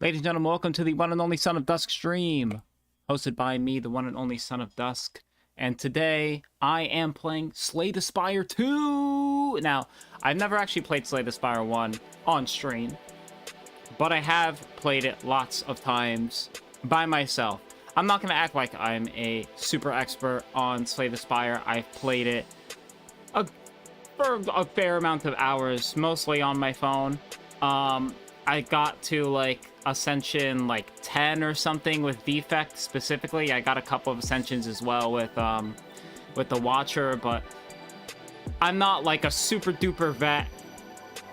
Ladies and gentlemen, welcome to the one and only Son of Dusk stream, hosted by me, the one and only Son of Dusk. And today, I am playing Slay the Spire 2! Now, I've never actually played Slay the Spire 1 on stream, but I have played it lots of times by myself. I'm not gonna act like I'm a super expert on Slay the Spire. I've played it for a fair amount of hours, mostly on my phone. I got to like Ascension like 10 or something with Defect specifically. I got a couple of Ascensions as well with the Watcher, but I'm not like a super duper vet,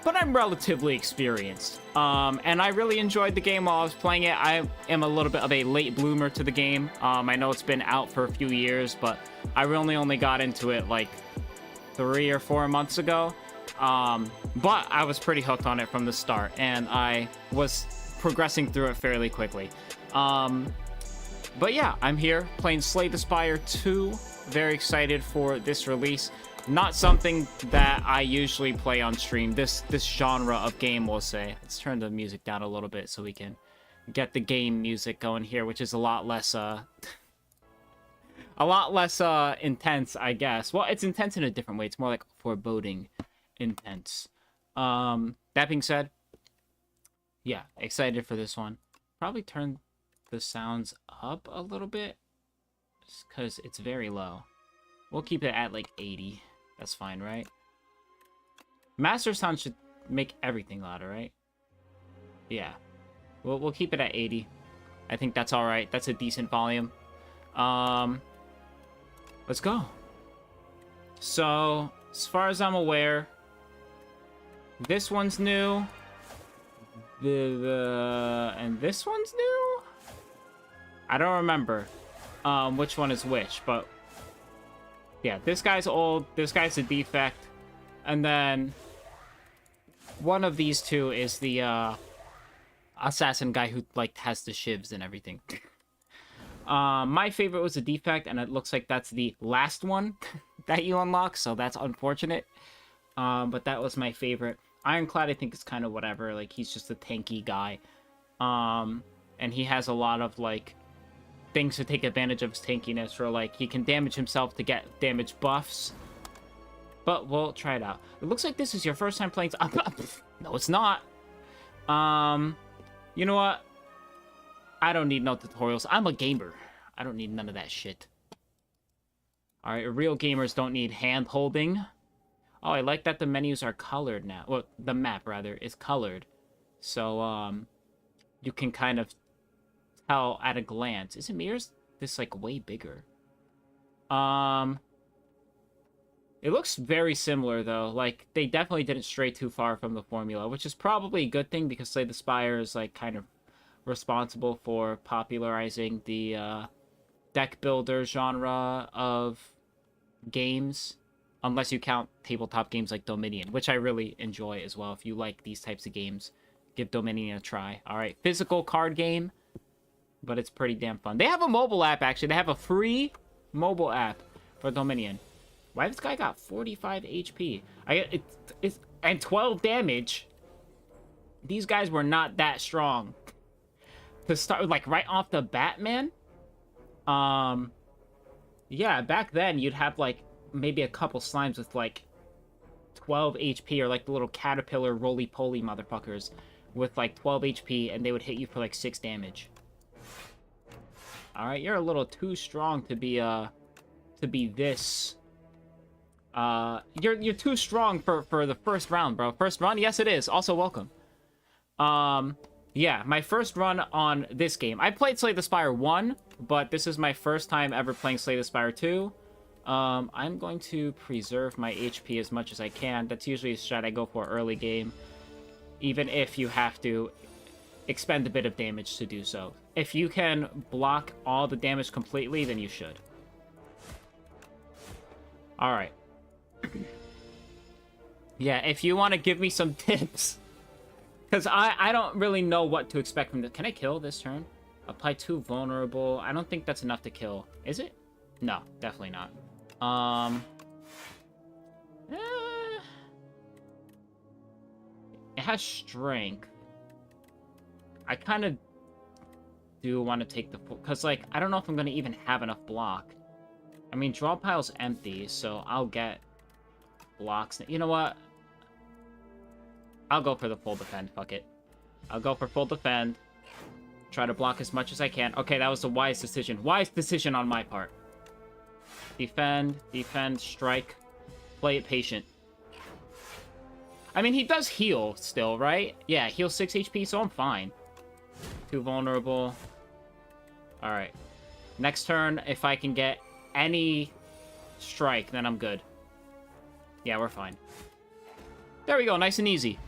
but I'm relatively experienced. And I really enjoyed the game while I was playing it. I am a little bit of a late bloomer to the game. I know it's been out for a few years, but I really only got into it like 3 or 4 months ago. But I was pretty hooked on it from the start, and I was progressing through it fairly quickly. But yeah, I'm here playing Slay the Spire 2. Very excited for this release. Not something that I usually play on stream. This genre of game, we'll say. Let's turn the music down a little bit so we can get the game music going here, which is a lot less intense, I guess. Well, it's intense in a different way. It's more like foreboding intense. That being said, yeah, excited for this one. Probably turn the sounds up a little bit because it's very low. We'll keep it at like 80. That's fine, right? Master sound should make everything louder, right? Yeah. We'll keep it at 80. I think that's all right. That's a decent volume. Let's go. So, as far as I'm aware, this one's new. And this one's new? I don't remember which one is which, but yeah, this guy's old, this guy's a defect, and then one of these two is the assassin guy who like has the shivs and everything. My favorite was a defect, and it looks like that's the last one that you unlock, so that's unfortunate. But that was my favorite. Ironclad, I think, is kind of whatever. Like, he's just a tanky guy. And he has a lot of, like, things to take advantage of his tankiness. Or, like, he can damage himself to get damage buffs. But we'll try it out. It looks like this is your first time playing... No, it's not. You know what? I don't need no tutorials. I'm a gamer. I don't need none of that shit. Alright, real gamers don't need hand-holding. Oh, I like that the menus are colored now. Well, the map, rather, is colored. So, you can kind of tell at a glance. Isn't Mirror's this, like, way bigger? It looks very similar, though. Like, they definitely didn't stray too far from the formula, which is probably a good thing, because Slay the Spire is, like, kind of responsible for popularizing the, deck builder genre of games. Unless you count tabletop games like Dominion, which I really enjoy as well. If you like these types of games, give Dominion a try. Alright, physical card game, but it's pretty damn fun. They have a mobile app, actually. They have a free mobile app for Dominion. Why this guy got 45 HP? And 12 damage. These guys were not that strong. To start, like, right off the bat, man. Yeah, back then, you'd have, like, maybe a couple slimes with like 12 HP, or like the little caterpillar roly-poly motherfuckers with like 12 HP, and they would hit you for like 6 damage. Alright, you're a little too strong to be this. You're too strong for the first round, bro. First run? Yes, it is. Also, welcome. Yeah, my first run on this game. I played Slay the Spire 1, but this is my first time ever playing Slay the Spire 2. I'm going to preserve my HP as much as I can. That's usually a strat I go for early game, even if you have to expend a bit of damage to do so. If you can block all the damage completely, then you should. Alright. Yeah, if you want to give me some tips, because I don't really know what to expect from this. Can I kill this turn? Apply 2 vulnerable. I don't think that's enough to kill. Is it? No, definitely not. It has strength. I kind of do want to take the full, because, like, I don't know if I'm going to even have enough block. I mean, draw pile's empty, so I'll get blocks. You know what? I'll go for the full defend. Fuck it. I'll go for full defend. Try to block as much as I can. Okay, that was a wise decision. Wise decision on my part. Defend, defend, strike. Play it patient. I mean, he does heal still, right? Yeah, heal 6 HP, so I'm fine. Too vulnerable. Alright. Next turn, if I can get any strike, then I'm good. Yeah, we're fine. There we go, nice and easy.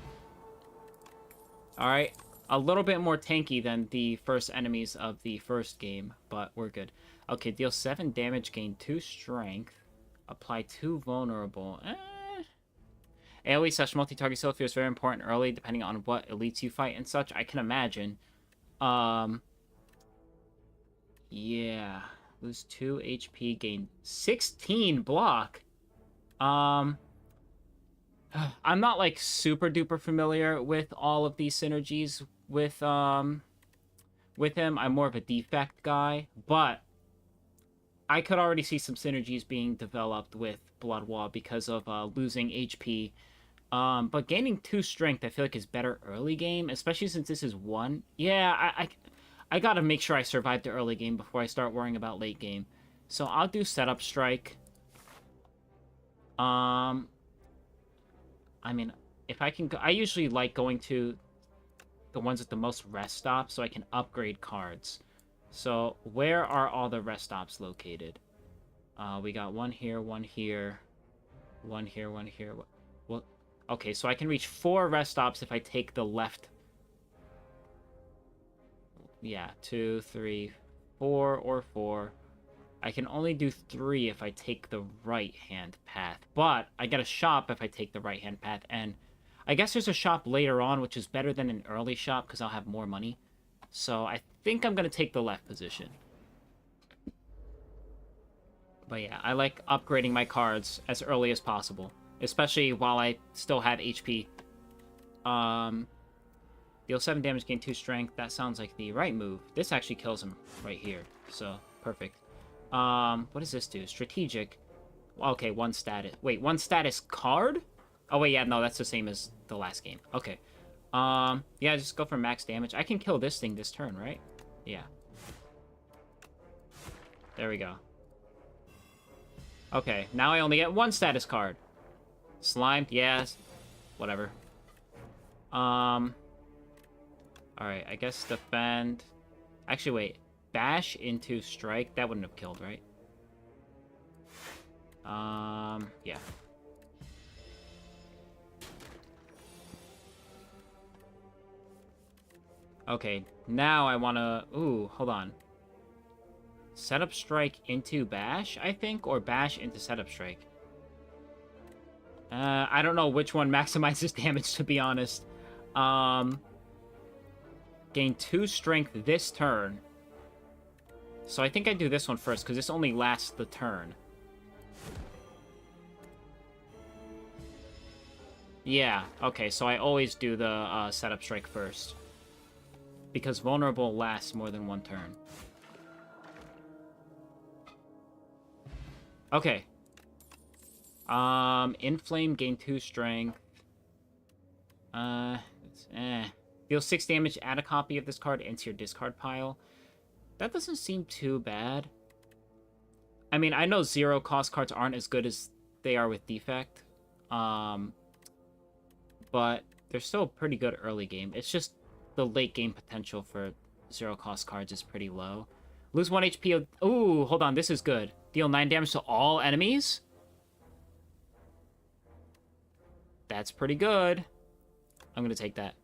Alright. A little bit more tanky than the first enemies of the first game, but we're good. Okay, deal 7 damage, gain 2 strength. Apply 2 vulnerable. AoE slash multi-target skill feels very important early, depending on what elites you fight and such. I can imagine. Yeah. Lose 2 HP, gain 16 block. I'm not, like, super duper familiar with all of these synergies with him. I'm more of a defect guy, but I could already see some synergies being developed with Blood Wall because of losing HP. But gaining 2 strength, I feel like is better early game, especially since this is 1. Yeah, I gotta make sure I survive the early game before I start worrying about late game. So I'll do setup strike. I mean, if I can, I usually like going to the ones with the most rest stops so I can upgrade cards. So where are all the rest stops located? We got one here, one here, one here, one here. Well, okay, so I can reach 4 rest stops if I take the left. Yeah, 2, 3, 4, or 4. I can only do 3 if I take the right-hand path. But I get a shop if I take the right-hand path. And I guess there's a shop later on, which is better than an early shop because I'll have more money. So I think I'm going to take the left position. But yeah, I like upgrading my cards as early as possible. Especially while I still have HP. Deal 7 damage, gain 2 strength. That sounds like the right move. This actually kills him right here. So, perfect. What does this do? Strategic. Okay, 1 status. Wait, 1 status card? Oh, wait, yeah, no, that's the same as the last game. Okay. Yeah, just go for max damage. I can kill this thing this turn, right? Yeah. There we go. Okay, now I only get 1 status card. Slimed, yes. Whatever. Alright, I guess defend. Actually, wait. Bash into strike. That wouldn't have killed, right? Yeah. Okay, now I wanna... Ooh, hold on. Setup strike into bash, I think? Or bash into setup strike? I don't know which one maximizes damage, to be honest. Gain 2 strength this turn. So I think I do this one first, because this only lasts the turn. Yeah, okay, so I always do the setup strike first. Because vulnerable lasts more than 1 turn. Okay. Inflame, gain 2 strength. Deal 6 damage, add a copy of this card into your discard pile. That doesn't seem too bad. I mean, I know 0 cost cards aren't as good as they are with defect. But they're still pretty good early game. It's just the late game potential for 0 cost cards is pretty low. Lose 1 HP. Ooh, hold on, this is good. Deal 9 damage to all enemies? That's pretty good. I'm gonna take that.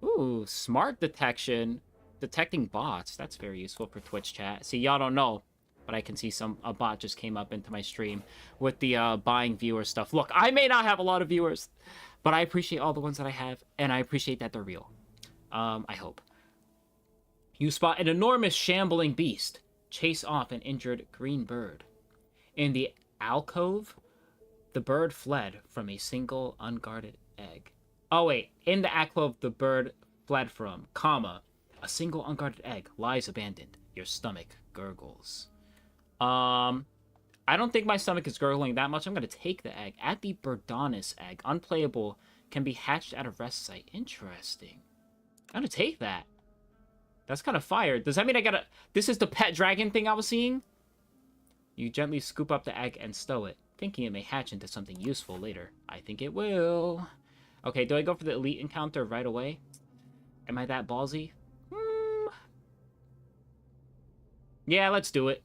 Ooh, smart detection. Detecting bots. That's very useful for Twitch chat. See, y'all don't know, but I can see a bot just came up into my stream with the buying viewer stuff. Look, I may not have a lot of viewers, but I appreciate all the ones that I have, and I appreciate that they're real. I hope. You spot an enormous shambling beast. Chase off an injured green bird. In the alcove, the bird fled from a single unguarded egg. Oh, wait. In the alcove, the bird fled from, comma, a single unguarded egg lies abandoned. Your stomach gurgles. I don't think my stomach is gurgling that much. I'm going to take the egg. At the Birdonis egg, unplayable, can be hatched at a rest site. Interesting. I'm going to take that. That's kind of fire. Does that mean I gotta... This is the pet dragon thing I was seeing? You gently scoop up the egg and stow it, thinking it may hatch into something useful later. I think it will. Okay, do I go for the elite encounter right away? Am I that ballsy? Yeah, let's do it.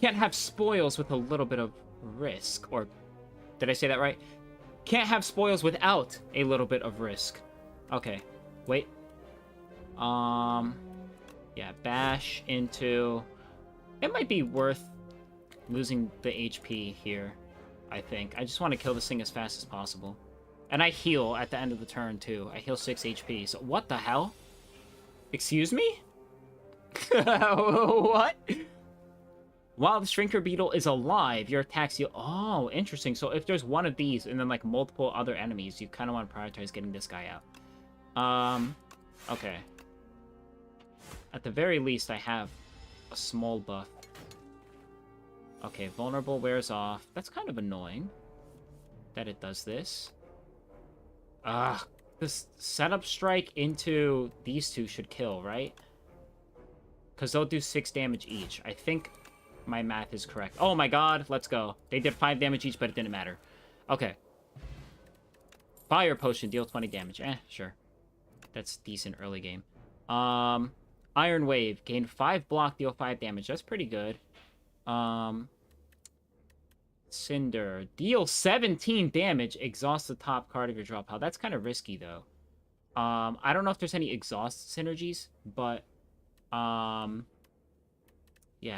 Can't have spoils with a little bit of risk. Or, did I say that right? Can't have spoils without a little bit of risk. Okay, wait. Yeah, bash into... It might be worth losing the HP here, I think. I just want to kill this thing as fast as possible. And I heal at the end of the turn, too. I heal 6 HP. So, what the hell? Excuse me? What? While the Shrinker Beetle is alive, your attacks heal... Oh, interesting. So, if there's one of these and then, like, multiple other enemies, you kind of want to prioritize getting this guy out. Okay. At the very least, I have a small buff. Okay, vulnerable wears off. That's kind of annoying that it does this. This setup strike into these two should kill, right? Because they'll do 6 damage each. I think my math is correct. Oh my god, let's go. They did 5 damage each, but it didn't matter. Okay. Fire Potion, deal 20 damage. Sure. That's decent early game. Iron Wave, gain 5 block, deal 5 damage. That's pretty good. Cinder, deal 17 damage, exhaust the top card of your draw pile. That's kind of risky, though. I don't know if there's any exhaust synergies, but, yeah,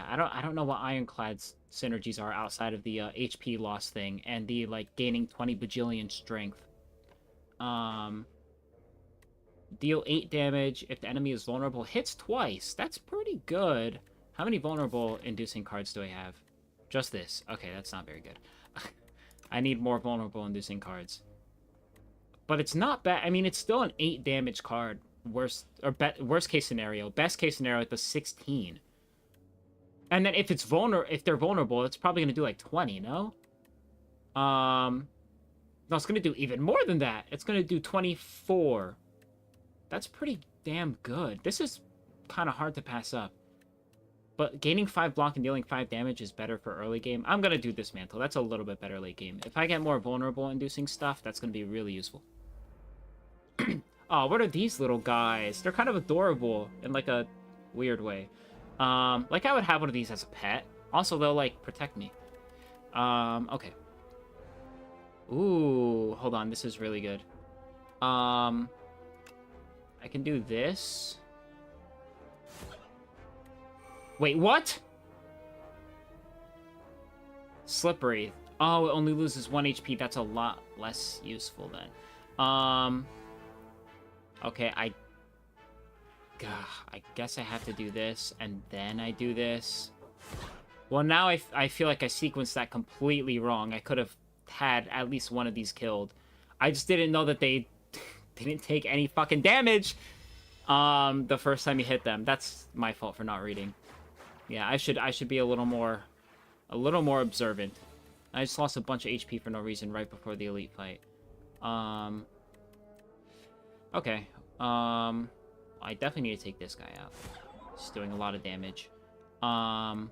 I don't know what Ironclad's synergies are outside of the, HP loss thing, and the, like, gaining 20 bajillion strength. Deal 8 damage if the enemy is vulnerable. Hits twice. That's pretty good. How many vulnerable inducing cards do I have? Just this. Okay, that's not very good. I need more vulnerable inducing cards. But it's not bad. I mean, it's still an 8 damage card. Worst case scenario. Best case scenario, it does 16. And then if they're vulnerable, it's probably gonna do like 20, no? No, it's gonna do even more than that. It's gonna do 24. That's pretty damn good. This is kind of hard to pass up. But gaining 5 block and dealing 5 damage is better for early game. I'm going to do Dismantle. That's a little bit better late game. If I get more vulnerable inducing stuff, that's going to be really useful. Oh, what are these little guys? They're kind of adorable in like a weird way. Like I would have one of these as a pet. Also, they'll like protect me. Okay. Ooh, hold on. This is really good. I can do this. Wait, what? Slippery. Oh, it only loses 1 HP. That's a lot less useful then. Okay, I guess I have to do this, and then I do this. Well, now I feel like I sequenced that completely wrong. I could have had at least one of these killed. I just didn't know that they didn't take any fucking damage the first time you hit them. That's my fault for not reading. Yeah, I should be a little more observant. I just lost a bunch of HP for no reason right before the elite fight. Okay. I definitely need to take this guy out. He's doing a lot of damage. I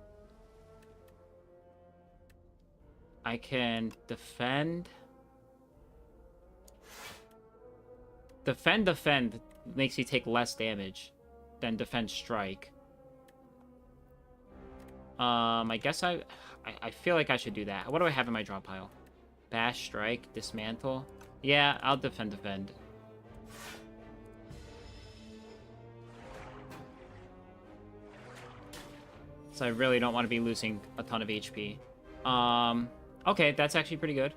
can defend. Defend makes you take less damage than defend strike. I guess I feel like I should do that. What do I have in my draw pile? Bash, strike, dismantle. Yeah, I'll defend. So I really don't want to be losing a ton of HP. Okay, that's actually pretty good.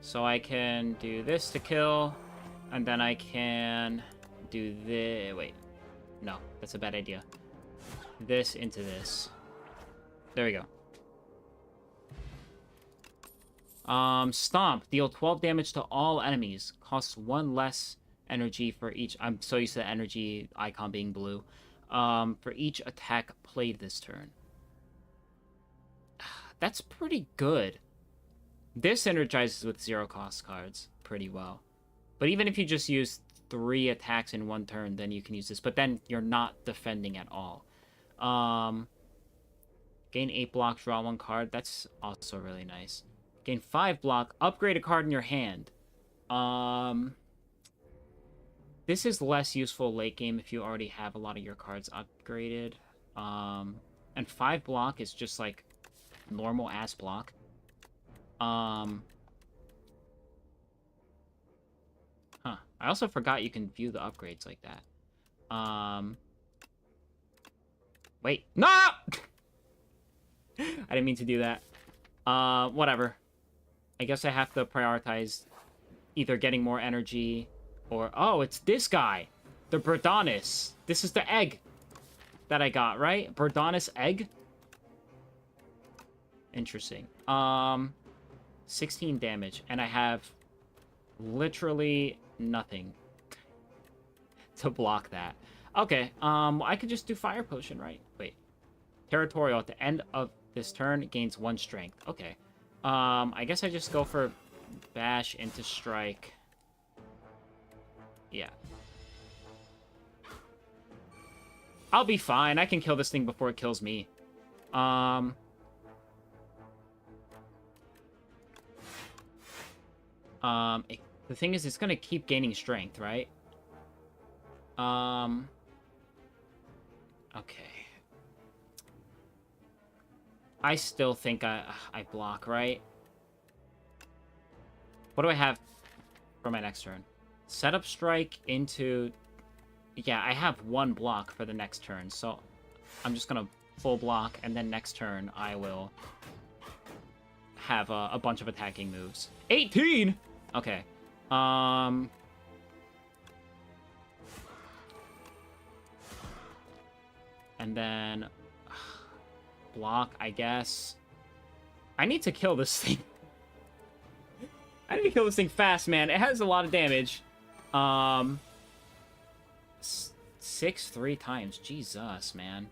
So I can do this to kill, and then I can do this. Wait, no, that's a bad idea. This into this. There we go. Stomp. Deal 12 damage to all enemies. Costs 1 less energy for each. I'm so used to the energy icon being blue. For each attack played this turn. That's pretty good. This synergizes with 0-cost cards pretty well. But even if you just use 3 attacks in 1 turn, then you can use this. But then you're not defending at all. Gain 8 block, draw 1 card. That's also really nice. Gain 5 block, upgrade a card in your hand. This is less useful late game if you already have a lot of your cards upgraded. And 5 block is just like normal ass block. Huh. I also forgot you can view the upgrades like that. Wait. No! I didn't mean to do that. Whatever. I guess I have to prioritize either getting more energy or... Oh, it's this guy. The Birdonis. This is the egg that I got, right? Birdonis egg? Interesting. 16 damage. And I have literally nothing to block that. Okay, I could just do Fire Potion, right? Wait. Territorial at the end of this turn gains 1 strength. Okay. I guess I just go for Bash into Strike. Yeah. I'll be fine. I can kill this thing before it kills me. The thing is, it's gonna keep gaining strength, right? Okay. I still think I block, right? What do I have for my next turn? Set up Strike into... Yeah, I have 1 block for the next turn, so I'm just gonna full block, and then next turn I will have a bunch of attacking moves. 18! Okay. And then... block, I guess. I need to kill this thing. I need to kill this thing fast, man. It has a lot of damage. 6 3 times. Jesus, man.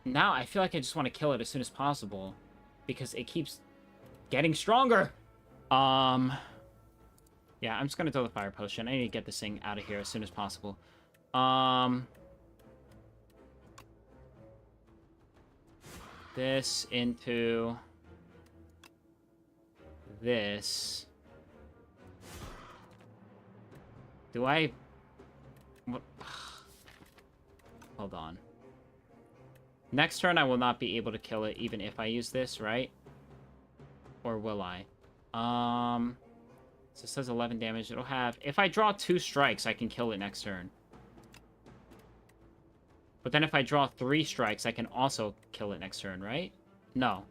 Now I feel like I just want to kill it as soon as possible because it keeps getting stronger. Yeah, I'm just gonna throw the Fire Potion. I need to get this thing out of here as soon as possible. This into this. Do I... What? Hold on. Next turn, I will not be able to kill it, even if I use this, right? Or will I? So it says 11 damage. It'll have... If I draw 2 strikes, I can kill it next turn. But then if I draw 3 strikes, I can also kill it next turn, right? No.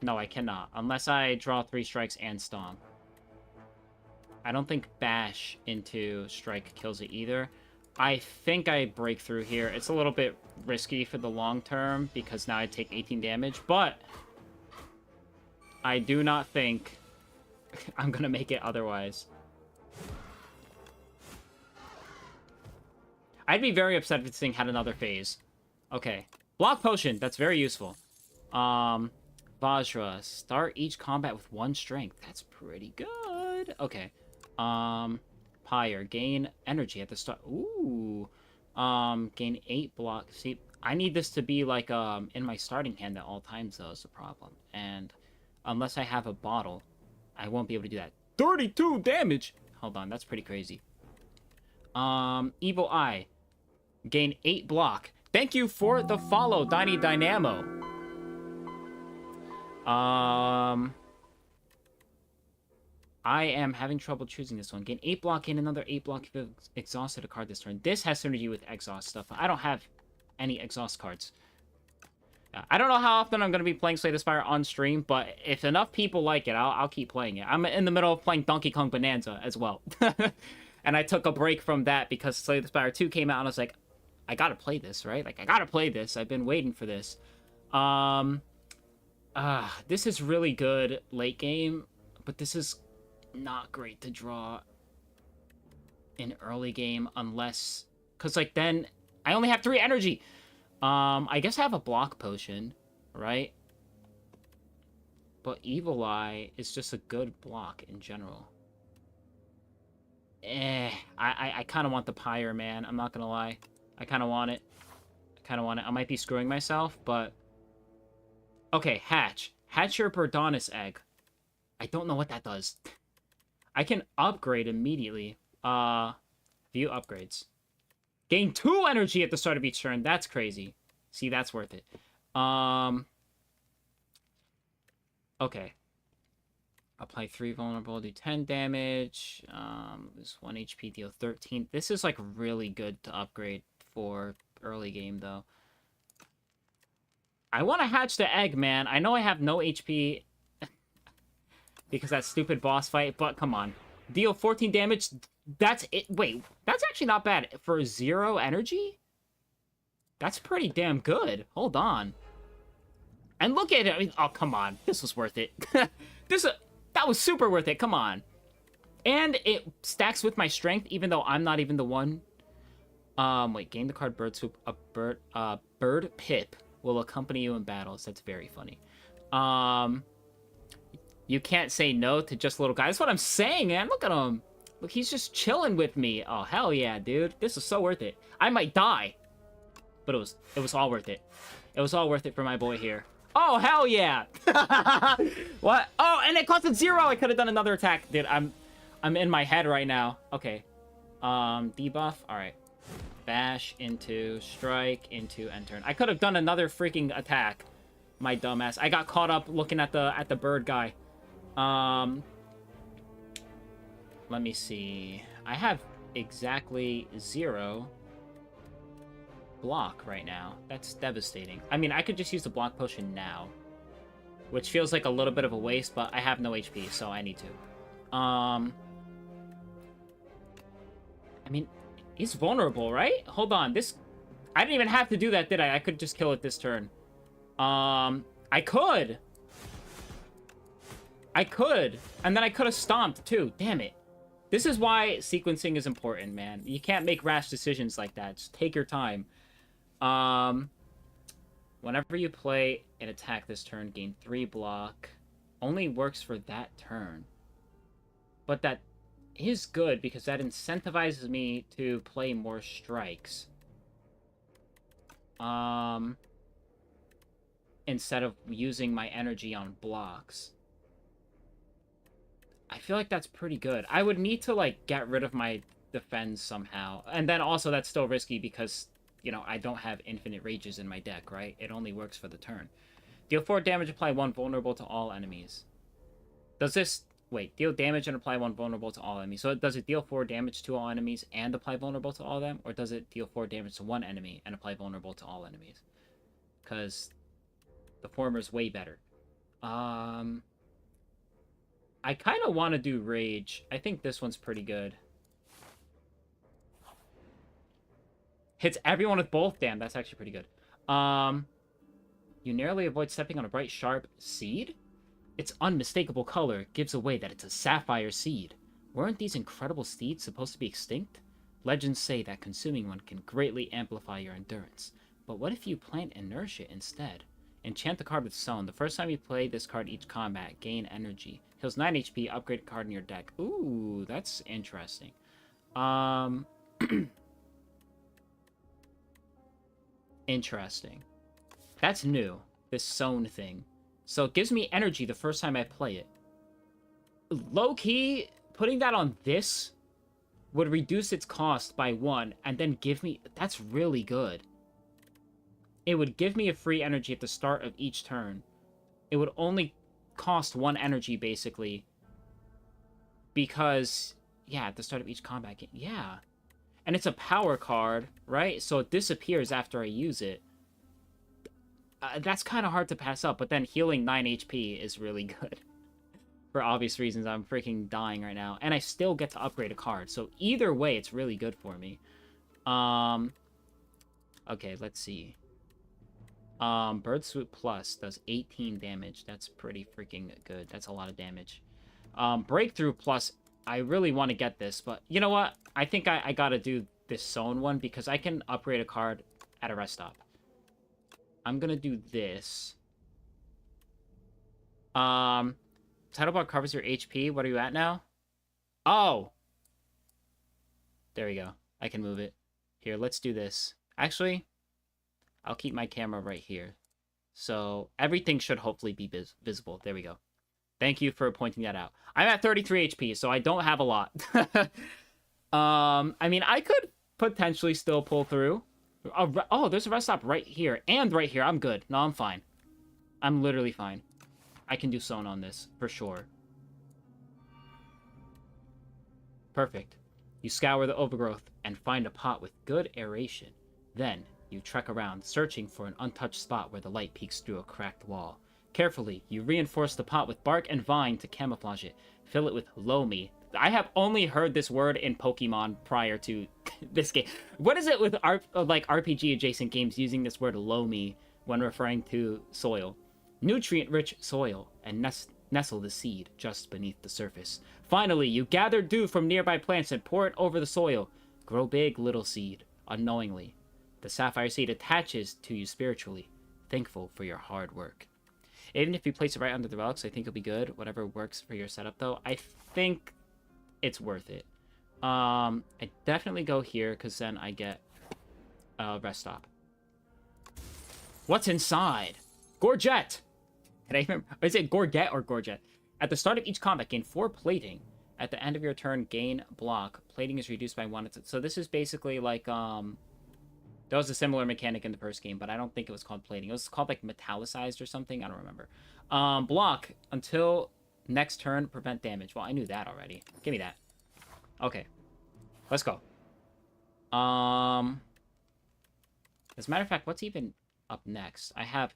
No, I cannot. Unless I draw 3 strikes and stomp. I don't think Bash into Strike kills it either. I think I break through here. It's a little bit risky for the long term because now I take 18 damage, but I do not think I'm gonna make it otherwise. I'd be very upset if this thing had another phase. Okay. Block Potion. That's very useful. Vajra. Start each combat with 1 strength. That's pretty good. Okay. Pyre. Gain energy at the start. Ooh. Gain 8 block. See, I need this to be like in my starting hand at all times, though, is the problem. And unless I have a bottle, I won't be able to do that. 32 damage! Hold on, that's pretty crazy. Evil Eye. Gain 8 block. Thank you for the follow, Diny Dynamo. I am having trouble choosing this one. Gain 8 block, gain another 8 block if you've exhausted a card this turn. This has synergy with exhaust stuff. I don't have any exhaust cards. I don't know how often I'm going to be playing Slay the Spire on stream, but if enough people like it, I'll keep playing it. I'm in the middle of playing Donkey Kong Bonanza as well. And I took a break from that because Slay the Spire 2 came out, and I was like, I gotta play this, right? Like, I gotta play this. I've been waiting for this. This is really good late game, but this is not great to draw in early game unless... Because, like, then I only have 3 energy. I guess I have a block potion, right? But Evil Eye is just a good block in general. I kind of want the Pyre, man. I'm not gonna lie. I kind of want it. I might be screwing myself, but... Okay, Hatch. Hatch your Burdonis egg. I don't know what that does. I can upgrade immediately. View upgrades. Gain 2 energy at the start of each turn. That's crazy. See, that's worth it. Okay. Apply 3 vulnerable, do 10 damage. Lose 1 HP, deal 13. This is, like, really good to upgrade for early game, though. I want to hatch the egg, man. I know I have no HP because that stupid boss fight, but come on. Deal 14 damage. That's it. Wait, that's actually not bad. For 0 energy? That's pretty damn good. Hold on. And look at it. I mean, oh, come on. This was worth it. That was super worth it. Come on. And it stacks with my strength, even though I'm not even the one. Wait, gain the card Bird Swoop. Bird Pip will accompany you in battles. That's very funny. You can't say no to just a little guy. That's what I'm saying, man. Look at him. Look, he's just chilling with me. Oh, hell yeah, dude. This is so worth it. I might die. But it was all worth it. It was all worth it for my boy here. Oh, hell yeah! What? Oh, and it costed 0! I could have done another attack. Dude, I'm in my head right now. Okay. Debuff. Alright. Bash into strike into end turn. I could have done another freaking attack. My dumbass. I got caught up looking at the bird guy. Let me see. I have exactly 0 block right now. That's devastating. I mean, I could just use the block potion now, which feels like a little bit of a waste, but I have no HP, so I need to. I mean, he's vulnerable, right? Hold on. I didn't even have to do that, did I? I could just kill it this turn. I could. And then I could have stomped, too. Damn it. This is why sequencing is important, man. You can't make rash decisions like that. Just take your time. Whenever you play an attack this turn, gain 3 block. Only works for that turn. But that is good because that incentivizes me to play more strikes. Instead of using my energy on blocks. I feel like that's pretty good. I would need to, like, get rid of my defense somehow. And then also that's still risky because, you know, I don't have infinite rages in my deck, right? It only works for the turn. Deal 4 damage, apply 1 vulnerable to all enemies. Does this... Wait, deal damage and apply 1 vulnerable to all enemies. So does it deal 4 damage to all enemies and apply vulnerable to all of them? Or does it deal 4 damage to 1 enemy and apply vulnerable to all enemies? Because the former is way better. I kind of want to do Rage. I think this one's pretty good. Hits everyone with both. Damn, that's actually pretty good. You narrowly avoid stepping on a bright, sharp seed? Its unmistakable color gives away that it's a sapphire seed. Weren't these incredible seeds supposed to be extinct? Legends say that consuming one can greatly amplify your endurance. But what if you plant Inertia instead? Enchant the card with Sown. The first time you play this card each combat, gain energy. Heals 9 HP, upgrade a card in your deck. Ooh, that's interesting. Interesting. That's new, this Sown thing. So it gives me energy the first time I play it. Low-key, putting that on this would reduce its cost by 1, and then give me... That's really good. It would give me a free energy at the start of each turn. It would only cost 1 energy, basically. Because, yeah, at the start of each combat game. Yeah. And it's a power card, right? So it disappears after I use it. That's kind of hard to pass up, but then healing 9 HP is really good. For obvious reasons, I'm freaking dying right now. And I still get to upgrade a card. So either way, it's really good for me. Okay, let's see. Bird Swoop Plus does 18 damage. That's pretty freaking good. That's a lot of damage. Breakthrough Plus, I really want to get this, but you know what? I think I gotta do this Sown one because I can upgrade a card at a rest stop. I'm gonna do this. Title bar covers your HP. What are you at now? Oh! There we go. I can move it. Here, let's do this. Actually, I'll keep my camera right here. So everything should hopefully be visible. There we go. Thank you for pointing that out. I'm at 33 HP, so I don't have a lot. I mean, I could potentially still pull through. Oh, there's a rest stop right here. And right here. I'm good. No, I'm fine. I'm literally fine. I can do Sona on this, for sure. Perfect. You scour the overgrowth and find a pot with good aeration. Then, you trek around, searching for an untouched spot where the light peeks through a cracked wall. Carefully, you reinforce the pot with bark and vine to camouflage it. Fill it with lomi. I have only heard this word in Pokemon prior to this game. What is it with RPG-adjacent games using this word lomi when referring to soil? Nutrient-rich soil, and nestle the seed just beneath the surface. Finally, you gather dew from nearby plants and pour it over the soil. Grow big, little seed, unknowingly. The sapphire seed attaches to you spiritually, thankful for your hard work. Even if you place it right under the relics, I think it'll be good. Whatever works for your setup, though, I think it's worth it. I definitely go here, because then I get a rest stop. What's inside? Gorget! Can I remember? Is it Gorget or Gorget? At the start of each combat, gain 4 plating. At the end of your turn, gain block. Plating is reduced by 1. So this is basically like, there was a similar mechanic in the first game, but I don't think it was called plating. It was called, like, metallicized or something. I don't remember. Block. Until next turn, prevent damage. Well, I knew that already. Give me that. Okay. Let's go. As a matter of fact, what's even up next? I have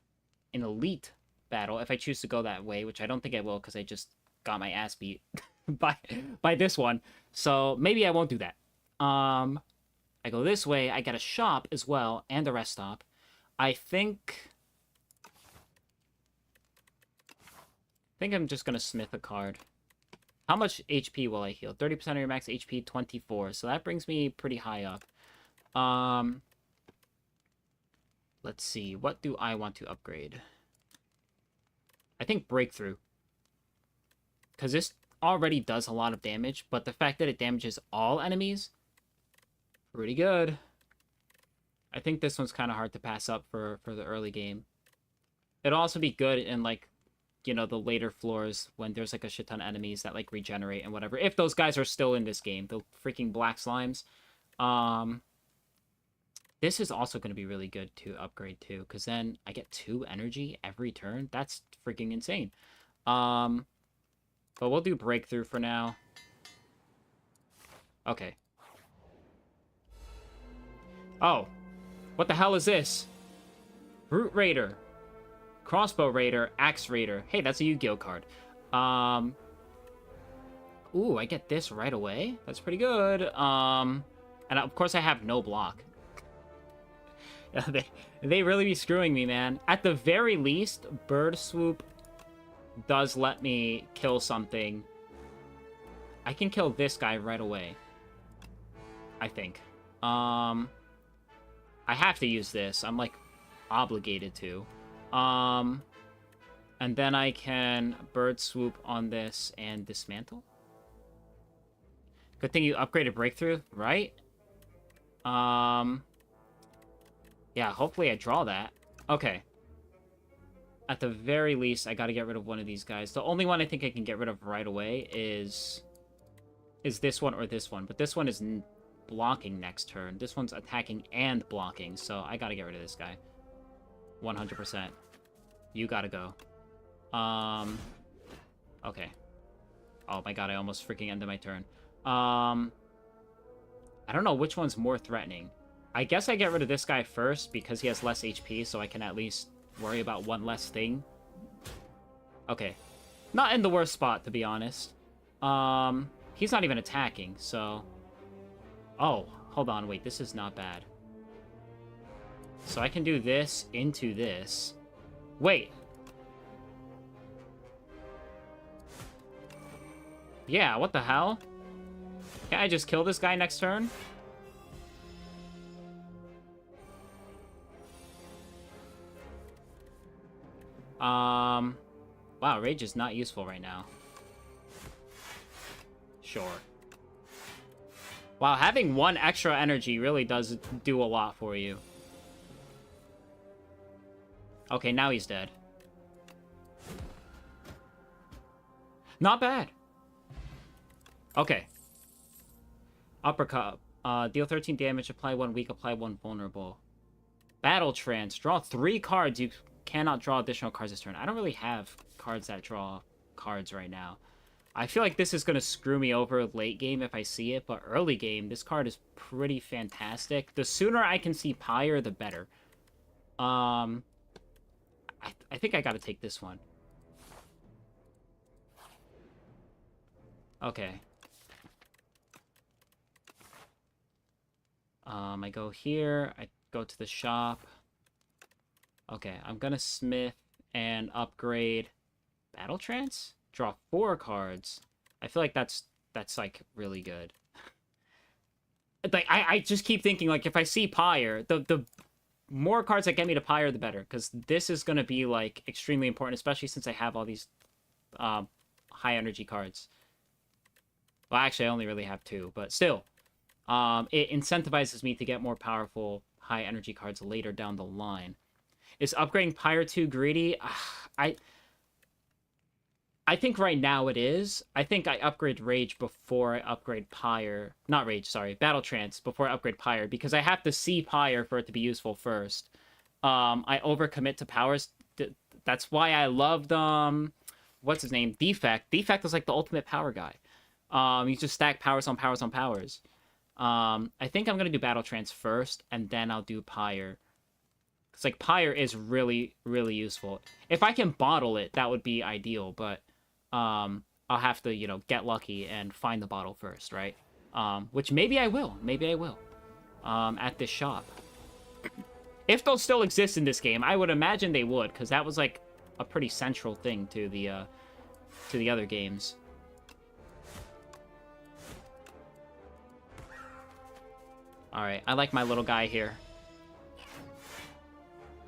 an elite battle, if I choose to go that way, which I don't think I will, because I just got my ass beat by this one. So maybe I won't do that. I go this way, I get a shop as well, and a rest stop. I think I'm just gonna smith a card. How much HP will I heal? 30% of your max HP, 24. So that brings me pretty high up. Let's see. What do I want to upgrade? I think Breakthrough. Because this already does a lot of damage, but the fact that it damages all enemies, pretty good. I think this one's kind of hard to pass up for the early game. It'll also be good in, like, you know, the later floors when there's, like, a shit ton of enemies that, like, regenerate and whatever. If those guys are still in this game. The freaking black slimes. This is also going to be really good to upgrade to, because then I get 2 energy every turn. That's freaking insane. But we'll do Breakthrough for now. Okay. Oh. What the hell is this? Brute Raider. Crossbow Raider. Axe Raider. Hey, that's a Yu-Gi-Oh card. Ooh, I get this right away? That's pretty good. And of course I have no block. They really be screwing me, man. At the very least, Bird Swoop does let me kill something. I can kill this guy right away. I think. I have to use this. I'm, like, obligated to. And then I can Bird Swoop on this and dismantle. Good thing you upgraded Breakthrough, right? Yeah, hopefully I draw that. Okay. At the very least, I gotta get rid of one of these guys. The only one I think I can get rid of right away is this one or this one. But this one is blocking next turn. This one's attacking and blocking, so I gotta get rid of this guy. 100%. You gotta go. Okay. Oh my god, I almost freaking ended my turn. I don't know which one's more threatening. I guess I get rid of this guy first because he has less HP, so I can at least worry about one less thing. Okay. Not in the worst spot, to be honest. He's not even attacking, so... Oh, hold on, wait, this is not bad. So I can do this into this. Wait. Yeah, what the hell? Can I just kill this guy next turn? Wow, Rage is not useful right now. Sure. Wow, having 1 extra energy really does do a lot for you. Okay, now he's dead. Not bad. Okay. Uppercut. Deal 13 damage, apply 1 weak, apply 1 vulnerable. Battle Trance. Draw 3 cards. You cannot draw additional cards this turn. I don't really have cards that draw cards right now. I feel like this is going to screw me over late game if I see it, but early game, this card is pretty fantastic. The sooner I can see Pyre, the better. I think I got to take this one. Okay. I go here. I go to the shop. Okay, I'm gonna smith and upgrade Battle Trance. Draw 4 cards. I feel like that's like really good. Like I just keep thinking like if I see Pyre, the more cards that get me to Pyre, the better, because this is gonna be like extremely important, especially since I have all these high energy cards. Well, actually, I only really have 2, but still, it incentivizes me to get more powerful high energy cards later down the line. Is upgrading Pyre 2 greedy? I think right now it is. I think I upgrade Rage before I upgrade Pyre. Not Rage, sorry. Battle Trance before I upgrade Pyre, because I have to see Pyre for it to be useful first. I overcommit to powers. That's why I loved, what's his name? Defect. Defect was like the ultimate power guy. You just stack powers on powers on powers. I think I'm going to do Battle Trance first, and then I'll do Pyre. It's like Pyre is really, really useful. If I can bottle it, that would be ideal, but I'll have to, you know, get lucky and find the bottle first, right? Which maybe I will. Maybe I will. At this shop. If those still exist in this game, I would imagine they would, because that was like a pretty central thing to the other games. Alright, I like my little guy here.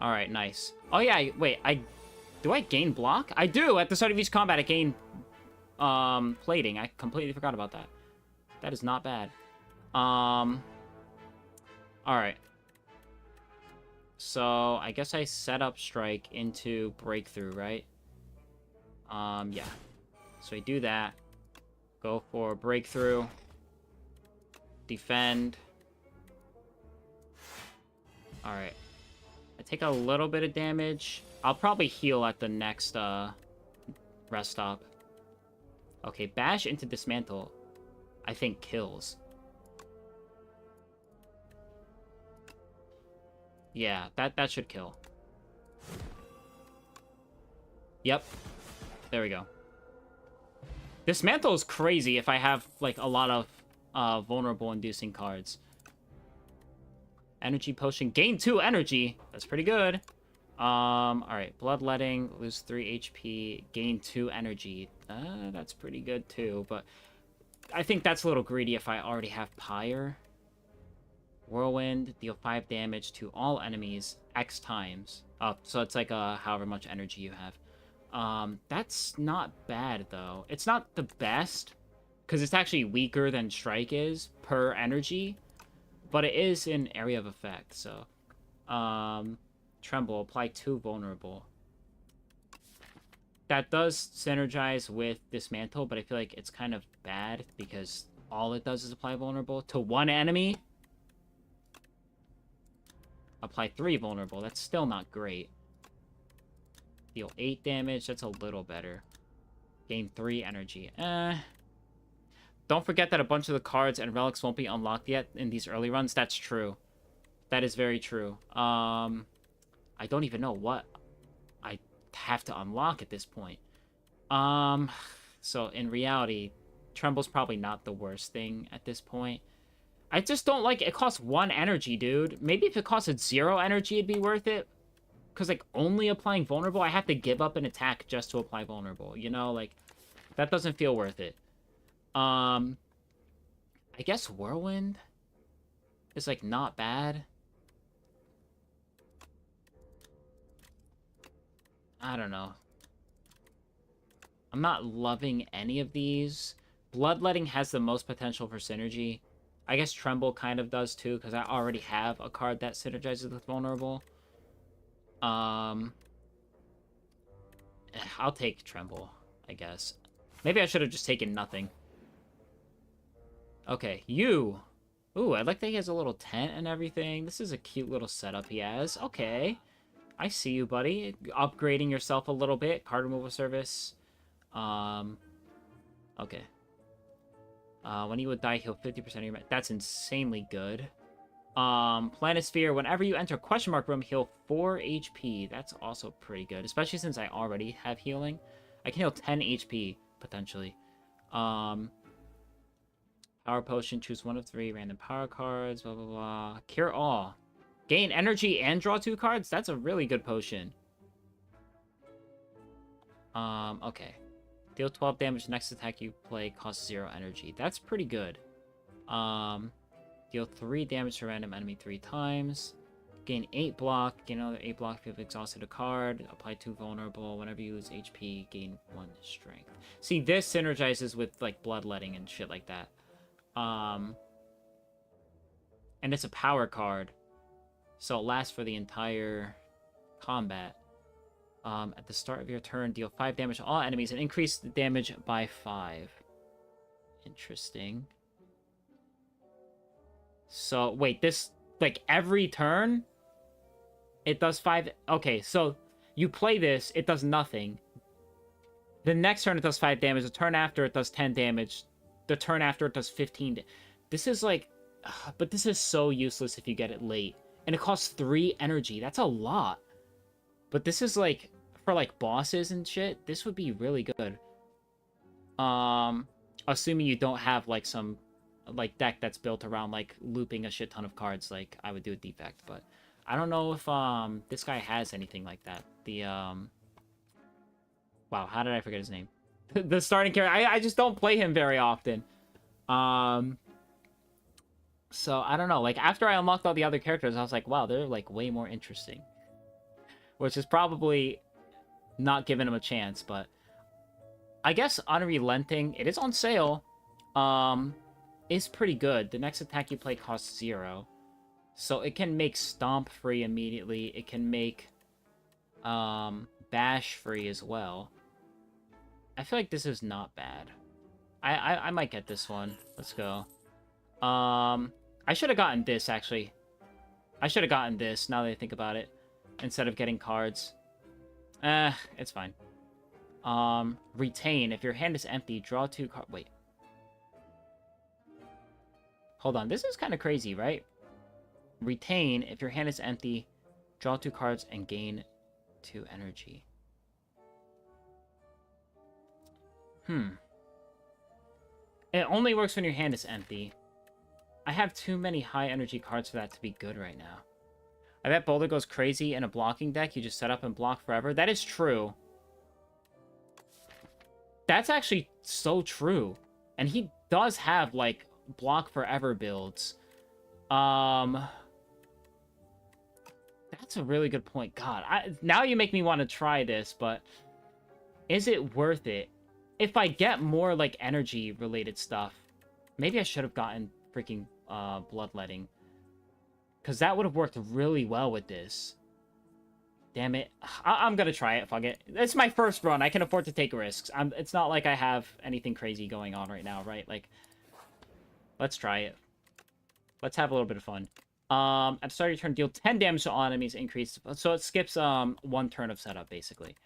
Alright, nice. Oh yeah, wait, do I gain block? I do! At the start of each combat, I gain plating. I completely forgot about that. That is not bad. Alright. So, I guess I set up Strike into Breakthrough, right? Yeah. So I do that. Go for Breakthrough. Defend. Alright. I take a little bit of damage. I'll probably heal at the next rest stop. Okay, Bash into Dismantle, I think kills. Yeah, that should kill. Yep. There we go. Dismantle is crazy if I have like a lot of vulnerable inducing cards. Energy Potion. Gain 2 energy. That's pretty good. Alright. Bloodletting. Lose 3 HP. Gain 2 energy. That's pretty good too, but I think that's a little greedy if I already have Pyre. Whirlwind. Deal 5 damage to all enemies X times. Oh, so it's like however much energy you have. That's not bad though. It's not the best, because it's actually weaker than Strike is per energy. But it is an area of effect, so... Tremble, apply 2 vulnerable. That does synergize with Dismantle, but I feel like it's kind of bad, because all it does is apply vulnerable to 1 enemy. Apply 3 vulnerable, that's still not great. Deal 8 damage, that's a little better. Gain 3 energy. Don't forget that a bunch of the cards and relics won't be unlocked yet in these early runs. That's true. That is very true. I don't even know what I have to unlock at this point. So in reality, Tremble's probably not the worst thing at this point. I just don't like it. Costs 1 energy, dude. Maybe if it costed 0 energy, it'd be worth it. Because, like, only applying vulnerable, I have to give up an attack just to apply vulnerable. You know, like, that doesn't feel worth it. I guess Whirlwind is, like, not bad. I don't know. I'm not loving any of these. Bloodletting has the most potential for synergy. I guess Tremble kind of does too, because I already have a card that synergizes with Vulnerable. I'll take Tremble, I guess. Maybe I should have just taken nothing. Okay, you. Ooh, I like that he has a little tent and everything. This is a cute little setup he has. Okay. I see you, buddy. Upgrading yourself a little bit. Card removal service. Okay. When you would die, heal 50% of your... That's insanely good. Planisphere, whenever you enter question mark room, heal 4 HP. That's also pretty good, especially since I already have healing. I can heal 10 HP, potentially. Power Potion, choose 1 of 3 random power cards, blah, blah, blah. Cure All. Gain energy and draw 2 cards? That's a really good potion. Okay. Deal 12 damage, next attack you play costs 0 energy. That's pretty good. Deal 3 damage to random enemy 3 times. Gain 8 block. Gain another 8 block if you've exhausted a card. Apply 2 vulnerable. Whenever you lose HP, gain 1 strength. See, this synergizes with, like, bloodletting and shit like that. And it's a power card. So it lasts for the entire combat. At the start of your turn, deal 5 damage to all enemies and increase the damage by 5. Interesting. So, wait, this, like, every turn, it does 5... Okay, so you play this, it does nothing. The next turn, it does 5 damage. The turn after, it does 10 damage. The turn after, it does 15. This is, like... But this is so useless if you get it late. And it costs 3 energy. That's a lot. But this is, like, for, like, bosses and shit, this would be really good. Assuming you don't have, like, some... like deck that's built around like looping a shit ton of cards like I would do with Defect, but I don't know if this guy has anything like that. The wow, how did I forget his name? The starting character. I just don't play him very often. So I don't know. Like after I unlocked all the other characters, I was like, wow, they're like way more interesting. Which is probably not giving him a chance, but I guess Unrelenting, it is on sale. Is pretty good. The next attack you play costs 0. So it can make Stomp free immediately. It can make Bash free as well. I feel like this is not bad. I might get this one. Let's go. I should have gotten this, actually. I should have gotten this, now that I think about it. Instead of getting cards. It's fine. Retain. If your hand is empty, draw 2 cards. Wait. Hold on, this is kind of crazy, right? Retain, if your hand is empty, draw 2 cards and gain 2 energy. It only works when your hand is empty. I have too many high energy cards for that to be good right now. I bet Boulder goes crazy in a blocking deck. You just set up and block forever. That is true. That's actually so true. And he does have, like, block forever builds. That's a really good point. God, now you make me want to try this, but is it worth it? If I get more like energy related stuff, maybe I should have gotten freaking bloodletting, because that would have worked really well with this. Damn it. I'm gonna try it. Fuck it. It's my first run. I can afford to take risks. It's not like I have anything crazy going on right now, right? Like, let's try it. Let's have a little bit of fun. At the start of your turn, deal 10 damage to all enemies, increase. So it skips 1 turn of setup, basically.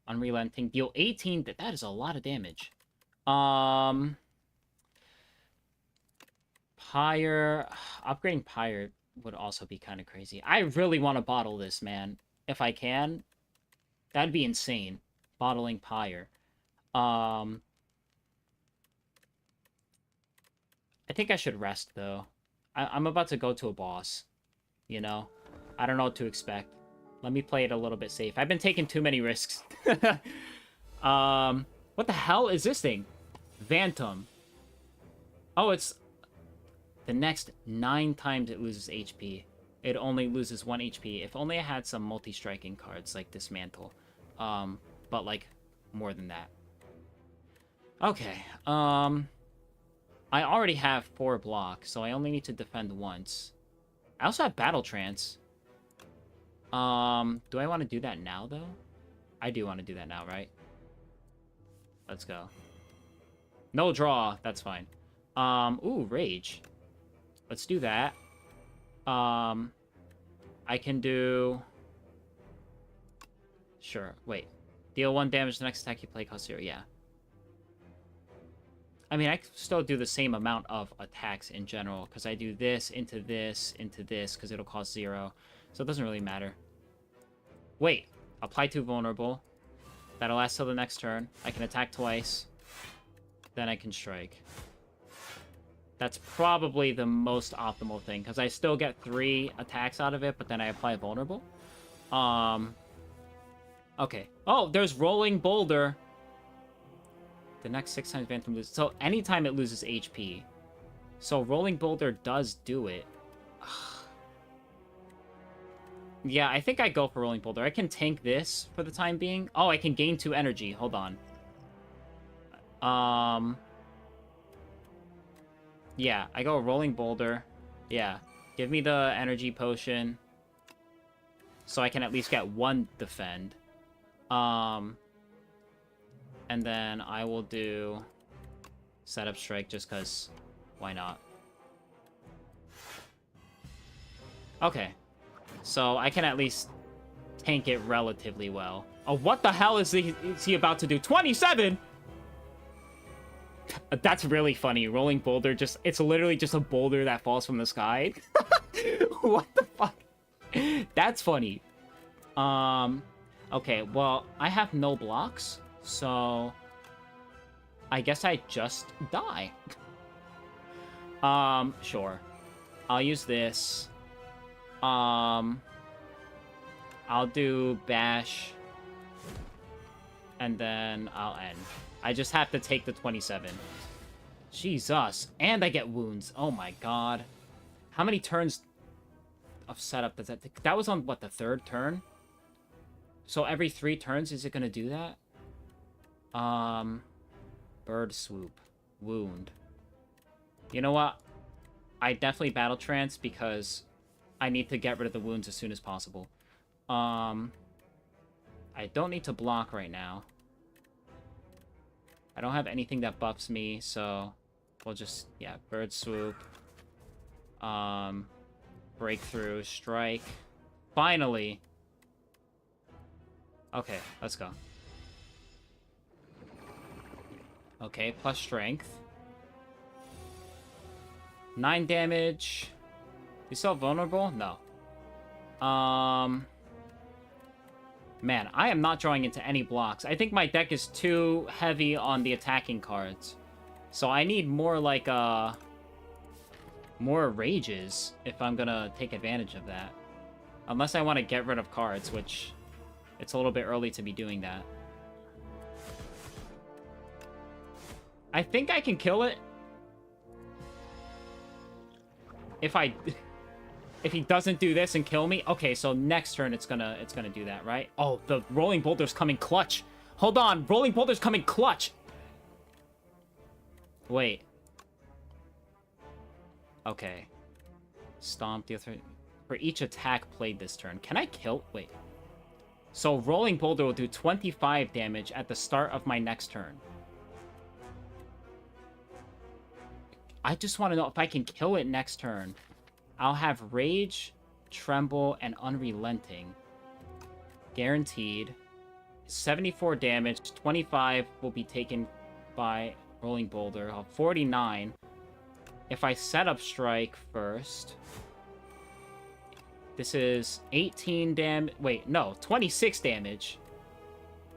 Unrelenting, deal 18. That is a lot of damage. Pyre. Upgrading Pyre would also be kind of crazy. I really want to bottle this, man. If I can. That'd be insane. Bottling Pyre. I think I should rest, though. I'm about to go to a boss. You know? I don't know what to expect. Let me play it a little bit safe. I've been taking too many risks. What the hell is this thing? Phantom. Oh, it's... The next 9 times it loses HP. it only loses 1 HP. If only I had some multi-striking cards like Dismantle. But like more than that. Okay. I already have 4 blocks, so I only need to defend once. I also have Battle Trance. Do I want to do that now, though? I do want to do that now, right? Let's go. No draw. That's fine. Ooh, Rage. Let's do that. I can do... Sure. Wait. Deal 1 damage the next attack you play costs 0. Yeah. I mean, I can still do the same amount of attacks in general, because I do this, into this, because it'll cost 0. So it doesn't really matter. Wait. Apply to vulnerable. That'll last till the next turn. I can attack twice. Then I can strike. That's probably the most optimal thing, because I still get 3 attacks out of it, but then I apply vulnerable. Okay. Oh, there's Rolling Boulder. The next 6 times Phantom loses. So anytime it loses HP. So Rolling Boulder does do it. Yeah, I think I go for Rolling Boulder. I can tank this for the time being. Oh, I can gain 2 energy. Hold on. Yeah, I go Rolling Boulder. Yeah. Give me the energy potion. So I can at least get 1 defend. And then I will do Setup Strike just because why not? Okay. So I can at least tank it relatively well. Oh, what the hell is he about to do? 27! That's really funny. Rolling Boulder it's literally just a boulder that falls from the sky. What the fuck? That's funny. Okay, well, I have no blocks, so I guess I just die. Sure. I'll use this. I'll do bash. And then I'll end. I just have to take the 27. Jesus. And I get wounds. Oh my god. How many turns of setup does that take? That was on, what, the 3rd turn? So every 3 turns, is it going to do that? Bird Swoop. Wound. You know what? I definitely Battle Trance because I need to get rid of the wounds as soon as possible. I don't need to block right now. I don't have anything that buffs me, so we'll just, yeah, Bird Swoop. Breakthrough, Strike. Finally! Okay, let's go. Okay, plus Strength. 9 damage. You still vulnerable? No. Man, I am not drawing into any blocks. I think my deck is too heavy on the attacking cards. So I need more, like, more rages if I'm gonna take advantage of that. Unless I want to get rid of cards, which it's a little bit early to be doing that. I think I can kill it. If he doesn't do this and kill me, okay, so next turn it's gonna do that, right? Oh, the Rolling Boulder's coming clutch. Hold on, Rolling Boulder's coming clutch. Wait. Okay. Stomp the other for each attack played this turn. Can I kill? Wait. So Rolling Boulder will do 25 damage at the start of my next turn. I just want to know if I can kill it next turn. I'll have Rage, Tremble, and Unrelenting. Guaranteed. 74 damage. 25 will be taken by Rolling Boulder. 49. If I set up Strike first... This is 18 damage. Wait, no. 26 damage.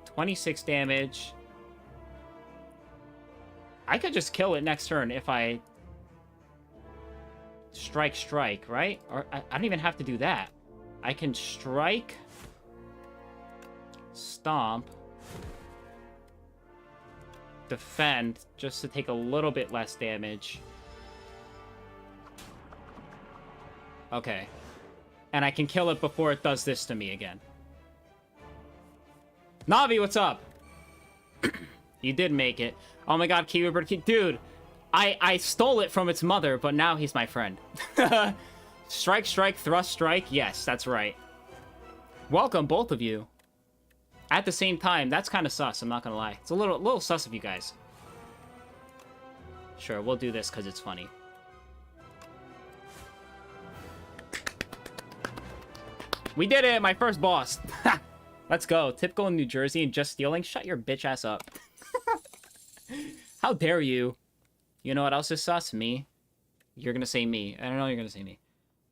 26 damage. I could just kill it next turn if I... Strike, right? Or I don't even have to do that. I can strike, stomp, defend, just to take a little bit less damage. Okay. And I can kill it before it does this to me again. Navi, what's up? You did make it. Oh my god, Kiwi Bird. Dude, I stole it from its mother, but now he's my friend. Strike, strike, thrust, strike. Yes, that's right. Welcome, both of you. At the same time, that's kind of sus, I'm not gonna lie. It's a little sus of you guys. Sure, we'll do this because it's funny. We did it! My first boss! Let's go. Typical in New Jersey and just stealing? Shut your bitch ass up. How dare you? You know what else is sus? Me. You're gonna say me. I don't know you're gonna say me.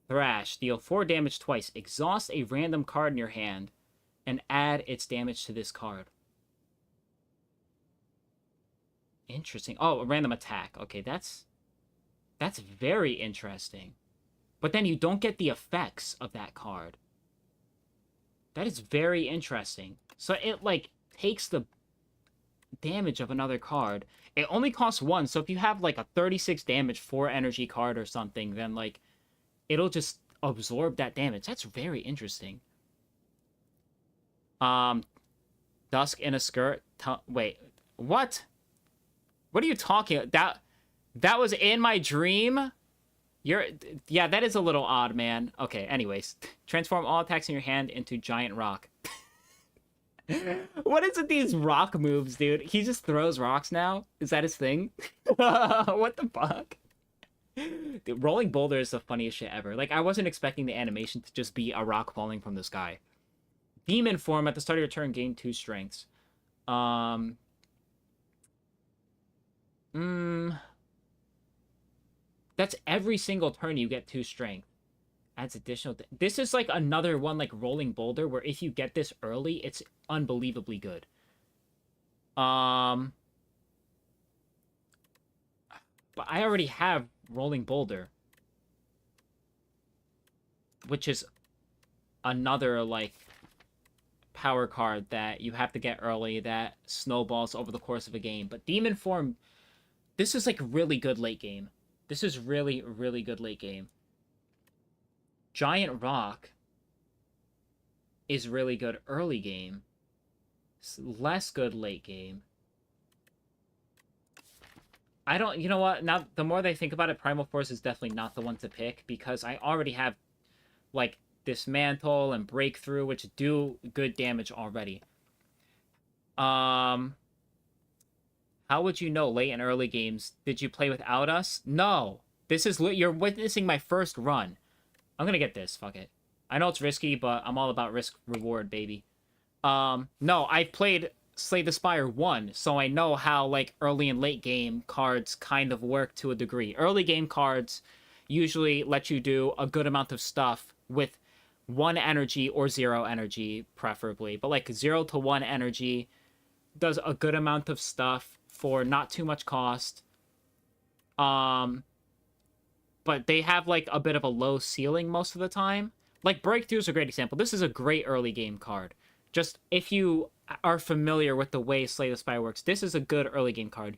Thrash. Deal 4 damage twice. Exhaust a random card in your hand and add its damage to this card. Interesting. Oh, a random attack. Okay, that's very interesting. But then you don't get the effects of that card. That is very interesting. So it, like, takes the damage of another card. It only costs 1, so if you have, like, a 36 damage 4 energy card or something, then, like, it'll just absorb that damage. That's very interesting. Dusk in a skirt. Wait, what? What are you talking about? That was in my dream? Yeah, that is a little odd, man. Okay, anyways. Transform all attacks in your hand into giant rock. What is with these rock moves, dude? He just throws rocks now? Is that his thing? What the fuck? Dude, rolling boulder is the funniest shit ever. Like, I wasn't expecting the animation to just be a rock falling from the sky. Demon form at the start of your turn, gain 2 strengths. That's every single turn you get 2 strength. Adds additional... This is like another one like rolling boulder where if you get this early, it's unbelievably good. But I already have rolling boulder. Which is another like power card that you have to get early that snowballs over the course of a game. But Demon Form, this is like really good late game. This is really, really good late game. Giant Rock is really good early game. It's less good late game. I don't... You know what? Now, the more I think about it, Primal Force is definitely not the one to pick because I already have, like, Dismantle and Breakthrough, which do good damage already. How would you know late and early games? Did you play without us? No. This is... You're witnessing my first run. I'm gonna get this. Fuck it. I know it's risky, but I'm all about risk-reward, baby. No, I've played Slay the Spire 1, so I know how, like, early and late game cards kind of work to a degree. Early game cards usually let you do a good amount of stuff with 1 energy or 0 energy, preferably. But, like, 0 to 1 energy does a good amount of stuff for not too much cost. But they have, like, a bit of a low ceiling most of the time. Like, Breakthrough is a great example. This is a great early game card. Just, if you are familiar with the way Slay the Spire works, this is a good early game card.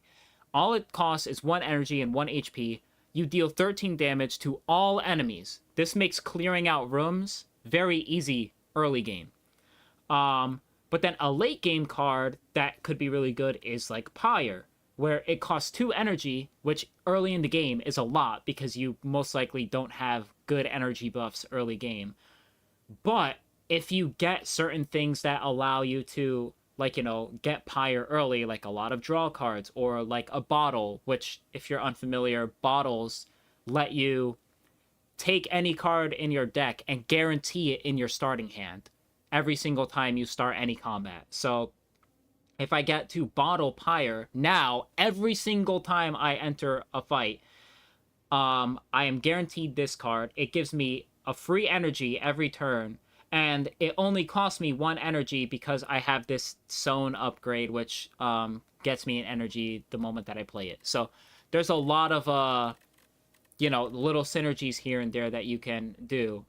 All it costs is 1 energy and 1 HP. You deal 13 damage to all enemies. This makes clearing out rooms very easy early game. But then a late game card that could be really good is, like, Pyre, where it costs 2 energy, which early in the game is a lot because you most likely don't have good energy buffs early game. But if you get certain things that allow you to, like, you know, get Pyre early, like a lot of draw cards or like a bottle, which, if you're unfamiliar, bottles let you take any card in your deck and guarantee it in your starting hand every single time you start any combat. So if I get to bottle Pyre, now, every single time I enter a fight, I am guaranteed this card. It gives me a free energy every turn, and it only costs me 1 energy because I have this Zone upgrade, which gets me an energy the moment that I play it. So there's a lot of, you know, little synergies here and there that you can do.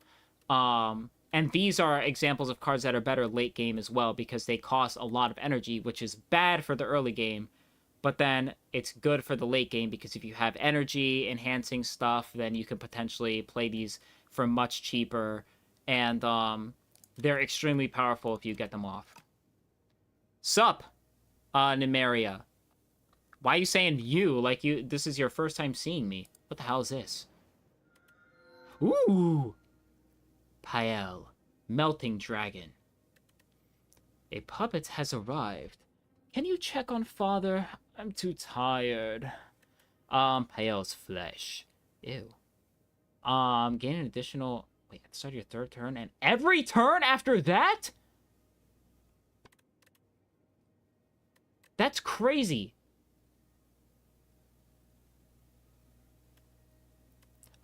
And these are examples of cards that are better late game as well because they cost a lot of energy, which is bad for the early game. But then it's good for the late game because if you have energy enhancing stuff, then you can potentially play these for much cheaper And, they're extremely powerful if you get them off. Sup, Nymeria. Why are you saying you? Like, this is your first time seeing me. What the hell is this? Ooh! Pael. Melting Dragon. A puppet has arrived. Can you check on father? I'm too tired. Pael's flesh. Ew. Gain an additional... Wait, at the start of your third turn, and every turn after that? That's crazy.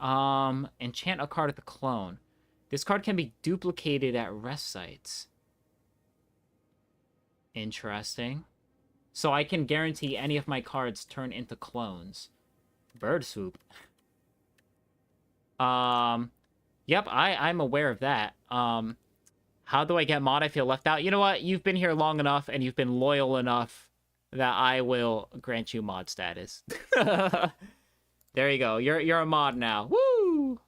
Enchant a card at the clone. This card can be duplicated at rest sites. Interesting. So I can guarantee any of my cards turn into clones. Bird swoop. Yep, I'm aware of that. How do I get mod? I feel left out. You know what? You've been here long enough and you've been loyal enough that I will grant you mod status. There you go. You're a mod now. Woo!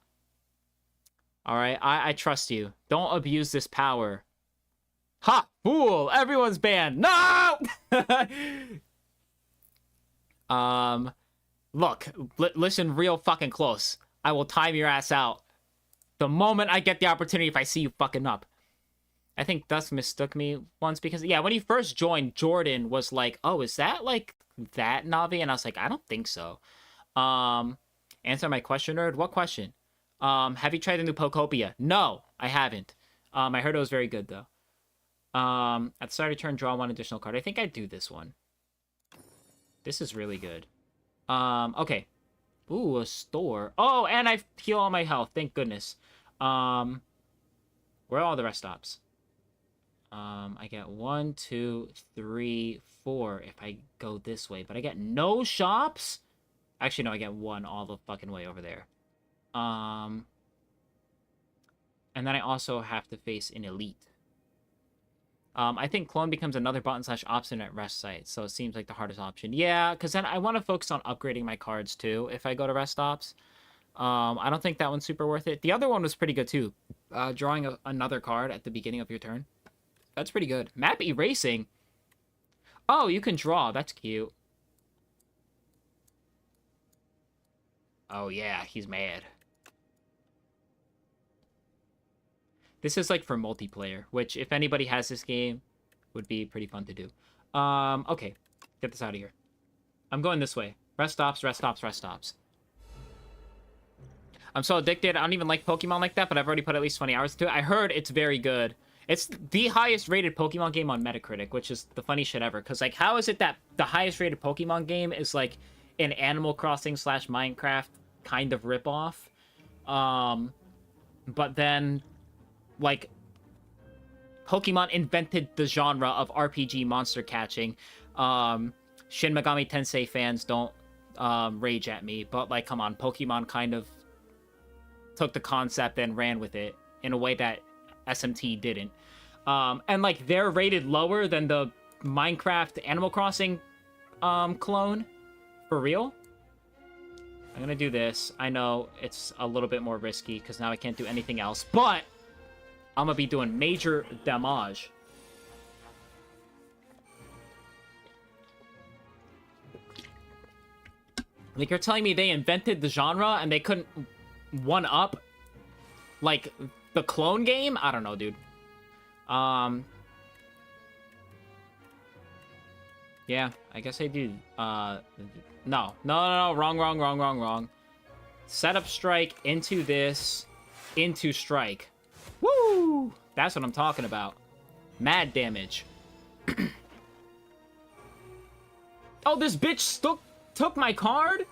Alright, I trust you. Don't abuse this power. Ha! Fool! Everyone's banned. No! Look, listen real fucking close. I will time your ass out the moment I get the opportunity if I see you fucking up. I think Dusk mistook me once because, yeah, when he first joined, Jordan was like, oh, is that like that Navi? And I was like, I don't think so. Answer my question, nerd. What question? Have you tried the new Pokopia? No, I haven't. I heard it was very good, though. At the start of turn, draw one additional card. I think I'd do this one. This is really good. Okay. Ooh, a store. Oh, and I heal all my health. Thank goodness. Where are all the rest stops? I get 1, 2, 3, 4 if I go this way. But I get no shops? Actually, no, I get 1 all the fucking way over there. And then I also have to face an elite. I think clone becomes another button/option at rest site, so it seems like the hardest option. Yeah, because then I want to focus on upgrading my cards too if I go to rest stops. I don't think that one's super worth it. The other one was pretty good too. Drawing another card at the beginning of your turn. That's pretty good. Map erasing. Oh, you can draw. That's cute. Oh yeah, he's mad. This is like for multiplayer, which if anybody has this game, would be pretty fun to do. Okay, get this out of here. I'm going this way. Rest stops, rest stops, rest stops. I'm so addicted. I don't even like Pokemon like that, but I've already put at least 20 hours into it. I heard it's very good. It's the highest rated Pokemon game on Metacritic, which is the funny shit ever. Because, like, how is it that the highest rated Pokemon game is, like, an Animal Crossing / Minecraft kind of ripoff? But then, like, Pokemon invented the genre of RPG monster catching. Shin Megami Tensei fans don't rage at me, but, like, come on, Pokemon kind of took the concept and ran with it in a way that SMT didn't. And, like, they're rated lower than the Minecraft Animal Crossing clone. For real? I'm gonna do this. I know it's a little bit more risky because now I can't do anything else, but I'm gonna be doing major damage. Like, you're telling me they invented the genre and they couldn't one-up, like, the clone game? I don't know, dude. Yeah, I guess I do. No. Wrong. Set up strike into this, into strike. Woo! That's what I'm talking about. Mad damage. Oh, this bitch took my card?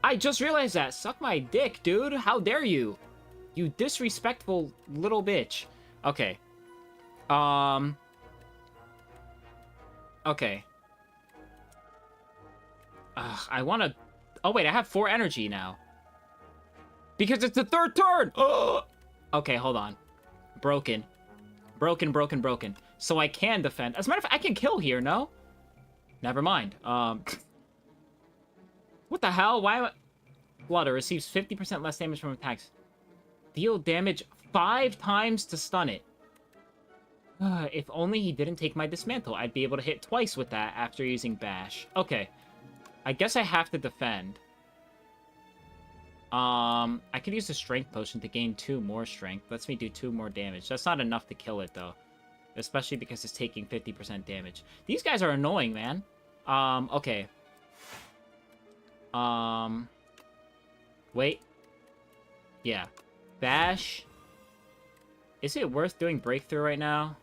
I just realized that. Suck my dick, dude. How dare you? You disrespectful little bitch. Okay. Okay. I want to... Oh, wait. I have 4 energy now. Because it's the 3rd turn! Okay, hold on. Broken. So I can defend. As a matter of fact, I can kill here, no? Never mind. What the hell? Why... Flutter receives 50% less damage from attacks. Deal damage 5 times to stun it. If only he didn't take my dismantle. I'd be able to hit twice with that after using bash. Okay. I guess I have to defend. I could use a strength potion to gain 2 more strength. Lets me do 2 more damage. That's not enough to kill it, though. Especially because it's taking 50% damage. These guys are annoying, man. Okay. Wait. Yeah. Bash. Is it worth doing breakthrough right now?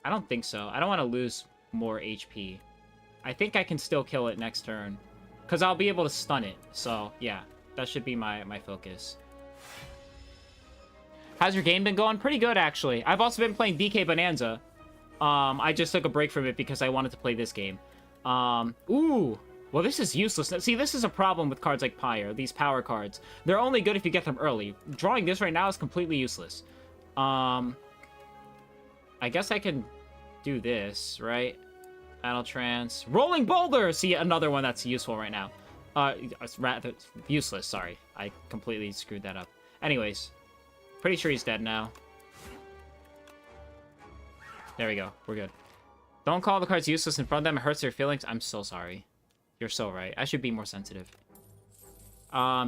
I don't think so. I don't want to lose more HP. I think I can still kill it next turn. Because I'll be able to stun it. So, yeah. That should be my focus. How's your game been going? Pretty good, actually. I've also been playing DK Bonanza. I just took a break from it because I wanted to play this game. Ooh. Well, this is useless. See, this is a problem with cards like Pyre. These power cards. They're only good if you get them early. Drawing this right now is completely useless. I guess I can do this, right? Battle Trance. Rolling Boulder! See, another one that's useful right now. It's rather useless, sorry. I completely screwed that up. Anyways. Pretty sure he's dead now. There we go. We're good. Don't call the cards useless in front of them. It hurts their feelings. I'm so sorry. You're so right. I should be more sensitive.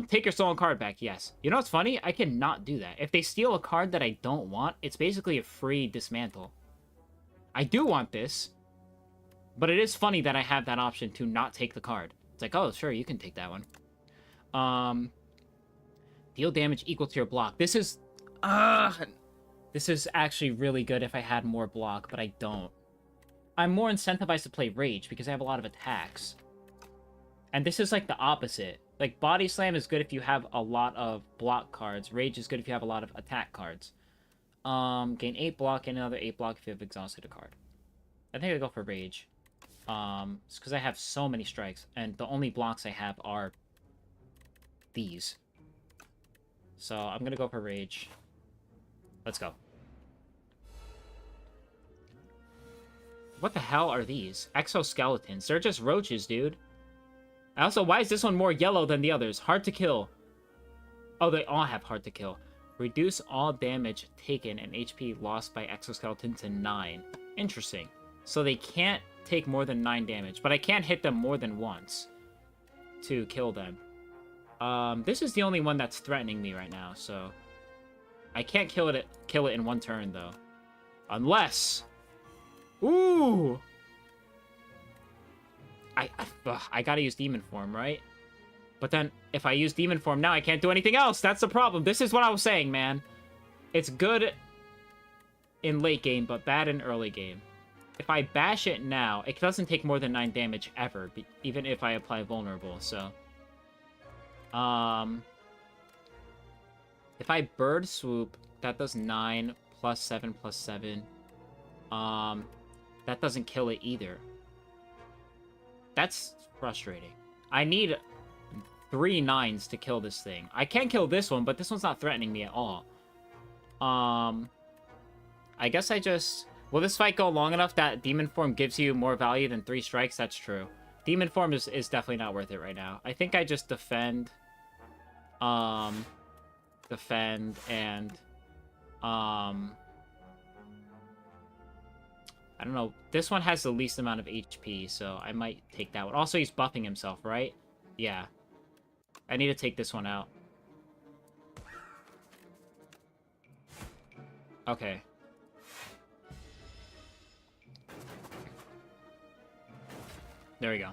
Take your stolen card back. Yes. You know what's funny? I cannot do that. If they steal a card that I don't want, it's basically a free dismantle. I do want this. But it is funny that I have that option to not take the card. It's like, oh, sure, you can take that one. Deal damage equal to your block. This is actually really good if I had more block, but I don't. I'm more incentivized to play Rage because I have a lot of attacks. And this is like the opposite. Like, Body Slam is good if you have a lot of block cards. Rage is good if you have a lot of attack cards. Gain 8 block and another 8 block if you have exhausted a card. I think I go for Rage. It's because I have so many strikes, and the only blocks I have are these. So I'm gonna go for Rage. Let's go. What the hell are these? Exoskeletons. They're just roaches, dude. Also, why is this one more yellow than the others? Hard to kill. Oh, they all have hard to kill. Reduce all damage taken and HP lost by exoskeleton to 9. Interesting. So they can't take more than 9 damage, but I can't hit them more than once to kill them. This is the only one that's threatening me right now, so I can't kill it in one turn though. Unless, ooh, I gotta use Demon Form, right? But then if I use Demon Form now, I can't do anything else. That's the problem. This is what I was saying, man. It's good in late game, but bad in early game. If I bash it now, it doesn't take more than 9 damage ever, even if I apply Vulnerable, so. If I Bird Swoop, that does 9 plus 7 plus 7. That doesn't kill it either. That's frustrating. I need 3 9s to kill this thing. I can kill this one, but this one's not threatening me at all. I guess I just... Will this fight go long enough that Demon Form gives you more value than 3 strikes? That's true. Demon Form is definitely not worth it right now. I think I just defend. Defend and... I don't know. This one has the least amount of HP, so I might take that one. Also, he's buffing himself, right? Yeah. I need to take this one out. Okay. There we go.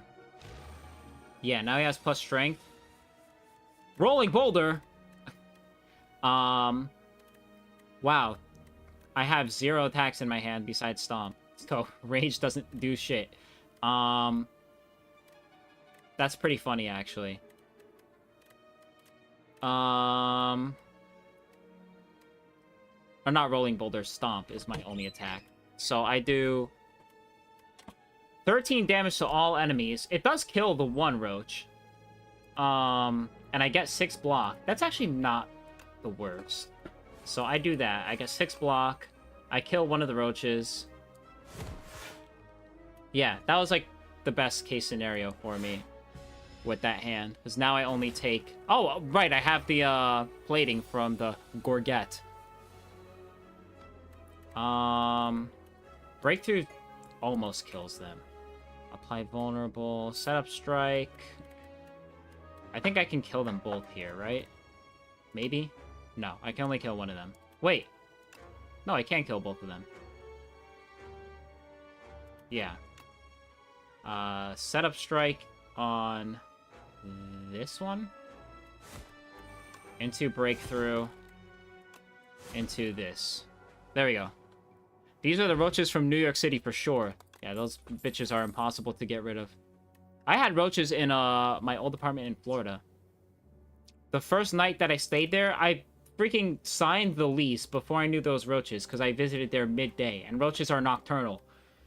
Yeah, now he has plus strength. Rolling Boulder! Wow. I have 0 attacks in my hand besides Stomp. So, Rage doesn't do shit. That's pretty funny, actually. Or not Rolling Boulder, Stomp is my only attack. So I do 13 damage to all enemies. It does kill the one roach. And I get 6 block. That's actually not the worst. So I do that. I get 6 block. I kill one of the roaches. Yeah, that was like the best case scenario for me. with that hand. Because now I only take... Oh, right, I have the plating from the Gorget. Breakthrough almost kills them. Apply vulnerable. Set up strike. I think I can kill them both here, right? Maybe? No, I can only kill one of them. Wait. No, I can't kill both of them. Yeah. Set up strike on this one. Into breakthrough. Into this. There we go. These are the roaches from New York City for sure. Yeah, those bitches are impossible to get rid of. I had roaches in my old apartment in Florida. The first night that I stayed there, I freaking signed the lease before I knew those roaches because I visited there midday, and roaches are nocturnal.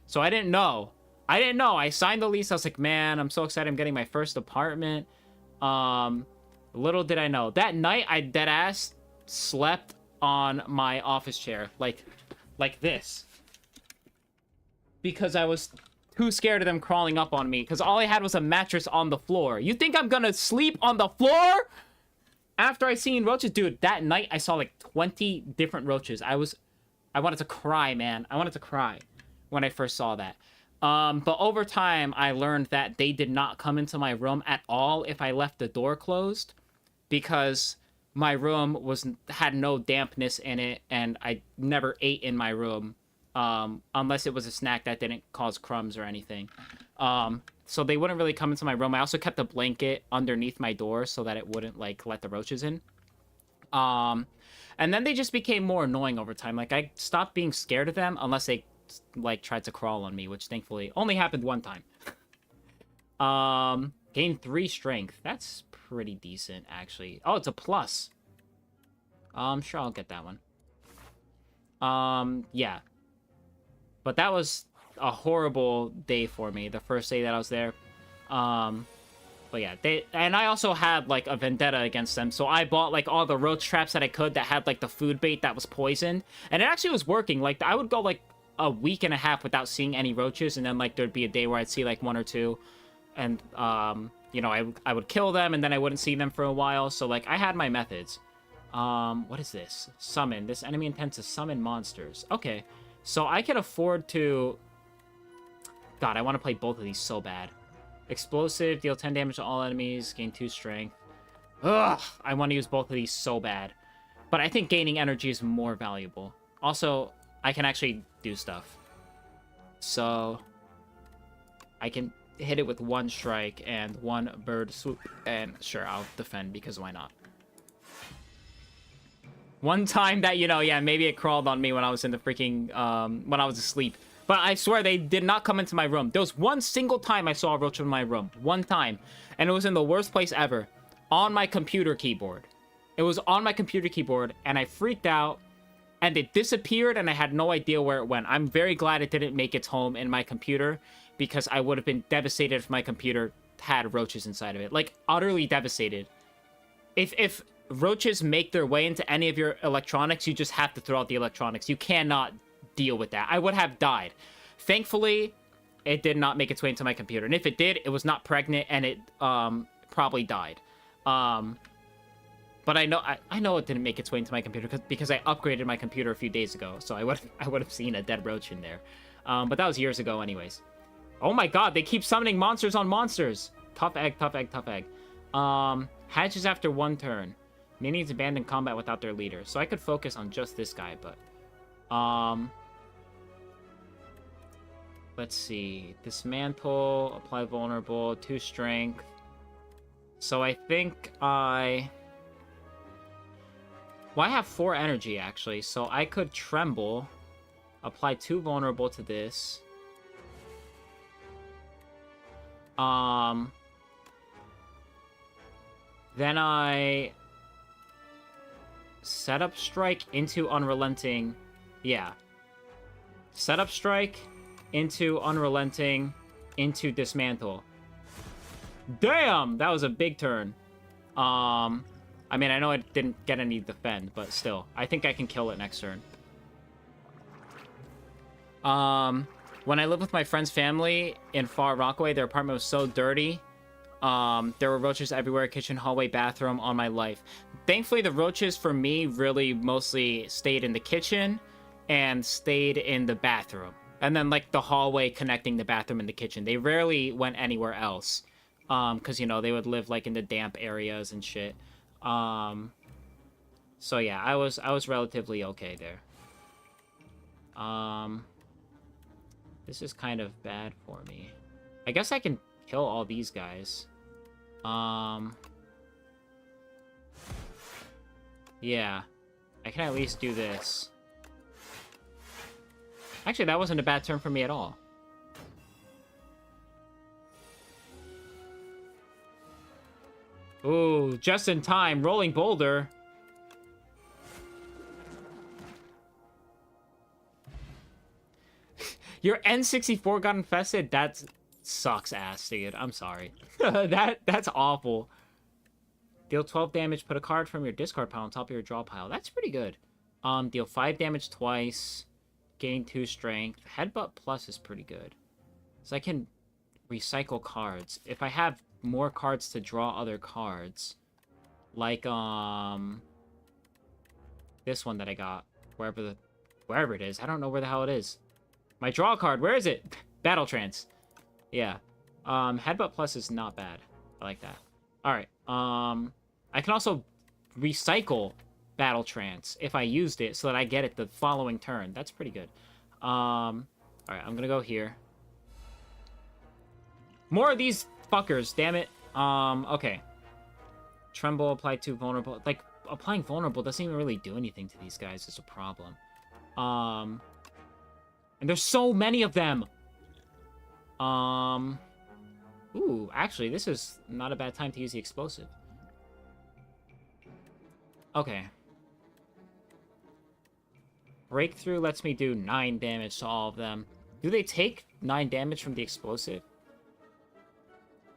So I didn't know. I signed the lease. I was like, man, I'm so excited. I'm getting my first apartment. Little did I know. That night, I deadass slept on my office chair. Like this. Because I was too scared of them crawling up on me. Because all I had was a mattress on the floor. You think I'm gonna sleep on the floor? After I seen roaches, dude, that night I saw like 20 different roaches. I wanted to cry, man. I wanted to cry when I first saw that. But over time, I learned that they did not come into my room at all if I left the door closed. Because my room had no dampness in it, and I never ate in my room. Unless it was a snack that didn't cause crumbs or anything. So they wouldn't really come into my room. I also kept a blanket underneath my door so that it wouldn't, like, let the roaches in. And then they just became more annoying over time. Like, I stopped being scared of them unless they, like, tried to crawl on me, which thankfully only happened one time. Gained 3 strength. That's pretty decent, actually. Oh, it's a plus. Sure, I'll get that one. Yeah. But that was a horrible day for me, the first day that I was there. But yeah, and I also had, like, a vendetta against them, so I bought, like, all the roach traps that I could that had, like, the food bait that was poisoned, and it actually was working. Like, I would go, like, a week and a half without seeing any roaches, and then, like, there'd be a day where I'd see, like, 1 or 2, and, you know, I would kill them, and then I wouldn't see them for a while, so, like, I had my methods. What is this? Summon. This enemy intends to summon monsters. Okay, so I can afford to... God, I want to play both of these so bad. Explosive, deal 10 damage to all enemies, gain 2 strength. Ugh, I want to use both of these so bad. But I think gaining energy is more valuable. Also, I can actually do stuff. So, I can hit it with 1 strike and 1 bird swoop. And sure, I'll defend because why not? One time that, you know, yeah, maybe it crawled on me when I was in the freaking, when I was asleep. But I swear they did not come into my room. There was one single time I saw a roach in my room. One time. And it was in the worst place ever. On my computer keyboard. It was on my computer keyboard, and I freaked out, and it disappeared, and I had no idea where it went. I'm very glad it didn't make its home in my computer, because I would have been devastated if my computer had roaches inside of it. Like, utterly devastated. If roaches make their way into any of your electronics, you just have to throw out the electronics. You cannot deal with that. I would have died. Thankfully, it did not make its way into my computer. And if it did, it was not pregnant, and it probably died. But I know it didn't make its way into my computer because I upgraded my computer a few days ago. So I would have seen a dead roach in there. But that was years ago anyways. Oh my god, they keep summoning monsters on monsters. Tough egg, tough egg, tough egg. Hatches after 1 turn. Minions abandon combat without their leader. So I could focus on just this guy, but... let's see. Dismantle, apply vulnerable, 2 strength. So I think I... Well, I have 4 energy, actually. So I could tremble, apply 2 vulnerable to this. Then I... Set up strike into unrelenting. Yeah. Set up strike into unrelenting into dismantle. Damn! That was a big turn. I mean, I know it didn't get any defend, but still. I think I can kill it next turn. When I lived with my friend's family in Far Rockaway, their apartment was so dirty. There were roaches everywhere, kitchen, hallway, bathroom, on my life. Thankfully, the roaches for me really mostly stayed in the kitchen and stayed in the bathroom. And then, like, the hallway connecting the bathroom and the kitchen. They rarely went anywhere else. Because, you know, they would live, like, in the damp areas and shit. So, yeah, I was relatively okay there. This is kind of bad for me. I guess I can kill all these guys. Yeah. I can at least do this. Actually, that wasn't a bad turn for me at all. Ooh, just in time. Rolling boulder. Your N64 got infested? That sucks ass, dude. I'm sorry. That's awful. Deal 12 damage. Put a card from your discard pile on top of your draw pile. That's pretty good. Deal 5 damage twice. Gain 2 strength. Headbutt plus is pretty good. So I can recycle cards. If I have more cards to draw other cards, like this one that I got, wherever it is. I don't know where the hell it is. My draw card, where is it? Battle Trance. Yeah. Headbutt plus is not bad. I like that. Alright. I can also recycle Battle Trance if I used it so that I get it the following turn. That's pretty good. Alright, I'm gonna go here. More of these fuckers, damn it. Okay. Tremble, apply to vulnerable. Like, applying vulnerable doesn't even really do anything to these guys. It's a problem. And there's so many of them! Ooh, actually, this is not a bad time to use the explosive. Okay. Breakthrough lets me do 9 damage to all of them. Do they take 9 damage from the explosive?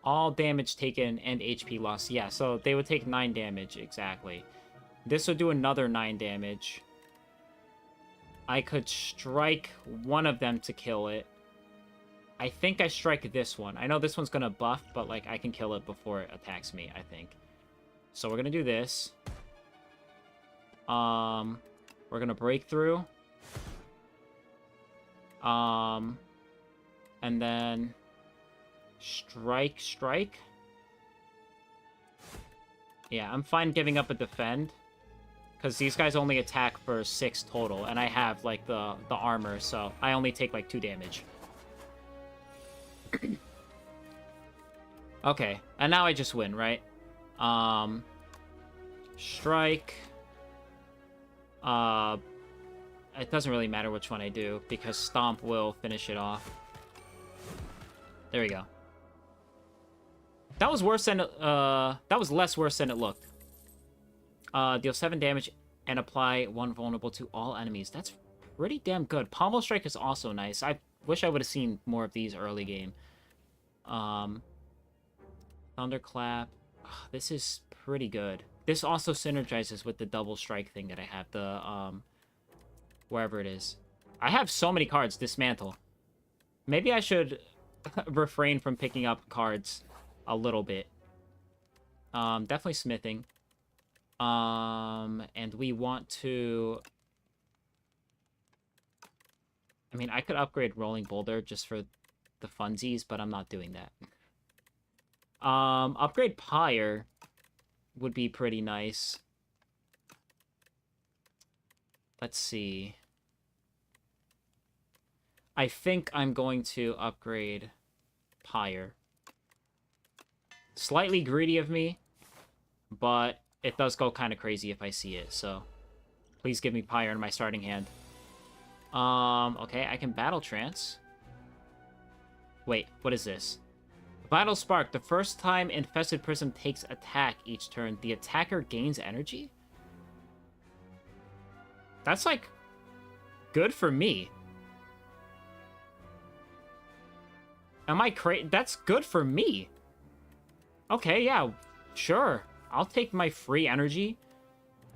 All damage taken and HP loss. Yeah, so they would take 9 damage, exactly. This would do another 9 damage. I could strike one of them to kill it. I think I strike this one. I know this one's gonna buff, but, like, I can kill it before it attacks me, I think. So we're gonna do this. We're gonna break through. And then strike. Yeah, I'm fine giving up a defend. Because these guys only attack for 6 total, and I have, like, the armor, so I only take, like, 2 damage. Okay, and now I just win, right? Strike. It doesn't really matter which one I do, because Stomp will finish it off. There we go. That was worse than, that was less worse than it looked. Deal 7 damage and apply 1 vulnerable to all enemies. That's pretty damn good. Pommel Strike is also nice. I wish I would have seen more of these early game. Thunderclap. Oh, this is pretty good. This also synergizes with the double strike thing that I have. The, wherever it is. I have so many cards. Dismantle. Maybe I should refrain from picking up cards a little bit. Definitely smithing. And we want to... I mean, I could upgrade Rolling Boulder just for the funsies, but I'm not doing that. Upgrade Pyre would be pretty nice. Let's see. I think I'm going to upgrade Pyre. Slightly greedy of me, but it does go kind of crazy if I see it, so please give me Pyre in my starting hand. Okay, I can Battle Trance. Wait, what is this? Vital Spark. The first time Infested Prism takes attack each turn, the attacker gains energy? That's, like, good for me. Am I crazy? That's good for me. Okay, yeah, sure. I'll take my free energy.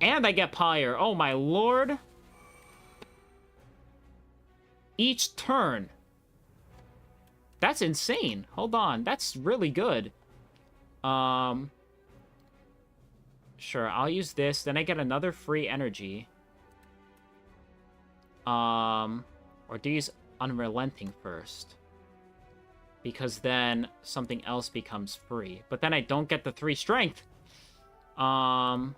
And I get Pyre. Oh, my lord. Each turn. That's insane. Hold on. That's really good. Sure, I'll use this. Then I get another free energy. Or do you use Unrelenting first? Because then something else becomes free. But then I don't get the 3 strength. I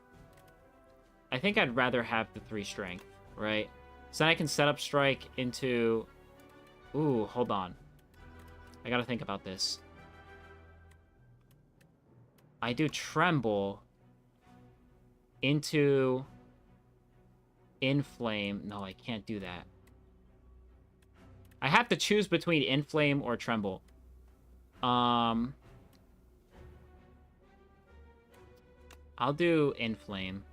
think I'd rather have the 3 strength, right? So then I can set up strike into... Ooh, hold on. I gotta think about this. I do tremble into inflame. No, I can't do that. I have to choose between inflame or tremble. I'll do inflame.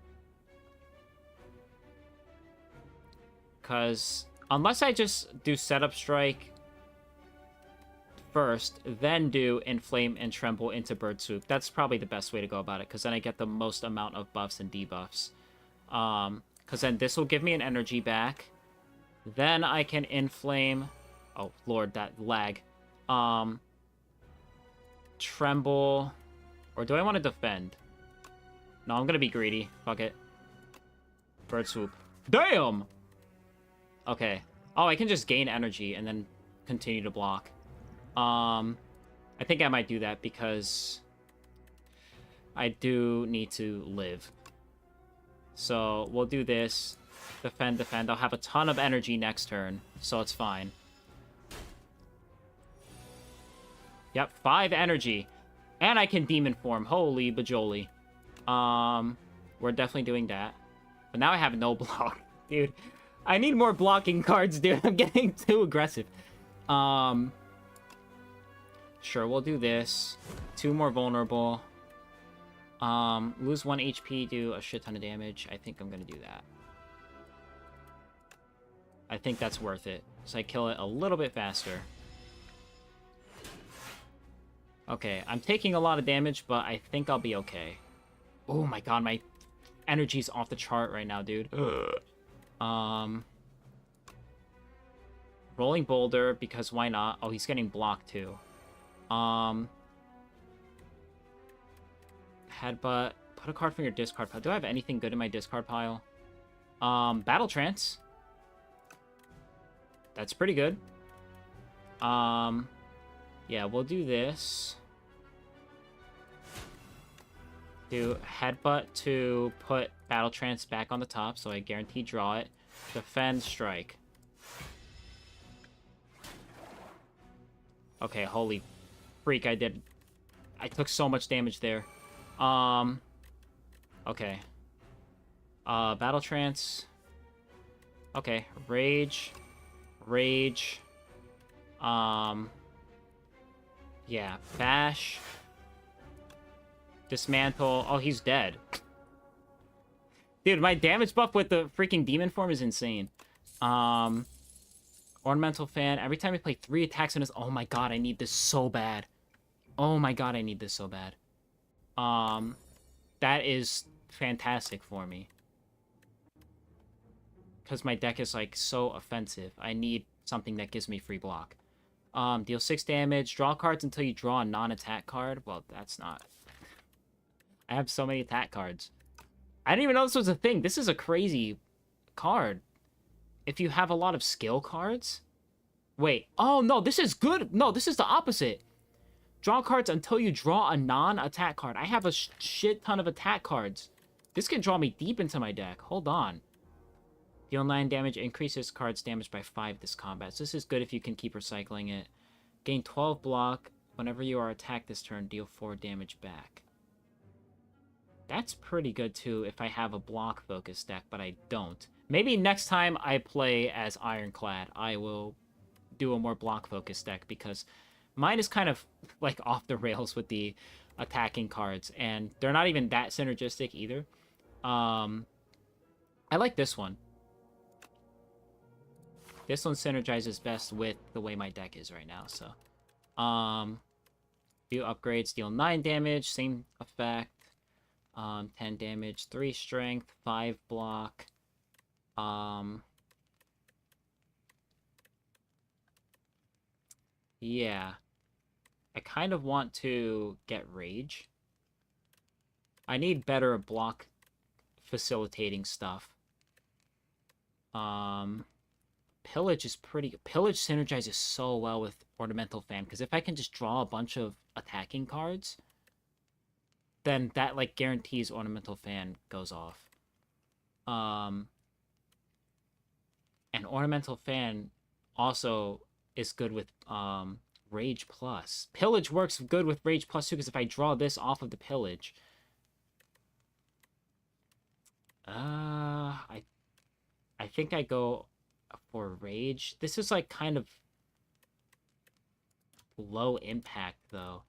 Because unless I just do setup strike first, then do inflame and tremble into bird swoop. That's probably the best way to go about it, because then I get the most amount of buffs and debuffs. Because then this will give me an energy back. Then I can inflame... Oh, Lord, that lag. Tremble. Or do I want to defend? No, I'm going to be greedy. Fuck it. Bird swoop. Damn! Okay. Oh, I can just gain energy and then continue to block. I think I might do that because I do need to live. So we'll do this. Defend, defend. I'll have a ton of energy next turn, so it's fine. Yep, 5 energy. And I can demon form. Holy bajoli. We're definitely doing that. But now I have no block. Dude, I need more blocking cards, dude. I'm getting too aggressive. Sure, we'll do this. 2 more vulnerable. Lose 1 HP, do a shit ton of damage. I think I'm gonna do that. I think that's worth it. So I kill it a little bit faster. Okay, I'm taking a lot of damage, but I think I'll be okay. Oh my god, my energy's off the chart right now, dude. Rolling Boulder, because why not? Oh, he's getting blocked too. Headbutt. Put a card from your discard pile. Do I have anything good in my discard pile? Battle Trance. That's pretty good. Yeah, we'll do this. Do Headbutt to put Battle Trance back on the top, so I guarantee draw it. Defend, strike. Okay, holy freak, I took so much damage there. Okay. Battle Trance. Okay, Rage. Rage. Yeah, Bash. Dismantle. Oh, he's dead. Dude, my damage buff with the freaking demon form is insane. Ornamental Fan. Every time I play 3 attacks in this... Oh my god, I need this so bad. Oh my god, I need this so bad. That is fantastic for me. Because my deck is, like, so offensive. I need something that gives me free block. Deal 6 damage. Draw cards until you draw a non-attack card. Well, that's not... I have so many attack cards. I didn't even know this was a thing. This is a crazy card. If you have a lot of skill cards... Wait. Oh, no, this is good. No, this is the opposite. Draw cards until you draw a non-attack card. I have a shit ton of attack cards. This can draw me deep into my deck. Hold on. Deal 9 damage. Increases cards damage by 5 this combat. So this is good if you can keep recycling it. Gain 12 block. Whenever you are attacked this turn, deal 4 damage back. That's pretty good, too, if I have a block-focused deck, but I don't. Maybe next time I play as Ironclad, I will do a more block-focused deck, because mine is kind of, like, off the rails with the attacking cards, and they're not even that synergistic either. I like this one. This one synergizes best with the way my deck is right now, so. Few upgrades, deal 9 damage, same effect. 10 damage, 3 strength, 5 block. Yeah. I kind of want to get rage. I need better block facilitating stuff. Pillage is pretty... Pillage synergizes so well with Ornamental Fan, because if I can just draw a bunch of attacking cards, then that, like, guarantees Ornamental Fan goes off. And Ornamental Fan also is good with Rage Plus. Pillage works good with Rage Plus too, because if I draw this off of the Pillage... I think I go for Rage. This is, like, kind of low impact, though.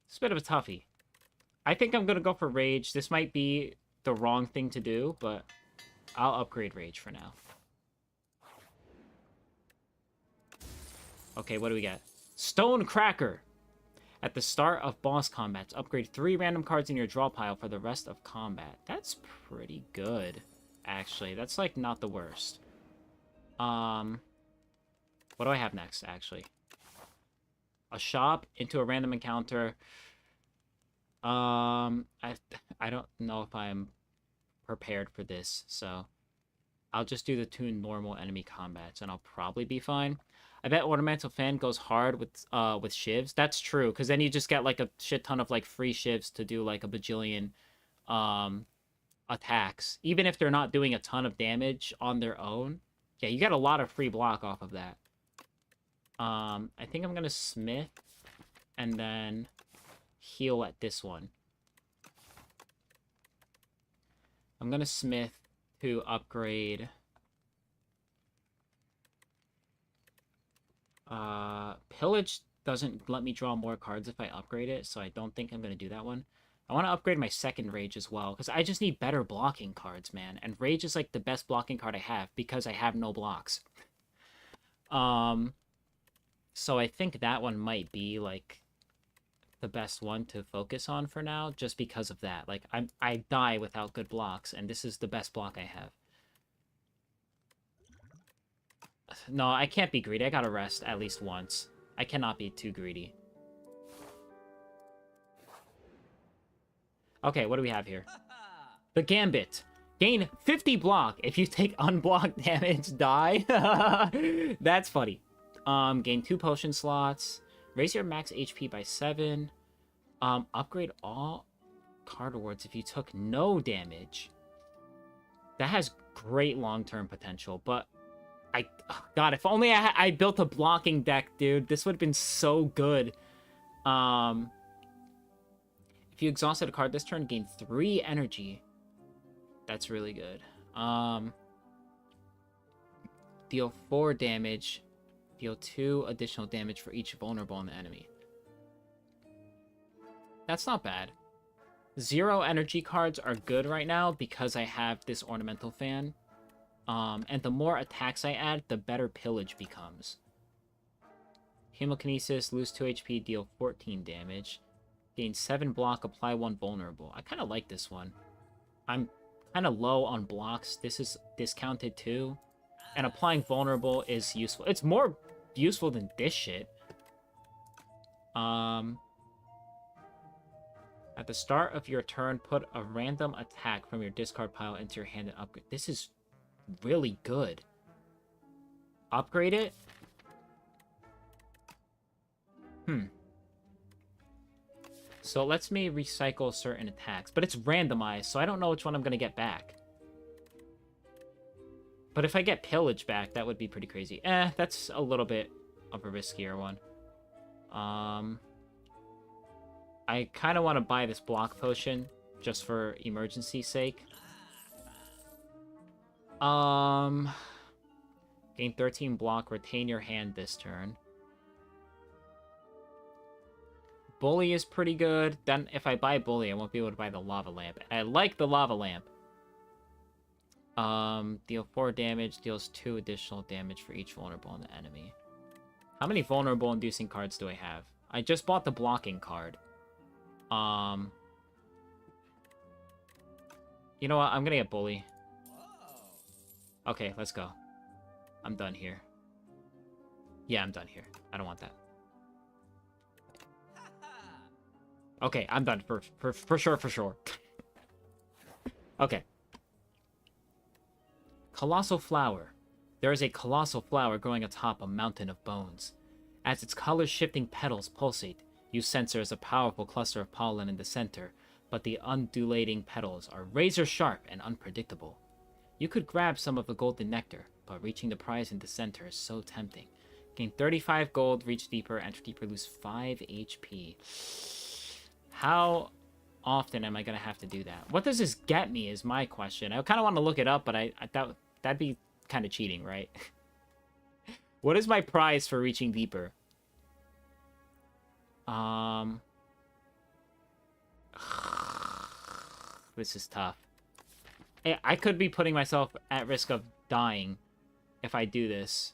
It's a bit of a toughie. I think I'm gonna go for Rage. This might be the wrong thing to do, but I'll upgrade Rage for now. Okay, what do we got? Stone Cracker! At the start of boss combats, upgrade 3 random cards in your draw pile for the rest of combat. That's pretty good, actually. That's, like, not the worst. What do I have next, actually? A shop into a random encounter. I don't know if I'm prepared for this, so I'll just do the 2 normal enemy combats, and I'll probably be fine. I bet Ornamental Fan goes hard with shivs. That's true, because then you just get, like, a shit ton of, like, free shivs to do, like, a bajillion attacks. Even if they're not doing a ton of damage on their own. Yeah, you get a lot of free block off of that. I think I'm gonna Smith and then heal at this one. I'm gonna Smith to upgrade... Pillage doesn't let me draw more cards if I upgrade it, so I don't think I'm going to do that one. I want to upgrade my second Rage as well, because I just need better blocking cards, man. And Rage is, like, the best blocking card I have, because I have no blocks. So I think that one might be, like, the best one to focus on for now, just because of that. Like, I die without good blocks, and this is the best block I have. No, I can't be greedy. I gotta rest at least once. I cannot be too greedy. Okay, what do we have here? The Gambit. Gain 50 block. If you take unblocked damage, die. That's funny. Gain 2 potion slots. Raise your max HP by 7. Upgrade all card awards if you took no damage. That has great long-term potential, but... God, if only I built a blocking deck, dude. This would have been so good. If you exhausted a card this turn, gain 3 energy. That's really good. Deal 4 damage. Deal 2 additional damage for each vulnerable on the enemy. That's not bad. 0 energy cards are good right now because I have this Ornamental Fan. And the more attacks I add, the better Pillage becomes. Hemokinesis, lose 2 HP, deal 14 damage. Gain 7 block, apply 1 vulnerable. I kind of like this one. I'm kind of low on blocks. This is discounted too. And applying vulnerable is useful. It's more useful than this shit. At the start of your turn, put a random attack from your discard pile into your hand and upgrade. This is really good. Upgrade it? So it lets me recycle certain attacks, but it's randomized, so I don't know which one I'm going to get back. But if I get Pillage back, that would be pretty crazy. That's a little bit of a riskier one. I kind of want to buy this block potion just for emergency's sake. Gain 13 block, retain your hand this turn. Bully is pretty good. Then if I buy Bully, I won't be able to buy the Lava Lamp. I like the Lava Lamp. Deal 4 damage, deals 2 additional damage for each vulnerable on the enemy. How many vulnerable inducing cards do I have? I just bought the blocking card. You know what? I'm gonna get Bully. Okay, let's go. I'm done here. Yeah, I'm done here. I don't want that. Okay, I'm done for sure. Okay. Colossal flower. There is a colossal flower growing atop a mountain of bones. As its color-shifting petals pulsate, you sense there is a powerful cluster of pollen in the center, but the undulating petals are razor-sharp and unpredictable. You could grab some of the golden nectar, but reaching the prize in the center is so tempting. Gain 35 gold, reach deeper, enter deeper, lose 5 HP. How often am I going to have to do that? What does this get me is my question. I kind of want to look it up, but I thought that'd be kind of cheating, right? What is my prize for reaching deeper? This is tough. I could be putting myself at risk of dying if I do this.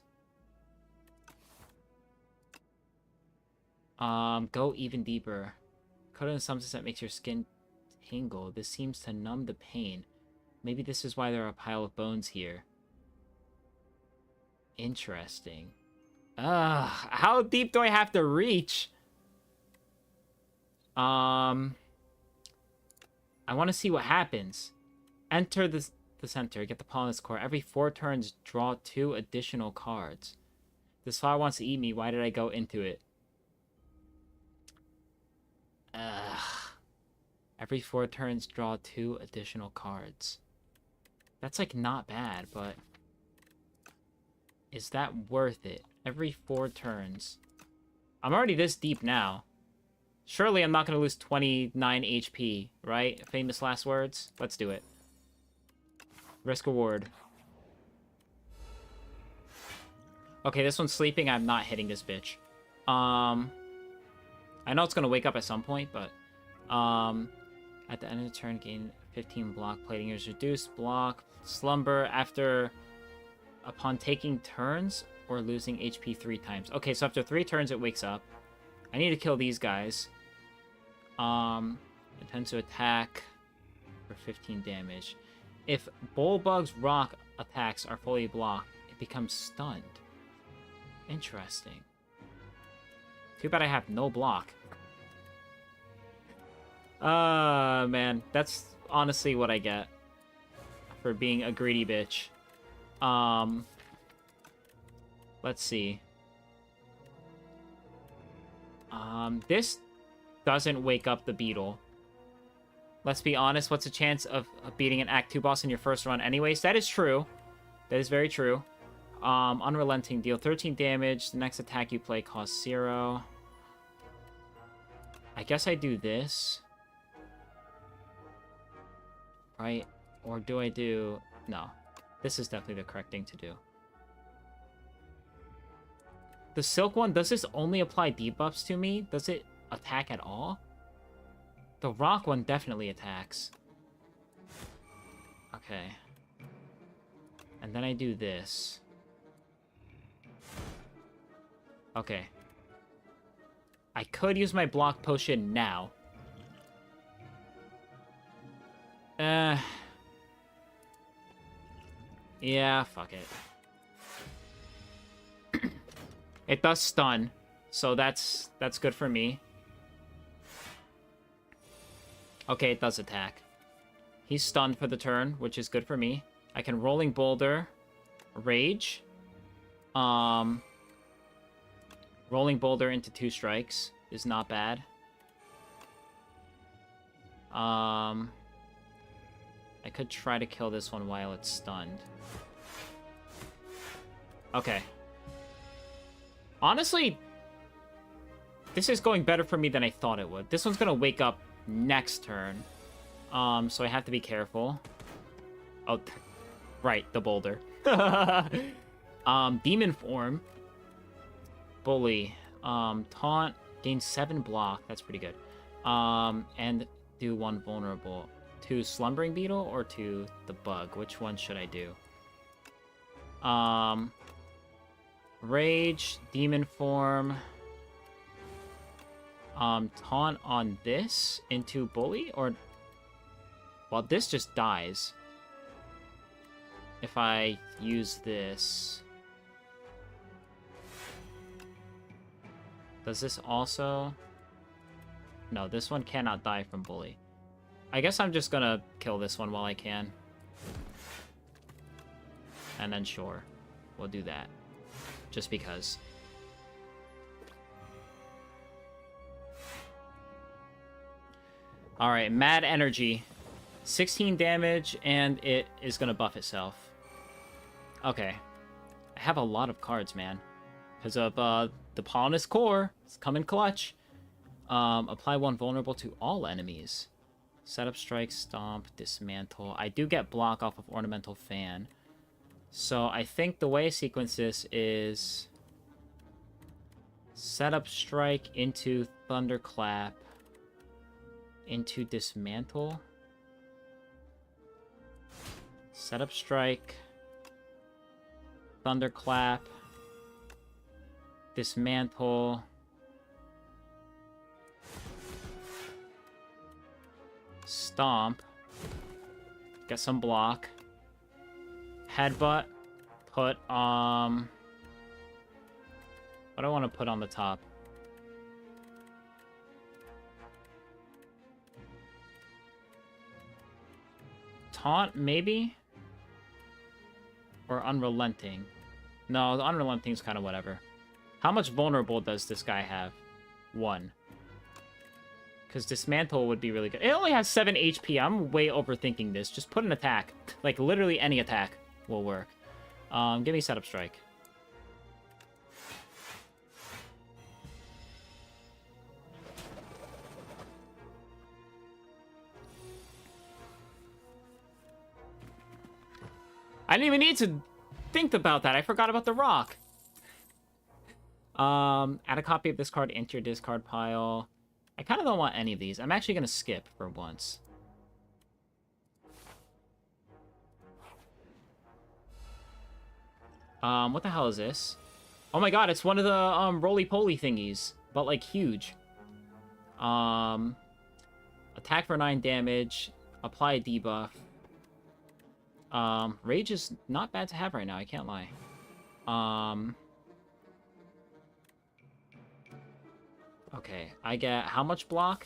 Go even deeper. Coat in substance that makes your skin tingle. This seems to numb the pain. Maybe this is why there are a pile of bones here. Interesting. How deep do I have to reach? I want to see what happens. Enter the center. Get the pollen core. Every 4 turns, draw 2 additional cards. This flower wants to eat me. Why did I go into it? Every 4 turns, draw 2 additional cards. That's, like, not bad, but... is that worth it? Every 4 turns. I'm already this deep now. Surely I'm not going to lose 29 HP, right? Famous last words? Let's do it. Risk reward. Okay, this one's sleeping. I'm not hitting this bitch. I know it's going to wake up at some point, but... at the end of the turn, gain 15 block. Plating is reduced. Block. Slumber upon taking turns or losing HP 3 times. Okay, so after 3 turns, it wakes up. I need to kill these guys. It tends to attack for 15 damage. If Bullbug's rock attacks are fully blocked, it becomes stunned. Interesting. Too bad I have no block. Man, that's honestly what I get for being a greedy bitch. Let's see. This doesn't wake up the beetle. Let's be honest, what's the chance of beating an Act 2 boss in your first run anyways? That is true. That is very true. Unrelenting, deal 13 damage. The next attack you play costs 0. I guess I do this. Right? Or do I do... no. This is definitely the correct thing to do. The Silk one, does this only apply debuffs to me? Does it attack at all? The Rock one definitely attacks. Okay. And then I do this. Okay. I could use my block potion now. Yeah, fuck it. It does stun, so that's good for me. Okay, it does attack. He's stunned for the turn, which is good for me. I can Rolling Boulder, Rage. Rolling Boulder into 2 strikes is not bad. I could try to kill this one while it's stunned. Okay. Honestly, this is going better for me than I thought it would. This one's gonna wake up next turn. So I have to be careful. Oh, right, the boulder. Demon form. Bully. Taunt. Gain 7 block. That's pretty good. And do 1 vulnerable. To Slumbering Beetle or to the bug? Which one should I do? Rage, Demon Form, Taunt on this into Bully, or... well, this just dies. If I use this... does this also... No, this one cannot die from bully. I guess I'm just gonna kill this one while I can. And then sure, we'll do that. Just because. Alright, Mad Energy. 16 damage, and it is gonna buff itself. Okay. I have a lot of cards, man. Because of the Polonus Core. It's coming clutch. Apply one vulnerable to all enemies. Set up strike, stomp, dismantle. I do get block off of Ornamental Fan. So I think the way I sequence this is set up strike into Thunderclap into dismantle. Set up strike, Thunderclap, dismantle, stomp, get some block, headbutt, put, what do I want to put on the top? Taunt, maybe? Or Unrelenting? No, the Unrelenting's kind of whatever. How much vulnerable does this guy have? 1. Because Dismantle would be really good. It only has 7 HP. I'm way overthinking this. Just put an attack. Like, literally any attack will work. Give me Setup Strike. I didn't even need to think about that. I forgot about the rock. Add a copy of this card into your discard pile. I kind of don't want any of these. I'm actually going to skip for once. What the hell is this? Oh my god, it's one of the roly-poly thingies, but like huge. Attack for 9 damage. Apply a debuff. Rage is not bad to have right now, I can't lie. Okay, I get how much block?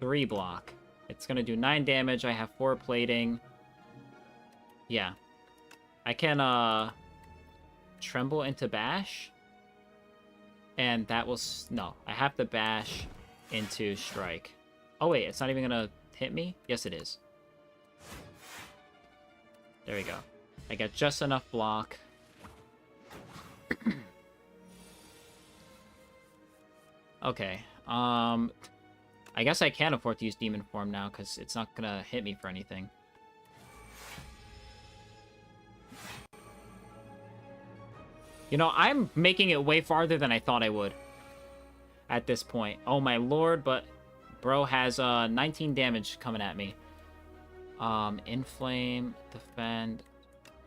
3 block. It's gonna do 9 damage, I have 4 plating. Yeah. I can, Tremble into Bash. And that will... No, I have to Bash into Strike. Oh wait, it's not even gonna hit me? Yes, it is. There we go. I got just enough block. Okay. I guess I can afford to use Demon Form now, because it's not gonna hit me for anything. You know, I'm making it way farther than I thought I would. At this point. Oh my lord, but bro has 19 damage coming at me. Inflame, defend.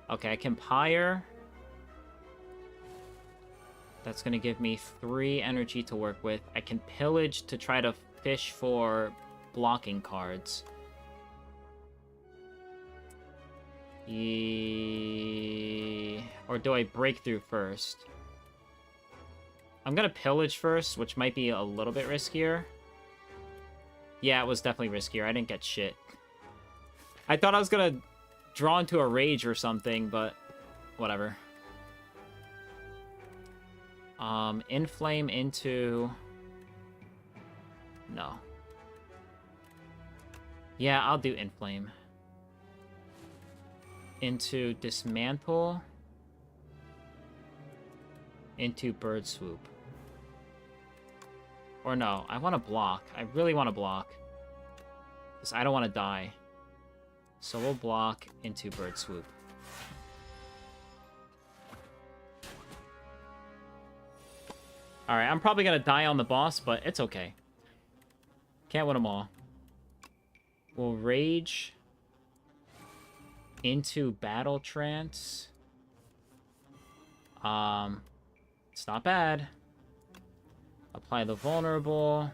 Okay, I can Pyre. That's gonna give me 3 energy to work with. I can Pillage to try to fish for blocking cards. Or do I break through first? I'm gonna Pillage first, which might be a little bit riskier. Yeah, it was definitely riskier. I didn't get shit. I thought I was gonna draw into a Rage or something, but whatever. Inflame into... No. Yeah, I'll do Inflame. Into Dismantle. Into Bird Swoop. Or no, I want to block. I really want to block. Because I don't want to die. So we'll block into Bird Swoop. Alright, I'm probably going to die on the boss, but it's okay. Can't win them all. We'll Rage into Battle Trance. It's not bad. Apply the Vulnerable.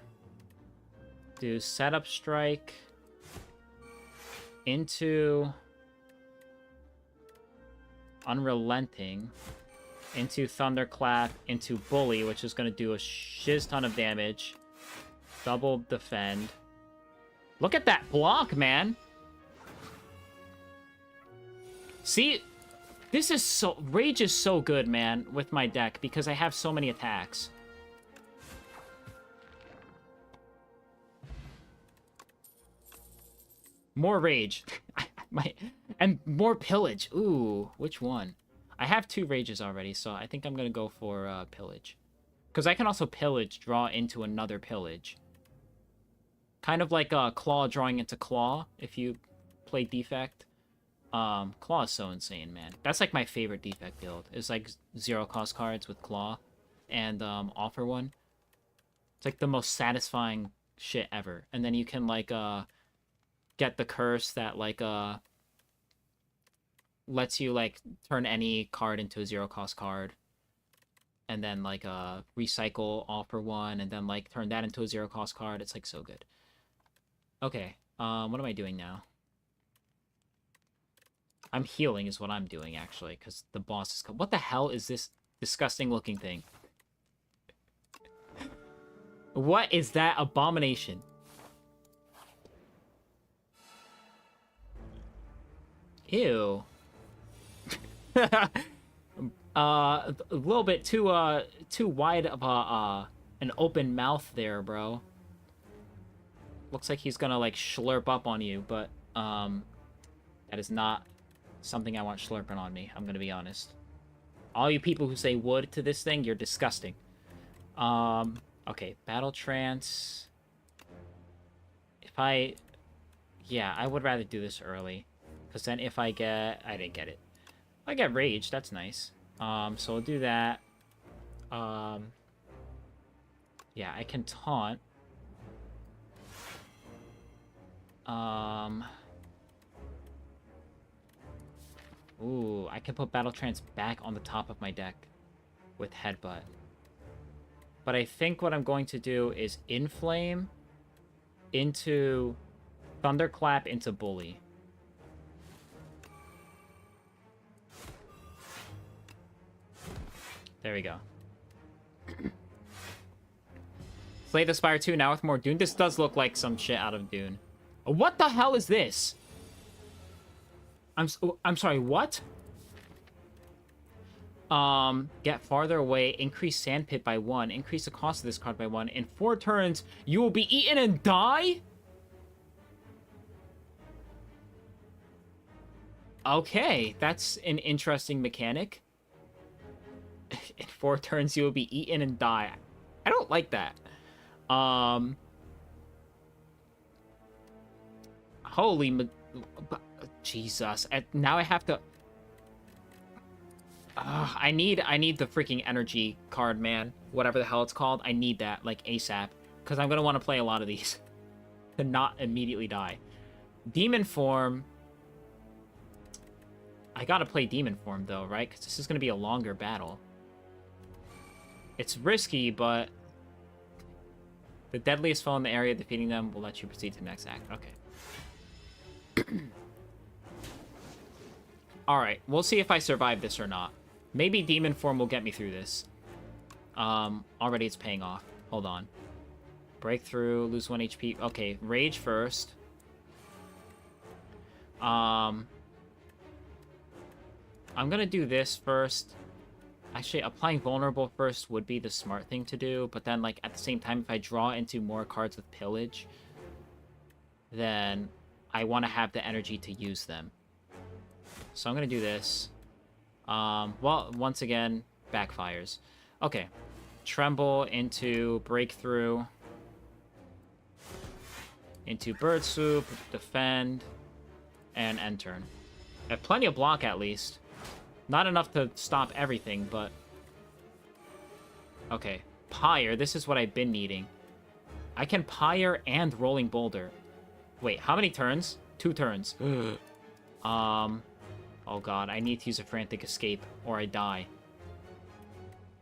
Do Setup Strike. Into Unrelenting. Into Thunderclap. Into Bully, which is going to do a shiz ton of damage. Double defend. Look at that block, man. See, this is so... Rage is so good, man, with my deck, because I have so many attacks. More Rage. And more Pillage. Ooh, which one? I have 2 Rages already, so I think I'm going to go for Pillage. Because I can also Pillage, draw into another Pillage. Kind of like Claw drawing into Claw, if you play Defect. Claw is so insane, man. That's like my favorite Defect build. It's like 0-cost cards with Claw and Offer One. It's like the most satisfying shit ever. And then you can like get the curse that like lets you like turn any card into a 0-cost card. And then like recycle Offer One and then like turn that into a 0-cost card. It's like so good. Okay, what am I doing now? I'm healing is what I'm doing, actually, because the boss is... What the hell is this disgusting-looking thing? What is that abomination? Ew. A little bit too wide of an open mouth there, bro. Looks like he's gonna, like, slurp up on you, but, that is not something I want slurping on me, I'm gonna be honest. All you people who say wood to this thing, you're disgusting. Okay, Battle Trance. Yeah, I would rather do this early. Because then if I didn't get it. If I get Rage, that's nice. So we'll do that. Yeah, I can Taunt. Ooh, I can put Battle Trance back on the top of my deck with Headbutt. But I think what I'm going to do is Inflame into Thunderclap into Bully. There we go. Slay the Spire 2 now with more Dune. This does look like some shit out of Dune. What the hell is this? I'm sorry, what? Get farther away, increase Sandpit by 1, increase the cost of this card by 1. In 4 turns, you will be eaten and die? Okay, that's an interesting mechanic. In 4 turns, you will be eaten and die. I don't like that. Holy... Jesus. Now I have to... I need the freaking energy card, man. Whatever the hell it's called. I need that, like, ASAP. Because I'm going to want to play a lot of these. To not immediately die. Demon Form... I gotta play Demon Form, though, right? Because this is going to be a longer battle. It's risky, but... The deadliest foe in the area, defeating them will let you proceed to the next act. Okay. Alright, we'll see if I survive this or not. Maybe Demon Form will get me through this. Already it's paying off. Hold on. Breakthrough, lose 1 HP. Okay, Rage first. I'm gonna do this first. Actually, applying Vulnerable first would be the smart thing to do, but then, like, at the same time, if I draw into more cards with Pillage, then I want to have the energy to use them. So I'm going to do this. Well, once again, backfires. Okay. Tremble into Breakthrough. Into Bird Swoop, Defend, and End turn. I have plenty of block, at least. Not enough to stop everything, but... Okay. Pyre. This is what I've been needing. I can Pyre and Rolling Boulder. Wait, how many turns? 2 turns. Oh god, I need to use a Frantic Escape, or I die.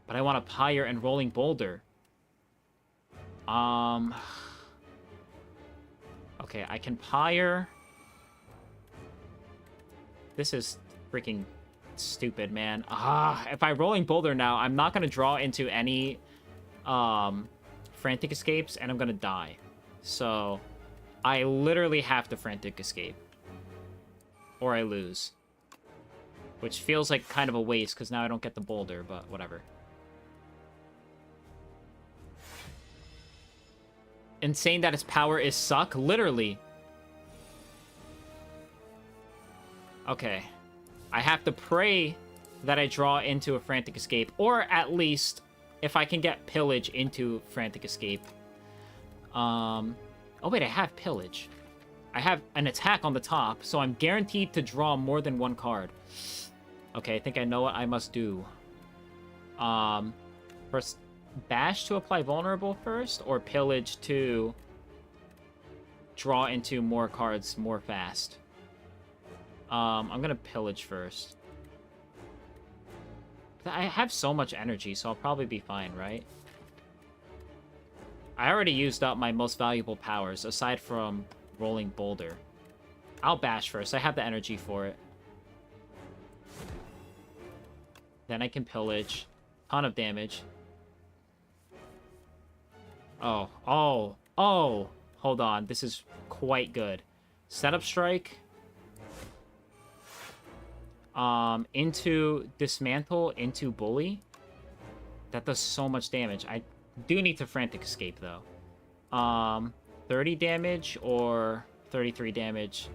But I want to Pyre and Rolling Boulder. Okay, I can Pyre. This is freaking stupid, man. If I Rolling Boulder now, I'm not going to draw into any Frantic Escapes, and I'm gonna die. So, I literally have to Frantic Escape. Or I lose. Which feels like kind of a waste, because now I don't get the boulder, but whatever. And saying that its power is suck? Literally. Okay. I have to pray that I draw into a Frantic Escape. Or at least, if I can get Pillage into Frantic Escape. Oh wait, I have Pillage. I have an attack on the top, so I'm guaranteed to draw more than one card. Okay, I think I know what I must do. First, Bash to apply Vulnerable first, or Pillage to draw into more cards more fast? I'm gonna Pillage first. I have so much energy, so I'll probably be fine, right? I already used up my most valuable powers, aside from Rolling Boulder. I'll Bash first. I have the energy for it. Then I can Pillage. Ton of damage. Oh. Hold on. This is quite good. Setup Strike. Into Dismantle, into Bully. That does so much damage. I do need to Frantic Escape, though. 30 damage or 33 damage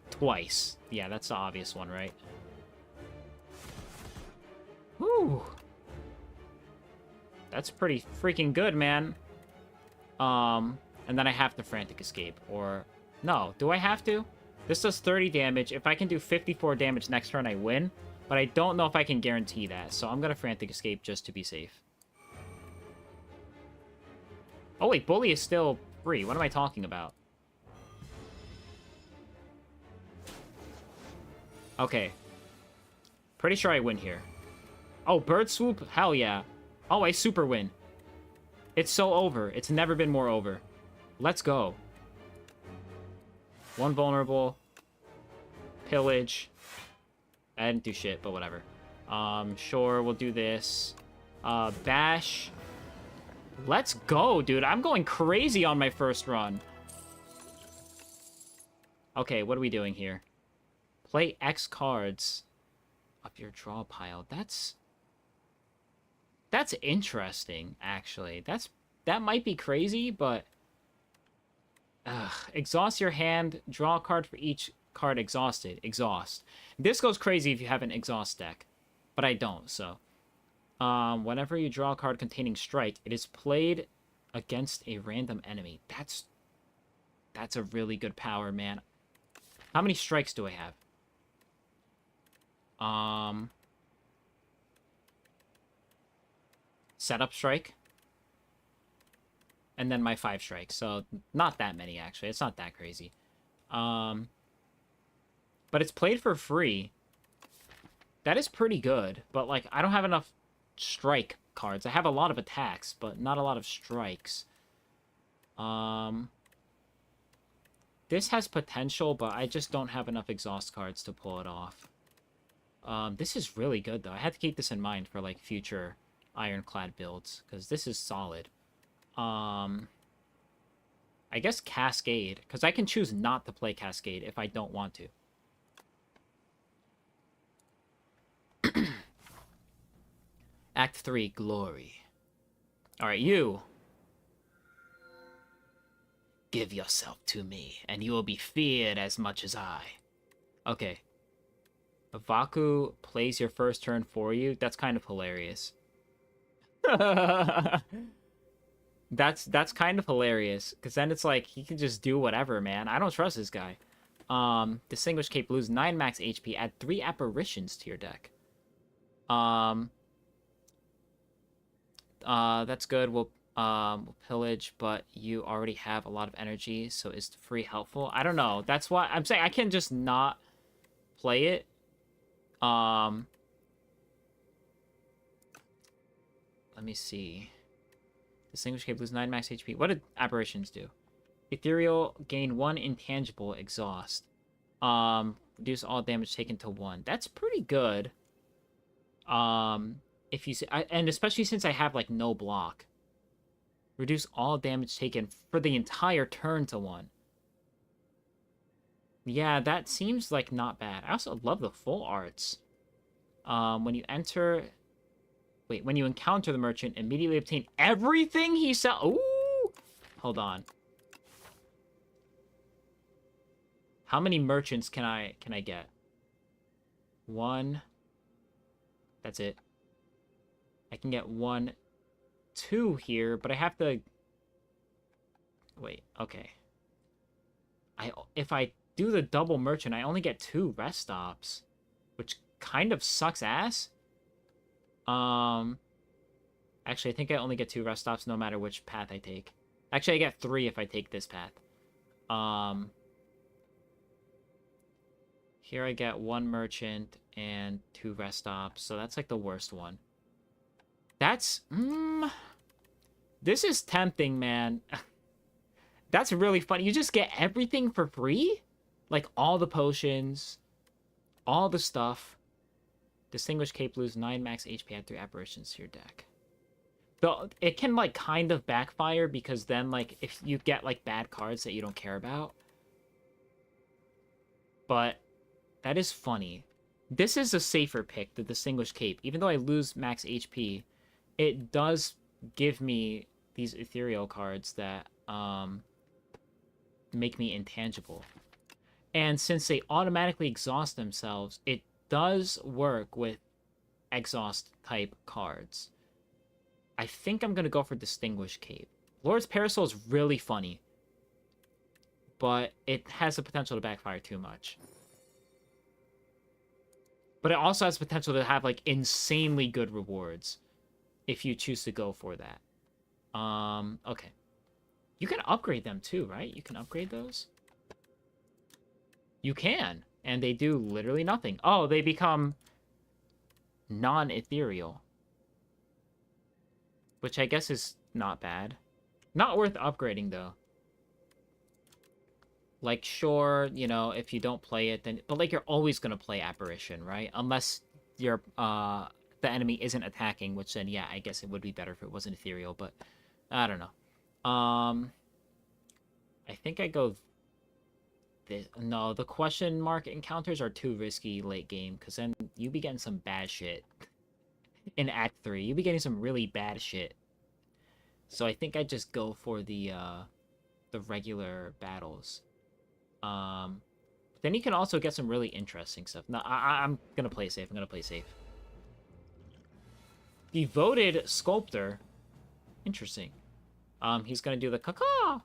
twice. Yeah, that's the obvious one, right? Whew. That's pretty freaking good, man. And then I have to Frantic Escape. Or, no, do I have to? This does 30 damage. If I can do 54 damage next turn, I win. But I don't know if I can guarantee that. So I'm going to Frantic Escape just to be safe. Oh, wait, Bully is still free. What am I talking about? Okay. Pretty sure I win here. Oh, Bird Swoop? Hell yeah. Oh, I super win. It's so over. It's never been more over. Let's go. One vulnerable. Pillage. I didn't do shit, but whatever. Sure, we'll do this. Bash. Let's go, dude. I'm going crazy on my first run. Okay, what are we doing here? Play X cards up your draw pile. That's interesting, actually. That might be crazy, but exhaust your hand, draw a card for each card exhausted. Exhaust. This goes crazy if you have an exhaust deck, but I don't, so whenever you draw a card containing strike, it is played against a random enemy. That's a really good power, man. How many strikes do I have? Setup strike. And then my 5 strikes. So not that many, actually. It's not that crazy. But it's played for free. That is pretty good. But, like, I don't have enough strike cards. I have a lot of attacks, but not a lot of strikes. This has potential, but I just don't have enough exhaust cards to pull it off. This is really good, though. I had to keep this in mind for, like, future Ironclad builds, because this is solid. I guess Cascade, because I can choose not to play Cascade if I don't want to. Act 3, Glory. Alright, you. Give yourself to me, and you will be feared as much as I. Okay. Vaku plays your first turn for you. That's kind of hilarious. That's kind of hilarious, because then it's like, he can just do whatever, man. I don't trust this guy. Distinguished Cape, lose 9 max HP, add 3 apparitions to your deck. That's good. We'll pillage, but you already have a lot of energy, so is free helpful? I don't know. That's why I'm saying I can just not play it. Let me see. Distinguished Cape, lose 9 max HP. What did apparitions do? Ethereal, gain 1 intangible exhaust. Reduce all damage taken to 1. That's pretty good. If you see, and especially since I have like no block. Reduce all damage taken for the entire turn to 1. Yeah, that seems like not bad. I also love the full arts. When you enter... Wait, when you encounter the merchant, immediately obtain everything he sells. Ooh! Hold on. How many merchants can I get? 1. That's it. I can get 1, 2 here, but I have to... Wait, okay. If I do the double merchant, I only get 2 rest stops, which kind of sucks ass. Actually, I think I only get 2 rest stops no matter which path I take. Actually, I get 3 if I take this path. Here I get 1 merchant and 2 rest stops, so that's like the worst one. That's... this is tempting, man. That's really fun. You just get everything for free? Like, all the potions, all the stuff. Distinguished Cape lose 9 max HP, add 3 apparitions to your deck. Though, it can, like, kind of backfire, because then, like, if you get, like, bad cards that you don't care about. But, that is funny. This is a safer pick, the Distinguished Cape. Even though I lose max HP, it does give me these ethereal cards that, make me intangible. And since they automatically exhaust themselves, it does work with exhaust type cards. I think I'm going to go for Distinguished Cape. Lord's Parasol is really funny, but it has the potential to backfire too much. But it also has potential to have, like, insanely good rewards if you choose to go for that. Okay. You can upgrade them too, right? You can upgrade those? You can. And they do literally nothing. Oh, they become non-ethereal. Which I guess is not bad. Not worth upgrading, though. Like, sure, you know, if you don't play it, then... But, like, you're always going to play Apparition, right? Unless you're, the enemy isn't attacking, which then, yeah, I guess it would be better if it wasn't ethereal, but... I don't know. I think I go... No, the question mark encounters are too risky late game, because then you be getting some bad shit. In Act 3, you be getting some really bad shit. So I think I just go for the regular battles. Then you can also get some really interesting stuff. No, I'm gonna play safe. I'm gonna play safe. Devoted Sculptor. Interesting. He's gonna do the caca.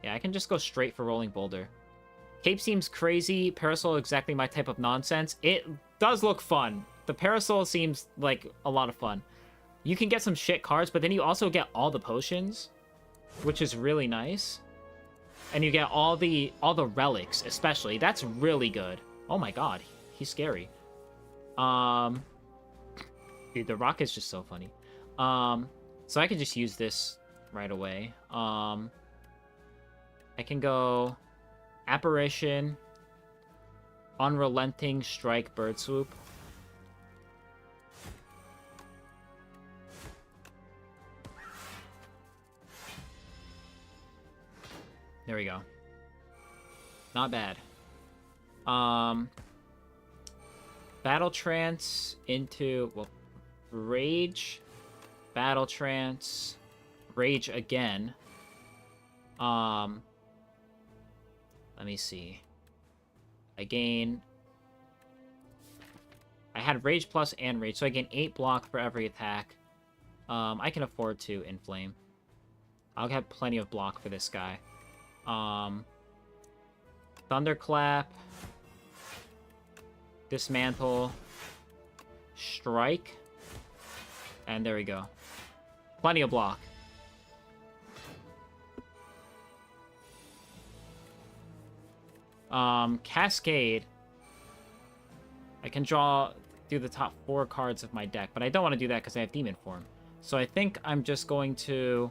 Yeah, I can just go straight for Rolling Boulder. Cape seems crazy. Parasol exactly my type of nonsense. It does look fun. The Parasol seems like a lot of fun. You can get some shit cards, but then you also get all the potions, which is really nice. And you get all the relics, especially. That's really good. Oh my god, he's scary. Dude, the rock is just so funny. So I can just use this right away. I can go Apparition, Unrelenting Strike, Bird Swoop. There we go. Not bad. Battle Trance into, well, Rage, Battle Trance, Rage again. Let me see. I had Rage Plus and Rage, so I gain 8 block for every attack. I can afford to Inflame. I'll have plenty of block for this guy. Thunderclap. Dismantle. Strike. And there we go. Plenty of block. Cascade. I can do the top 4 cards of my deck, but I don't want to do that because I have Demon Form. So I think I'm just going to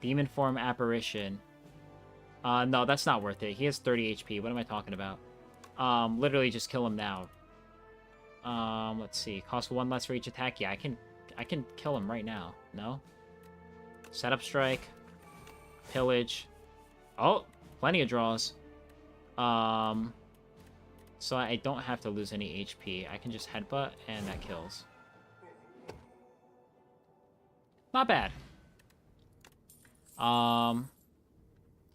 Demon Form Apparition. No, that's not worth it. He has 30 HP. What am I talking about? Literally just kill him now. Let's see. Cost 1 less for each attack. Yeah, I can kill him right now. No? Setup strike. Pillage. Oh, plenty of draws. So I don't have to lose any HP. I can just headbutt, and that kills. Not bad.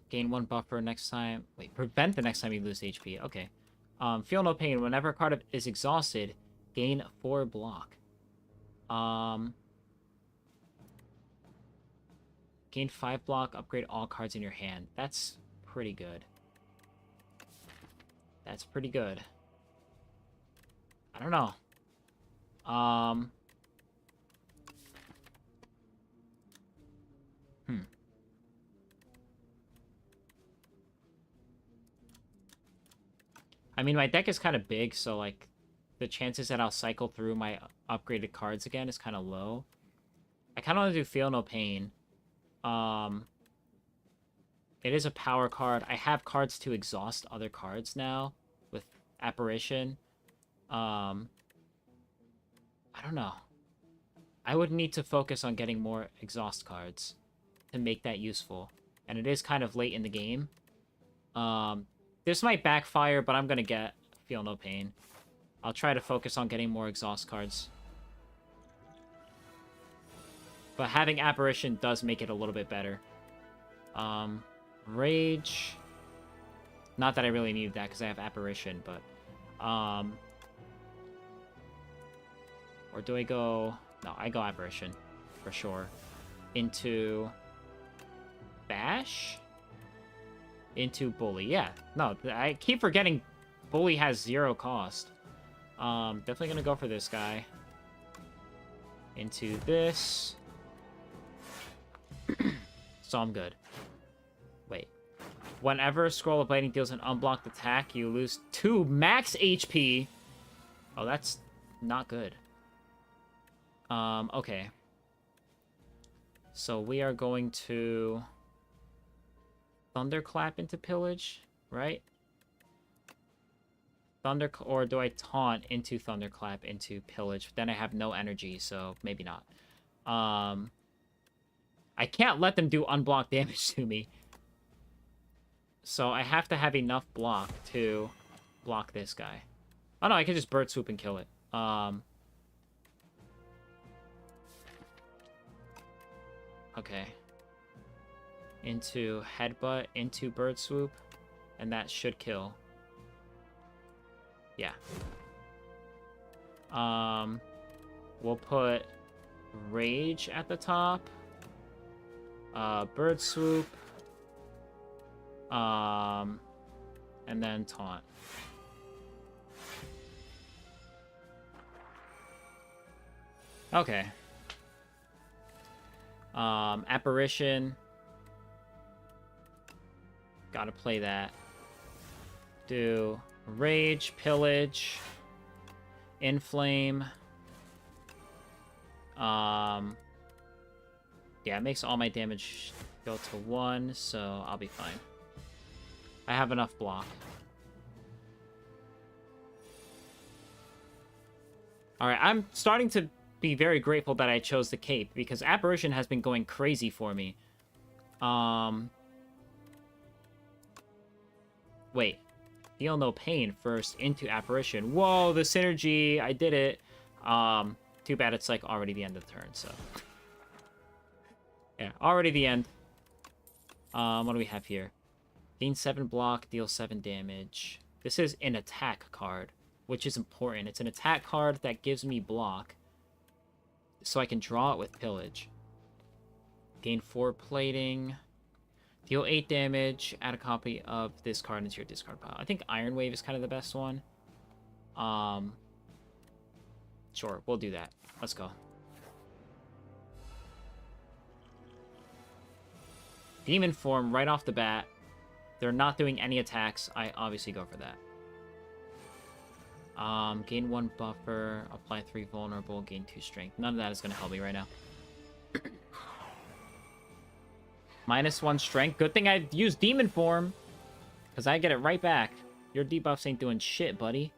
Gain 1 buffer next time. Wait, prevent the next time you lose HP. Okay. Feel no pain. Whenever a card is exhausted, gain 4 block. Gain 5 block, upgrade all cards in your hand. That's pretty good. That's pretty good. I don't know. I mean, my deck is kind of big, so, like, the chances that I'll cycle through my upgraded cards again is kind of low. I kind of want to do Feel No Pain. It is a power card. I have cards to exhaust other cards now with Apparition. I don't know. I would need to focus on getting more exhaust cards to make that useful. And it is kind of late in the game. This might backfire, but I'm going to get Feel No Pain. I'll try to focus on getting more exhaust cards. But having Apparition does make it a little bit better. Rage. Not that I really need that because I have Apparition, but... or do I go... No, I go Apparition. For sure. Into... Bash? Into Bully. Yeah. No, I keep forgetting Bully has 0 cost. Definitely gonna go for this guy. Into this. So I'm good. Wait. Whenever Scroll of Lightning deals an unblocked attack, you lose 2 max HP. Oh, that's not good. Okay. So we are going to Thunderclap into Pillage, right? Or do I taunt into Thunderclap into Pillage? Then I have no energy, so maybe not. I can't let them do unblocked damage to me. So I have to have enough block to block this guy. Oh no, I can just Bird Swoop and kill it. Okay. Into Headbutt, into Bird Swoop, and that should kill. Yeah. We'll put Rage at the top. Bird Swoop. And then Taunt. Okay. Apparition. Gotta play that. Do Rage, Pillage, Inflame. Yeah, it makes all my damage go to 1, so I'll be fine. I have enough block. Alright, I'm starting to be very grateful that I chose the cape, because Apparition has been going crazy for me. Wait. Feel No Pain first into Apparition. Whoa, the synergy! I did it. Too bad it's, like, already the end of the turn, so... Yeah, already the end. What do we have here? Gain 7 block, deal 7 damage. This is an attack card, which is important. It's an attack card that gives me block, so I can draw it with Pillage. Gain 4 plating. Deal 8 damage. Add a copy of this card into your discard pile. I think Iron Wave is kind of the best one. Sure, we'll do that. Let's go. Demon Form right off the bat. They're not doing any attacks. I obviously go for that. Gain 1 buffer. Apply 3 vulnerable. Gain 2 strength. None of that is going to help me right now. -1 strength. Good thing I used Demon Form, because I get it right back. Your debuffs ain't doing shit, buddy.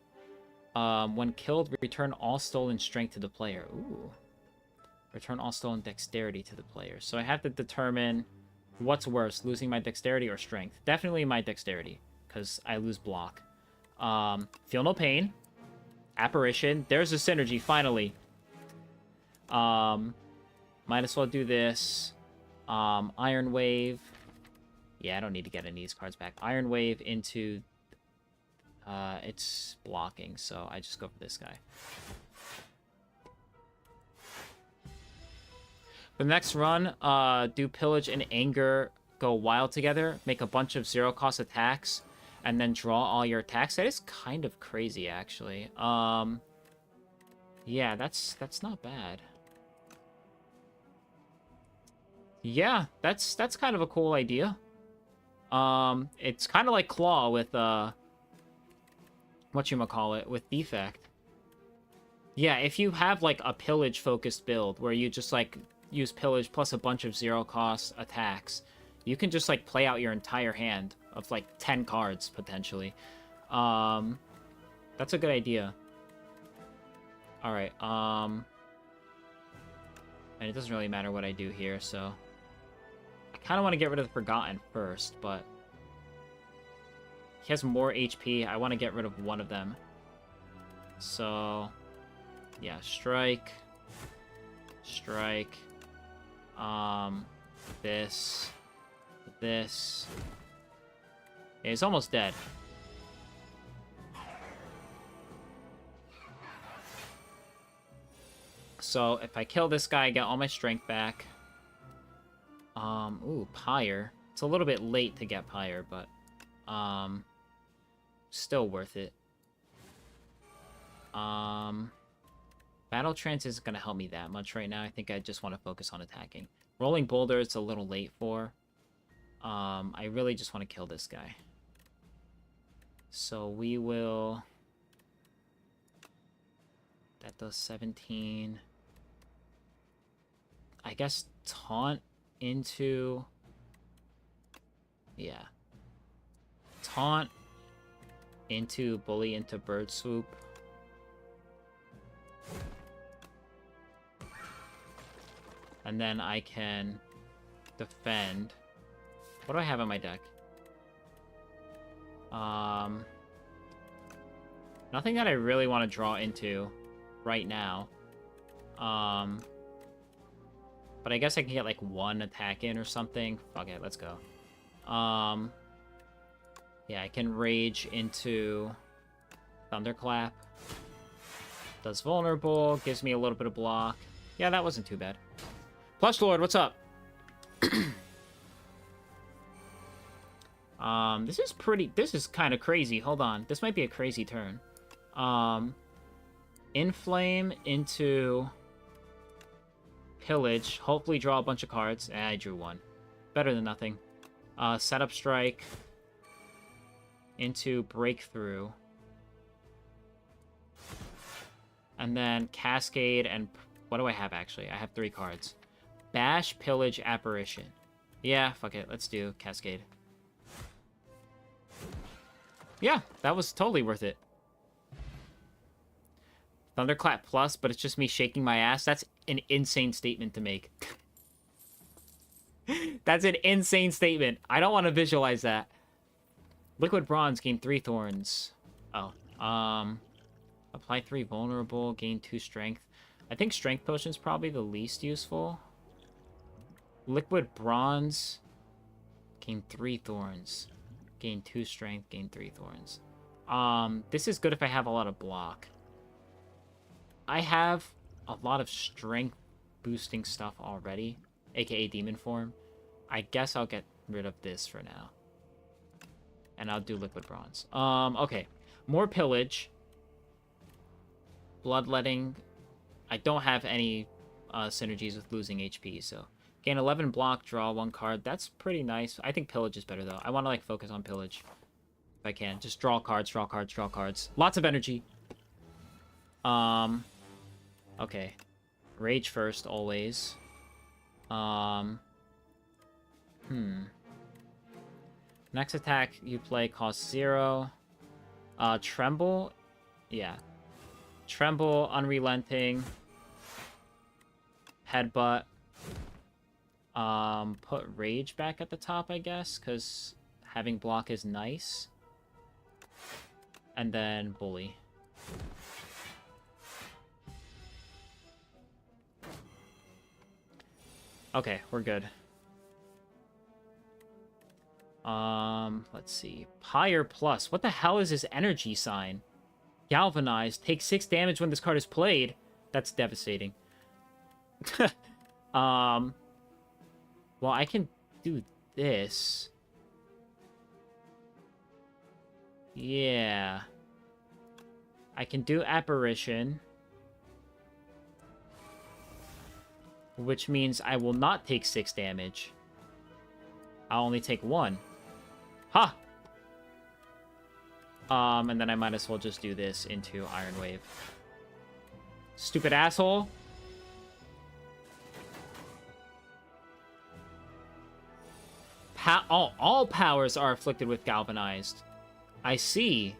When killed, return all stolen strength to the player. Ooh. Return all stolen dexterity to the player. So I have to determine what's worse, losing my dexterity or strength. Definitely my dexterity, because I lose block. Feel no pain. Apparition. There's a synergy, finally. Might as well do this. Iron Wave. Yeah, I don't need to get any of these cards back. Iron Wave into... it's blocking, so I just go for this guy. The next run, do Pillage and Anger go wild together, make a bunch of zero-cost attacks, and then draw all your attacks. That is kind of crazy, actually. Yeah, that's not bad. Yeah, that's kind of a cool idea. It's kind of like Claw with, whatchamacallit, with Defect. Yeah, if you have, like, a Pillage-focused build, where you just, like, use Pillage plus a bunch of zero-cost attacks, you can just, like, play out your entire hand of, like, 10 cards, potentially. That's a good idea. Alright, and it doesn't really matter what I do here, so... I kind of want to get rid of the Forgotten first, but... He has more HP. I want to get rid of one of them. So... Yeah, Strike. Strike. This. This. Yeah, he's almost dead. So, if I kill this guy, I get all my strength back. Ooh, Pyre. It's a little bit late to get Pyre, but, still worth it. Battle Trance isn't going to help me that much right now. I think I just want to focus on attacking. Rolling Boulder, it's a little late for. I really just want to kill this guy. So we will... That does 17. I guess Taunt into... Yeah. Taunt into Bully into Bird Swoop. And then I can defend. What do I have in my deck? Nothing that I really want to draw into right now. But I guess I can get like one attack in or something. Fuck it, let's go. Yeah, I can rage into Thunderclap. Does vulnerable, gives me a little bit of block. Yeah, that wasn't too bad. Plush Lord, what's up? This is kind of crazy. Hold on. This might be a crazy turn. Inflame into Pillage. Hopefully draw a bunch of cards. I drew one. Better than nothing. Setup Strike into Breakthrough. And then Cascade and... What do I have, actually? I have 3 cards. Bash, Pillage, Apparition. Yeah, fuck it. Let's do Cascade. Yeah, that was totally worth it. Thunderclap plus, but it's just me shaking my ass. That's an insane statement to make. That's an insane statement. I don't want to visualize that. Liquid Bronze, gain 3 Thorns. Oh. Apply 3 Vulnerable, gain 2 Strength. I think Strength Potion's probably the least useful. Liquid Bronze, gain 3 Thorns. Gain 2 Strength, gain 3 Thorns. This is good if I have a lot of block. I have a lot of strength boosting stuff already, aka Demon Form. I guess I'll get rid of this for now. And I'll do Liquid Bronze. Okay. More Pillage. Bloodletting. I don't have any synergies with losing HP, so... Gain 11 block, draw 1 card. That's pretty nice. I think Pillage is better, though. I want to, like, focus on Pillage. If I can. Just draw cards, draw cards, draw cards. Lots of energy. Okay. Rage first, always. Next attack you play costs 0. Tremble. Yeah. Tremble, Unrelenting. Headbutt. Put Rage back at the top, I guess, because having block is nice. And then Bully. Okay, we're good. Let's see. Pyre Plus. What the hell is his energy sign? Galvanized. Take 6 damage when this card is played. That's devastating. Well, I can do this. Yeah. I can do Apparition. Which means I will not take 6 damage. I'll only take 1. Ha! And then I might as well just do this into Iron Wave. Stupid asshole. All powers are afflicted with Galvanized. I see.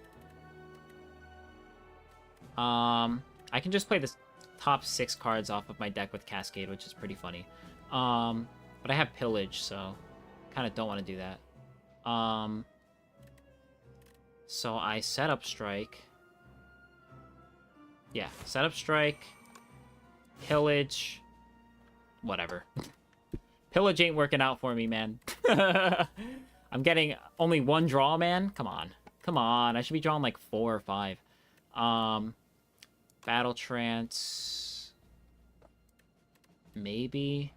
I can just play the top 6 cards off of my deck with Cascade, which is pretty funny. But I have Pillage, so kind of don't want to do that. So I set up Strike. Yeah, set up Strike. Pillage. Whatever. Pillage ain't working out for me, man. I'm getting only 1 draw, man. Come on. Come on. I should be drawing like 4 or 5. Battle Trance. Maybe.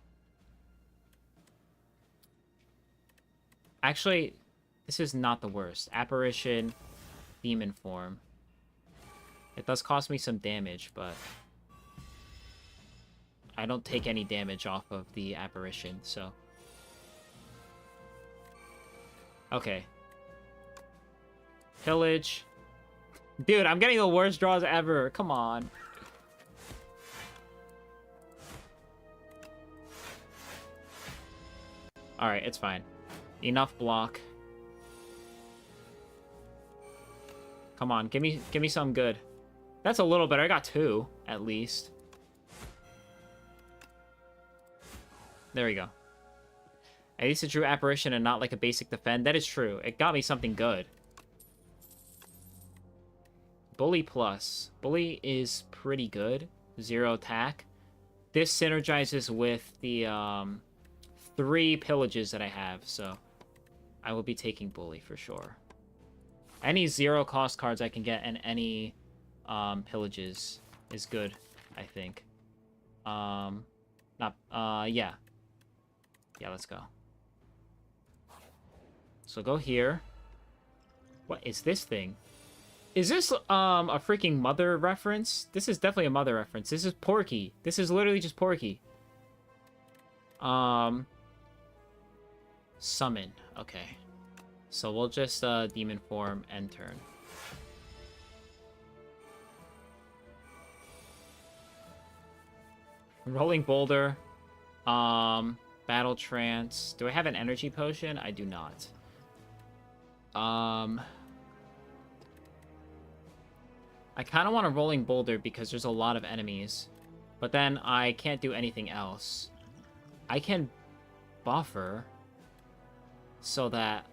Actually, this is not the worst. Apparition, Demon Form. It does cost me some damage, but I don't take any damage off of the Apparition, so. Okay. Pillage. Dude, I'm getting the worst draws ever. Come on. Alright, it's fine. Enough block. Come on, give me something good. That's a little better. I got 2, at least. There we go. At least it drew Apparition and not like a basic defend. That is true. It got me something good. Bully Plus. Bully is pretty good. 0 attack. This synergizes with the 3 pillages that I have, so I will be taking Bully for sure. Any 0 cost cards I can get and any pillages is good, I think. Yeah. Yeah, let's go. So go here. What is this thing? Is this a freaking Mother reference? This is definitely a Mother reference. This is Porky. This is literally just Porky. Summon. Okay. So we'll just Demon Form end turn. Rolling Boulder. Battle Trance. Do I have an Energy Potion? I do not. I kind of want a Rolling Boulder because there's a lot of enemies. But then I can't do anything else. I can buffer so that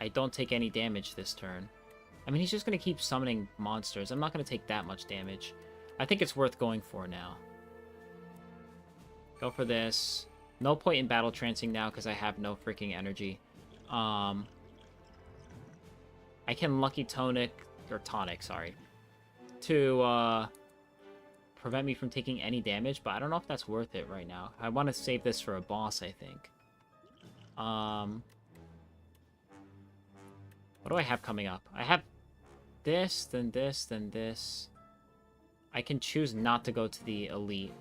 I don't take any damage this turn. I mean, he's just going to keep summoning monsters. I'm not going to take that much damage. I think it's worth going for now. Go for this. No point in Battle Trancing now because I have no freaking energy. I can Lucky Tonic, or Tonic, sorry, to prevent me from taking any damage, but I don't know if that's worth it right now. I want to save this for a boss, I think. What do I have coming up? I have this, then this, then this. I can choose not to go to the Elite.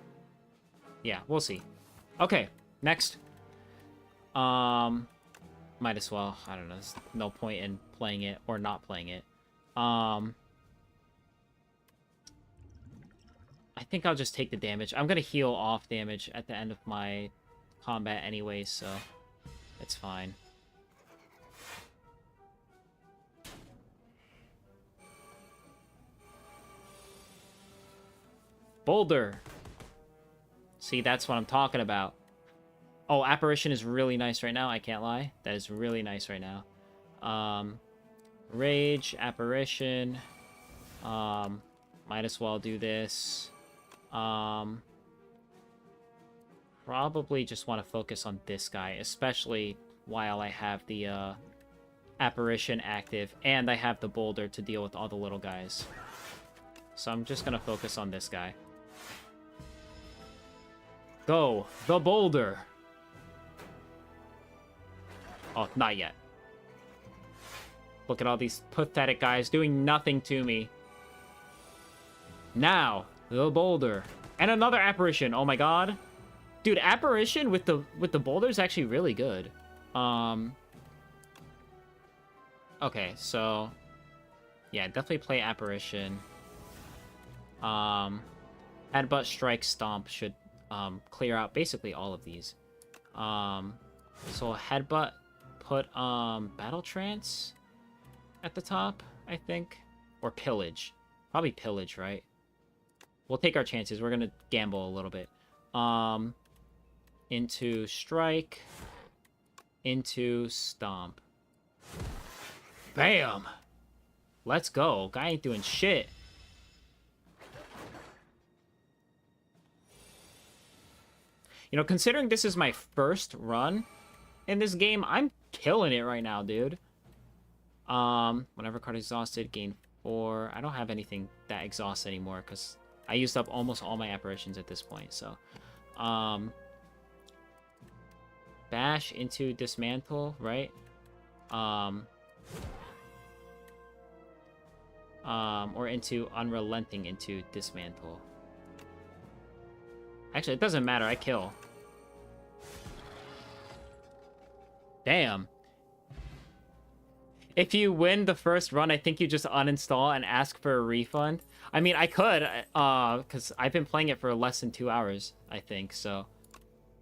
Yeah, we'll see. Okay, next. Might as well. I don't know. There's no point in playing it or not playing it. I think I'll just take the damage. I'm going to heal off damage at the end of my combat anyway, so it's fine. Boulder. See, that's what I'm talking about. Oh, Apparition is really nice right now. I can't lie. That is really nice right now. Rage, Apparition. Might as well do this. Probably just want to focus on this guy, especially while I have the Apparition active, and I have the boulder to deal with all the little guys. So I'm just gonna focus on this guy. Go, the boulder! Oh, not yet. Look at all these pathetic guys doing nothing to me. Now, the boulder. And another Apparition, oh my god. Dude, Apparition with the boulder is actually really good. Okay, so yeah, definitely play Apparition. Headbutt, Strike, Stomp should clear out basically all of these. So Headbutt, put Battle Trance at the top, I think, or Pillage. Probably Pillage, right? We'll take our chances. We're gonna gamble a little bit. Into Strike, into Stomp. Bam! Let's go. Guy ain't doing shit. You know, considering this is my first run in this game, I'm killing it right now, dude. Whenever card exhausted, gain 4. I don't have anything that exhausts anymore because I used up almost all my apparitions at this point, so. Bash into Dismantle, right? Or into Unrelenting into Dismantle. Actually, it doesn't matter. I kill. Damn. If you win the first run, I think you just uninstall and ask for a refund. I mean, I could, because I've been playing it for less than 2 hours, I think, so.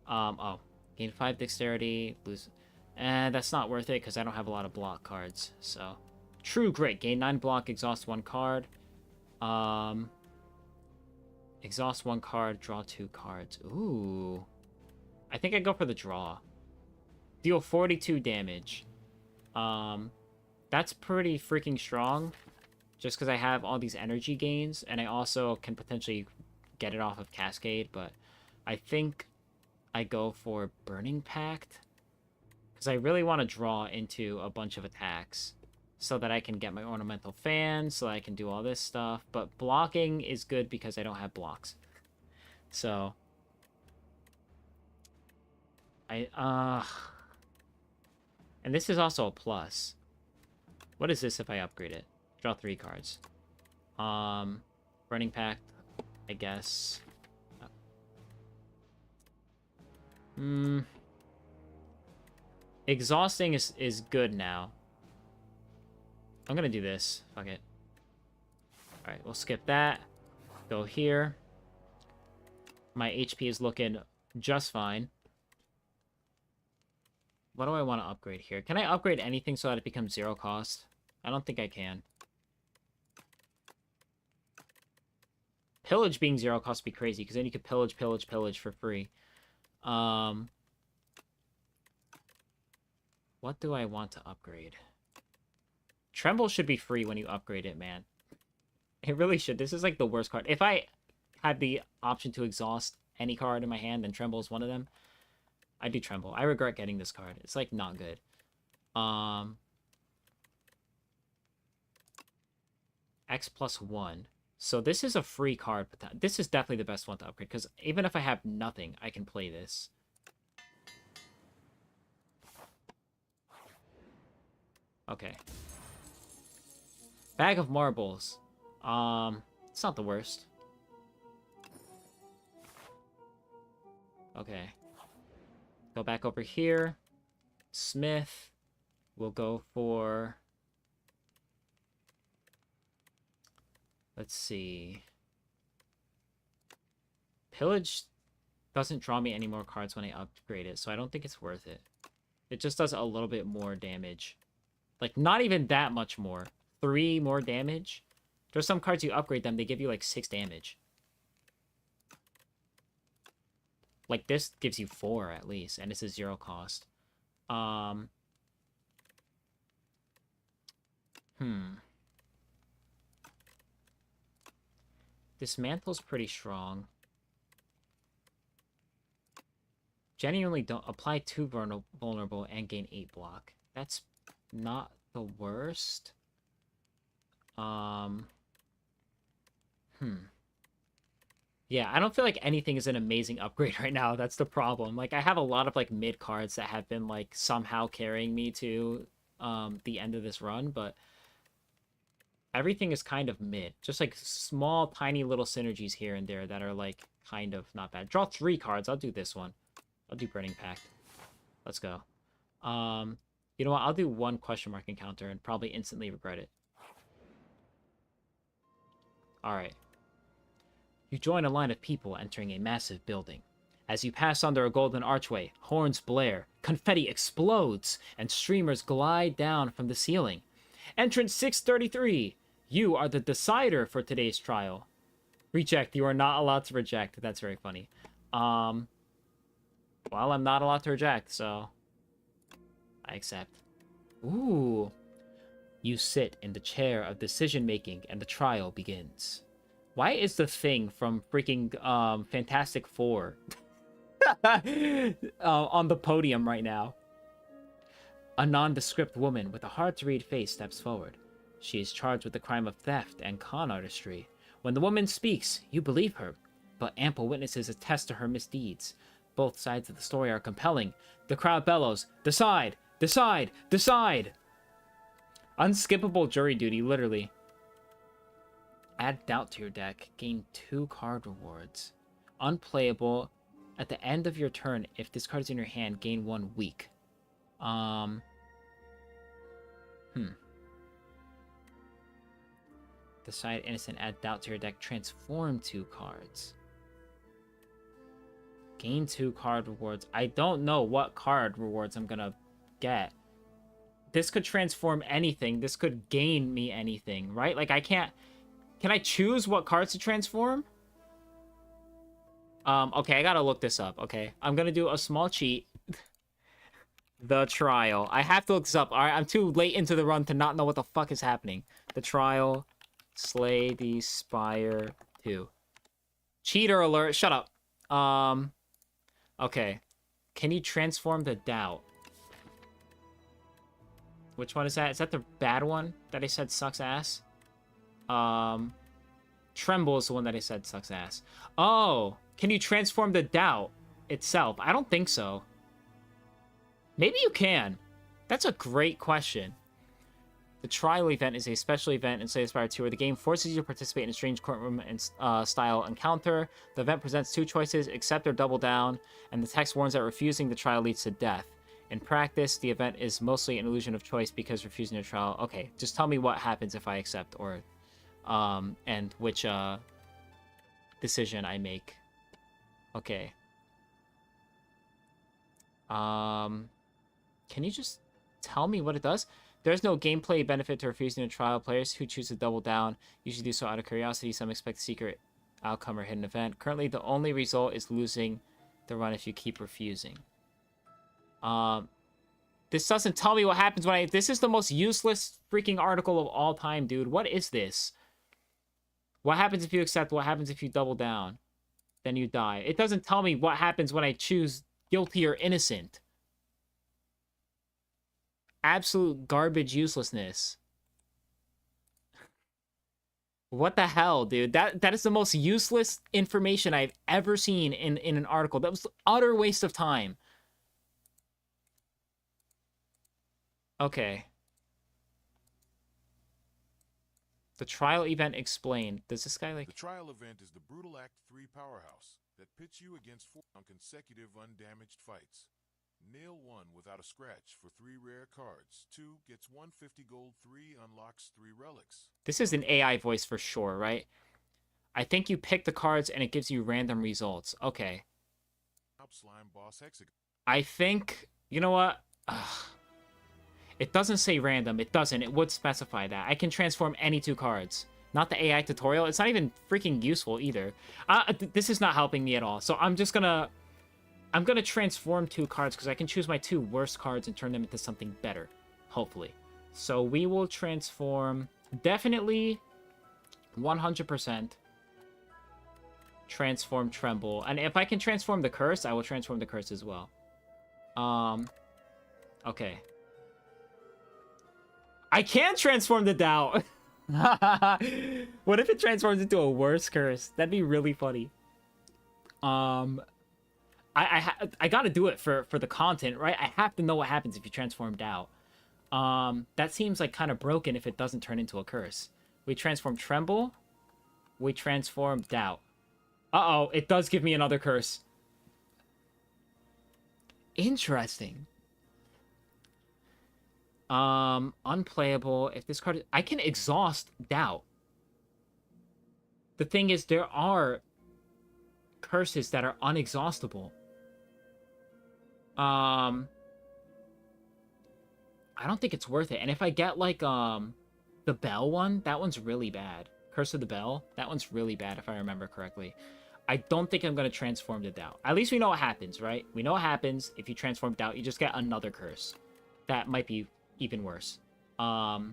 Oh. Gain 5 dexterity, lose. And that's not worth it, because I don't have a lot of block cards, so. True Grit. Gain 9 block, exhaust 1 card. Exhaust 1 card, draw 2 cards. Ooh. I think I go for the draw. Deal 42 damage. That's pretty freaking strong. Just because I have all these energy gains. And I also can potentially get it off of Cascade. But I think I go for Burning Pact. Because I really want to draw into a bunch of attacks. So that I can get my Ornamental Fan. So I can do all this stuff. But blocking is good because I don't have blocks. So. And this is also a plus. What is this if I upgrade it? Draw 3 cards. Burning Pact, I guess. Exhausting is good now. I'm gonna do this. Fuck it. Alright, we'll skip that. Go here. My HP is looking just fine. What do I want to upgrade here? Can I upgrade anything so that it becomes 0 cost? I don't think I can. Pillage being 0 cost would be crazy, because then you could pillage for free. What do I want to upgrade? Tremble should be free when you upgrade it, man. It really should. This is like the worst card. If I had the option to exhaust any card in my hand, then Tremble is one of them. I do Tremble. I regret getting this card. It's like not good. X plus 1. So this is a free card, but this is definitely the best one to upgrade, because even if I have nothing, I can play this. Okay. Bag of Marbles. It's not the worst. Okay. Go back over here. Smith. We'll go for... Let's see. Pillage doesn't draw me any more cards when I upgrade it, so I don't think it's worth it. It just does a little bit more damage. Like, not even that much more. 3 more damage. There's some cards you upgrade them, they give you like 6 damage. Like, this gives you 4 at least, and this is 0 cost. Dismantle's pretty strong. Genuinely don't apply 2 vulnerable and gain 8 block. That's not the worst. Yeah, I don't feel like anything is an amazing upgrade right now. That's the problem. Like, I have a lot of, like, mid cards that have been, like, somehow carrying me to the end of this run, but everything is kind of mid. Just, like, small, tiny little synergies here and there that are, like, kind of not bad. Draw 3 cards. I'll do this one. I'll do Burning Pact. Let's go. You know what? I'll do 1 question mark encounter and probably instantly regret it. Alright. You join a line of people entering a massive building. As you pass under a golden archway, horns blare, confetti explodes, and streamers glide down from the ceiling. Entrance 633. You are the decider for today's trial. Reject. You are not allowed to reject. That's very funny. Well, I'm not allowed to reject, so I accept. Ooh. You sit in the chair of decision-making, and the trial begins. Why is the Thing from freaking Fantastic Four on the podium right now? A nondescript woman with a hard-to-read face steps forward. She is charged with the crime of theft and con artistry. When the woman speaks, you believe her, but ample witnesses attest to her misdeeds. Both sides of the story are compelling. The crowd bellows, "Decide! Decide! Decide!" Unskippable jury duty, literally. Add doubt to your deck. Gain 2 card rewards. Unplayable. At the end of your turn, if this card is in your hand, gain 1 weak. Decide innocent. Add doubt to your deck. Transform 2 cards. Gain 2 card rewards. I don't know what card rewards I'm gonna get. This could transform anything. This could gain me anything, right? Like, I can't... Can I choose what cards to transform? Okay, I gotta look this up, okay? I'm gonna do a small cheat. The trial. I have to look this up. Alright, I'm too late into the run to not know what the fuck is happening. The trial. Slay the Spire 2. Cheater alert. Shut up. Okay. Can you transform the doubt? Which one is that? Is that the bad one that I said sucks ass? Tremble is the one that I said sucks ass. Oh, can you transform the doubt itself? I don't think so. Maybe you can. That's a great question. The trial event is a special event in Slay the Spire 2 where the game forces you to participate in a strange courtroom and style encounter. The event presents 2 choices, accept or double down, and the text warns that refusing the trial leads to death. In practice, the event is mostly an illusion of choice because refusing the trial... Okay, just tell me what happens if I accept or... and which, decision I make. Okay. Can you just tell me what it does? There's no gameplay benefit to refusing a trial. Players who choose to double down usually do so out of curiosity. Some expect a secret outcome or hidden event. Currently, the only result is losing the run if you keep refusing. This doesn't tell me what happens when I... This is the most useless freaking article of all time, dude. What is this? What happens if you accept? What happens if you double down? Then you die. It doesn't tell me what happens when I choose guilty or innocent. Absolute garbage uselessness. What the hell, dude? That is the most useless information I've ever seen in an article. That was utter waste of time. Okay. The trial event explained. Does this guy like... The trial event is the brutal Act 3 powerhouse that pits you against 4 consecutive undamaged fights. Nail 1 without a scratch for 3 rare cards. 2 gets 150 gold. 3 unlocks 3 relics. This is an AI voice for sure, right? I think you pick the cards and it gives you random results. Okay. Slime boss hexagon. I think... You know what? Ugh. It doesn't say random. It doesn't. It would specify that. I can transform any 2 cards. Not the AI tutorial. It's not even freaking useful either. This is not helping me at all. So I'm just gonna... I'm going to transform 2 cards because I can choose my 2 worst cards and turn them into something better, hopefully. So we will transform, definitely 100% transform Tremble. And if I can transform the Curse, I will transform the Curse as well. Okay. I can transform the Doubt. What if it transforms into a worse Curse? That'd be really funny. I gotta do it for the content, right? I have to know what happens if you transform Doubt. That seems like kind of broken if it doesn't turn into a curse. We transform Tremble. We transform Doubt. Uh-oh, it does give me another curse. Interesting. Unplayable. If this card... I can exhaust Doubt. The thing is, there are curses that are unexhaustible. I don't think it's worth it. And if I get, like, the Bell one, that one's really bad. Curse of the Bell, that one's really bad if I remember correctly. I don't think I'm going to transform to Doubt. At least we know what happens, right? We know what happens. If you transform Doubt, you just get another curse. That might be even worse. Because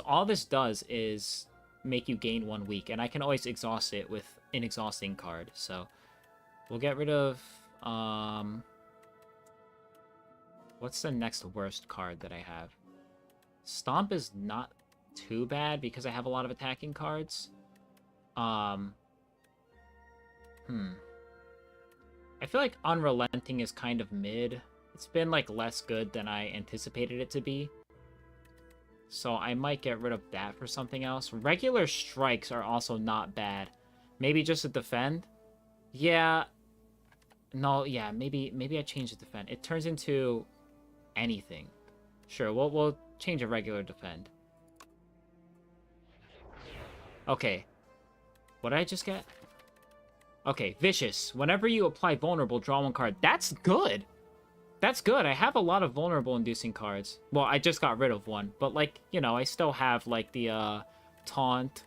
all this does is make you gain 1 week. And I can always exhaust it with an exhausting card. So we'll get rid of... what's the next worst card that I have? Stomp is not too bad because I have a lot of attacking cards. I feel like Unrelenting is kind of mid. It's been, like, less good than I anticipated it to be. So I might get rid of that for something else. Regular strikes are also not bad. Maybe just a defend? Yeah. No, yeah, maybe I change the defend. It turns into anything. Sure, we'll change a regular defend. Okay. What did I just get? Okay, Vicious. Whenever you apply Vulnerable, draw 1 card. That's good! That's good. I have a lot of Vulnerable inducing cards. Well, I just got rid of one. But, like, you know, I still have, like, the, Taunt.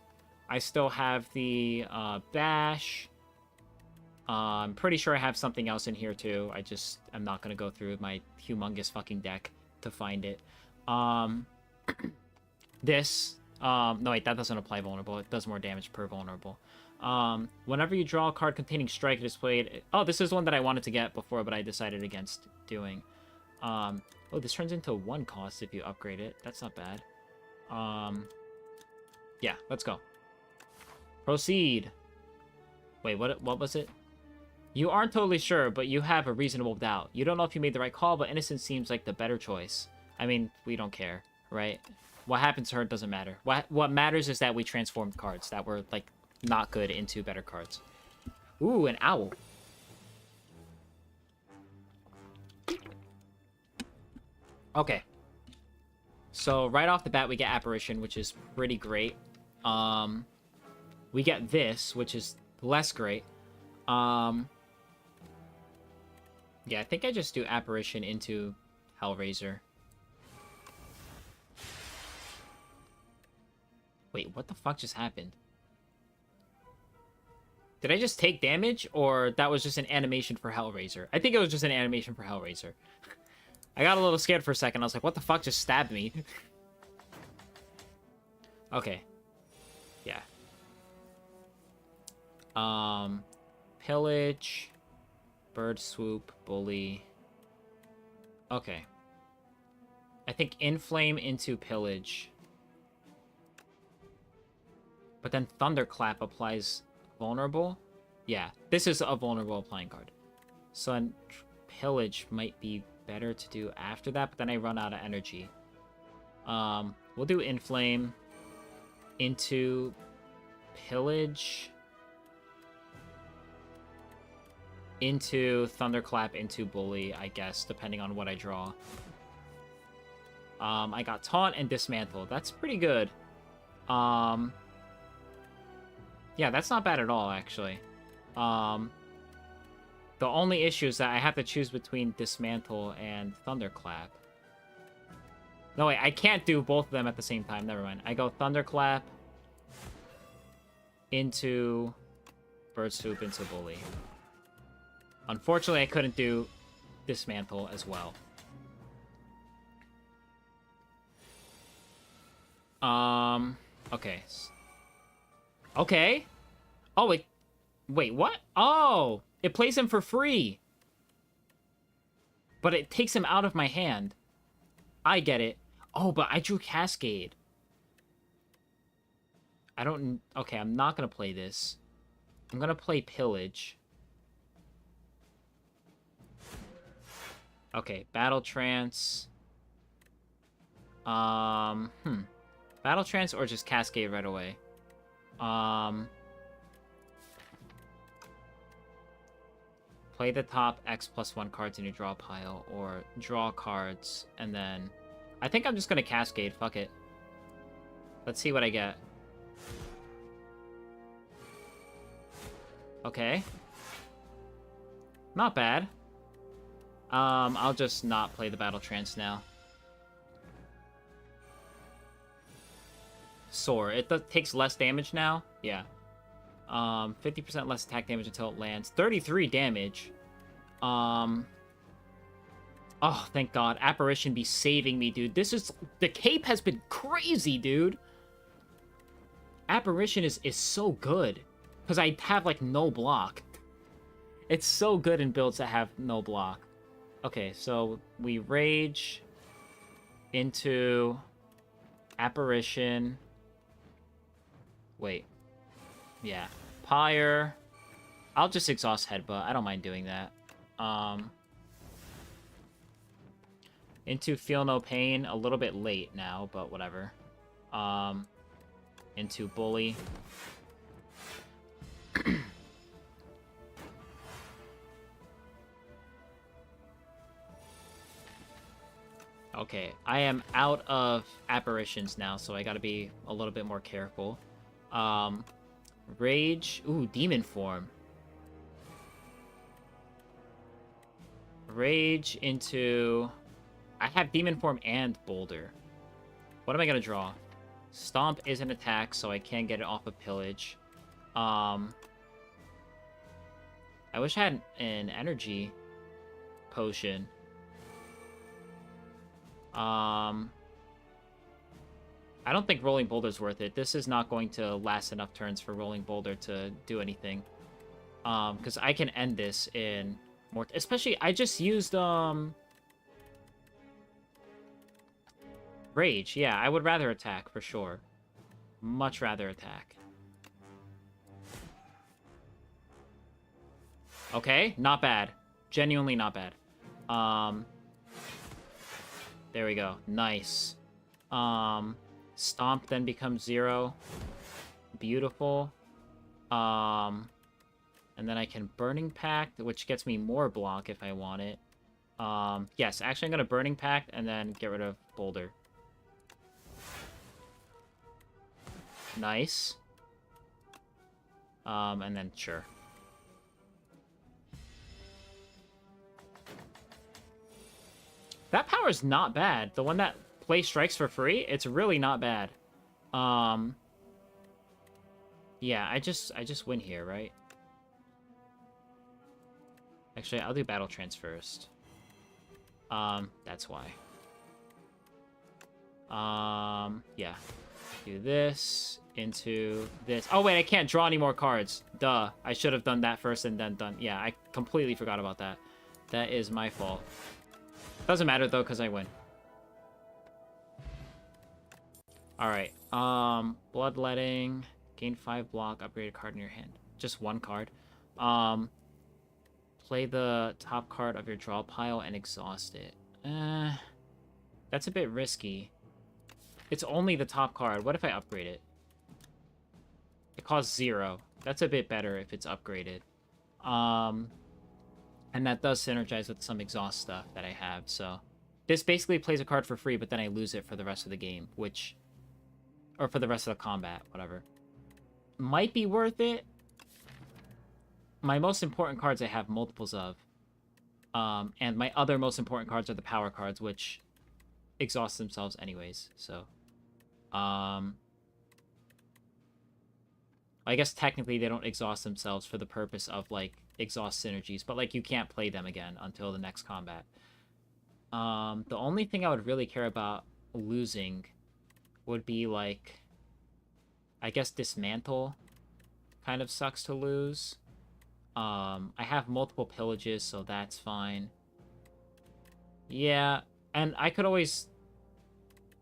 I still have the, Bash. I'm pretty sure I have something else in here, too. I'm not gonna go through my humongous fucking deck to find it. This... no, wait, that doesn't apply Vulnerable. It does more damage per Vulnerable. Whenever you draw a card containing Strike, it is played... Oh, this is one that I wanted to get before, but I decided against doing. Oh, this turns into 1 cost if you upgrade it. That's not bad. Yeah, let's go. Proceed. Wait, what was it? You aren't totally sure, but you have a reasonable doubt. You don't know if you made the right call, but Innocent seems like the better choice. I mean, we don't care, right? What happens to her doesn't matter. What matters is that we transformed cards that were, like, not good into better cards. Ooh, an owl. Okay. So, right off the bat, we get Apparition, which is pretty great. We get this, which is less great. Yeah, I think I just do Apparition into Hellraiser. Wait, what the fuck just happened? Did I just take damage, or that was just an animation for Hellraiser? I think it was just an animation for Hellraiser. I got a little scared for a second. I was like, what the fuck just stabbed me? Okay. Yeah. Pillage. Bird Swoop. Bully. Okay. I think Inflame into Pillage. But then Thunderclap applies Vulnerable? Yeah, this is a Vulnerable applying card. So then Pillage might be better to do after that, but then I run out of energy. We'll do Inflame into Pillage into Thunderclap into Bully, I guess, depending on what I draw. I got Taunt and Dismantle. That's pretty good. Yeah, that's not bad at all, actually. The only issue is that I have to choose between Dismantle and Thunderclap. No, wait, I can't do both of them at the same time. Never mind. I go Thunderclap into Bird Swoop into Bully. Unfortunately, I couldn't do Dismantle as well. Okay. Okay. Oh, wait, what? Oh, it plays him for free. But it takes him out of my hand. I get it. Oh, but I drew Cascade. I don't... Okay, I'm not going to play this. I'm going to play Pillage. Okay, Battle Trance. Battle Trance or just Cascade right away? Play the top X+1 cards in your draw pile, or draw cards, and then... I think I'm just gonna Cascade, fuck it. Let's see what I get. Okay. Not bad. I'll just not play the Battle Trance now. Soar. It takes less damage now? Yeah. 50% less attack damage until it lands. 33 damage. Oh, thank God. Apparition be saving me, dude. This is... The cape has been crazy, dude. Apparition is so good. Because I have, like, no block. It's so good in builds that have no block. Okay, so we Rage into Apparition. Wait. Yeah. Pyre. I'll just exhaust Headbutt. I don't mind doing that. Into Feel No Pain. A little bit late now, but whatever. Into Bully. Okay, I am out of apparitions now, so I gotta be a little bit more careful. Rage. Ooh, Demon Form. Rage into... I have Demon Form and Boulder. What am I gonna draw? Stomp is an attack, so I can't get it off of Pillage. I wish I had an energy potion. I don't think Rolling Boulder's worth it. This is not going to last enough turns for Rolling Boulder to do anything. Because I can end this in more... Especially, I just used, Rage. Yeah, I would rather attack, for sure. Much rather attack. Okay, not bad. Genuinely not bad. There we go. Nice. Stomp then becomes 0. Beautiful. And then I can Burning Pact, which gets me more block if I want it. Yes, actually I'm going to Burning Pact and then get rid of Boulder. Nice. And then sure. That power is not bad. The one that play strikes for free, it's really not bad. Yeah, I just win here, right? Actually, I'll do Battle Trance first. That's why. Yeah. Do this into this. Oh, wait, I can't draw any more cards. Duh. I should have done that first and then done... Yeah, I completely forgot about that. That is my fault. Doesn't matter, though, because I win. Alright. Bloodletting. Gain 5 block. Upgrade a card in your hand. Just one card. Play the top card of your draw pile and exhaust it. That's a bit risky. It's only the top card. What if I upgrade it? It costs 0. That's a bit better if it's upgraded. And that does synergize with some exhaust stuff that I have, so... This basically plays a card for free, but then I lose it for the rest of the game, which... Or for the rest of the combat, whatever. Might be worth it. My most important cards I have multiples of. And my other most important cards are the power cards, which exhaust themselves anyways, so... I guess technically they don't exhaust themselves for the purpose of, like, exhaust synergies, but like you can't play them again until the next combat. The only thing I would really care about losing would be like, I guess dismantle kind of sucks to lose. I have multiple pillages, so that's fine. Yeah, and I could always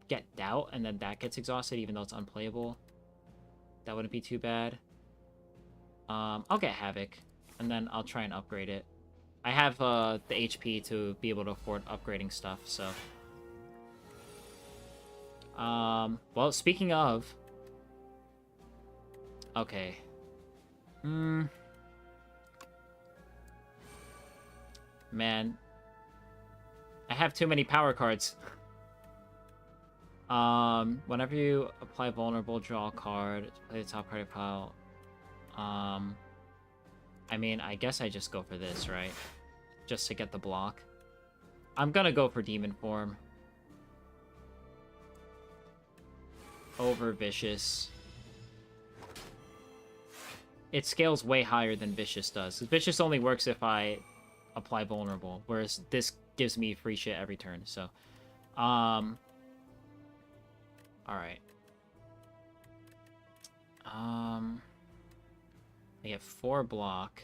get doubt, and then that gets exhausted, even though it's unplayable. That wouldn't be too bad. I'll get Havoc, and then I'll try and upgrade it. I have the HP to be able to afford upgrading stuff, so... well, speaking of... Okay. Man. I have too many power cards. Whenever you apply vulnerable, draw a card, play the top card of your pile. I mean, I guess I just go for this, right? Just to get the block. I'm gonna go for Demon Form. Over Vicious. It scales way higher than Vicious does. Vicious only works if I apply Vulnerable, whereas this gives me free shit every turn, so... Alright. I get 4 block,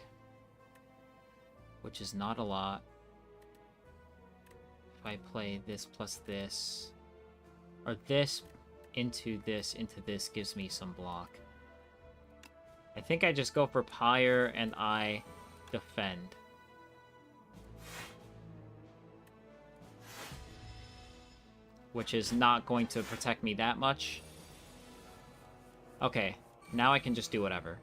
which is not a lot. If I play this plus this, or this into this gives me some block. I think I just go for Pyre and I defend. Which is not going to protect me that much. Okay, now I can just do whatever.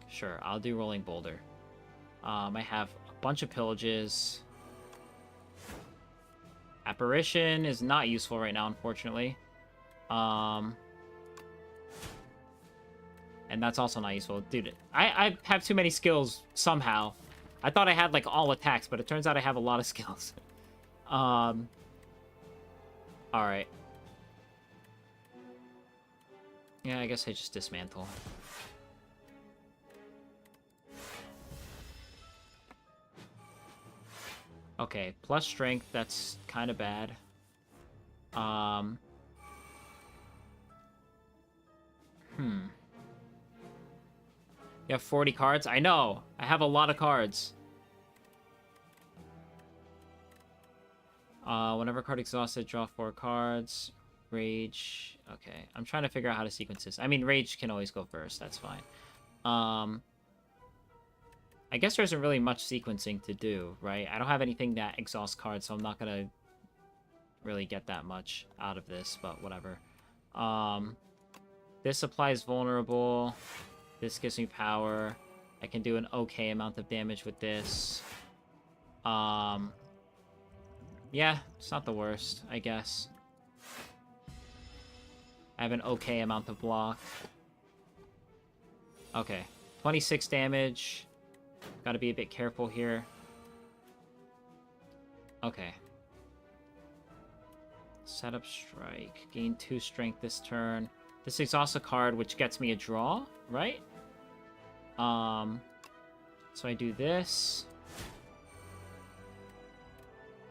Sure, I'll do Rolling Boulder. I have a bunch of pillages. Apparition is not useful right now, unfortunately. And that's also not useful. Dude, I have too many skills somehow. I thought I had, like, all attacks, but it turns out I have a lot of skills. Alright. Yeah, I guess I just dismantle. Okay, plus strength, that's kind of bad. You have 40 cards? I know! I have a lot of cards. Whenever card exhausted, draw 4 cards. Rage. Okay, I'm trying to figure out how to sequence this. I mean, Rage can always go first, that's fine. I guess there isn't really much sequencing to do, right? I don't have anything that exhausts cards, so I'm not gonna really get that much out of this, but whatever. This applies vulnerable. This gives me power. I can do an okay amount of damage with this. Yeah, it's not the worst, I guess. I have an okay amount of block. Okay, 26 damage. Gotta be a bit careful here. Okay. Setup strike. Gain 2 strength this turn. This exhausts a card, which gets me a draw, right? So I do this.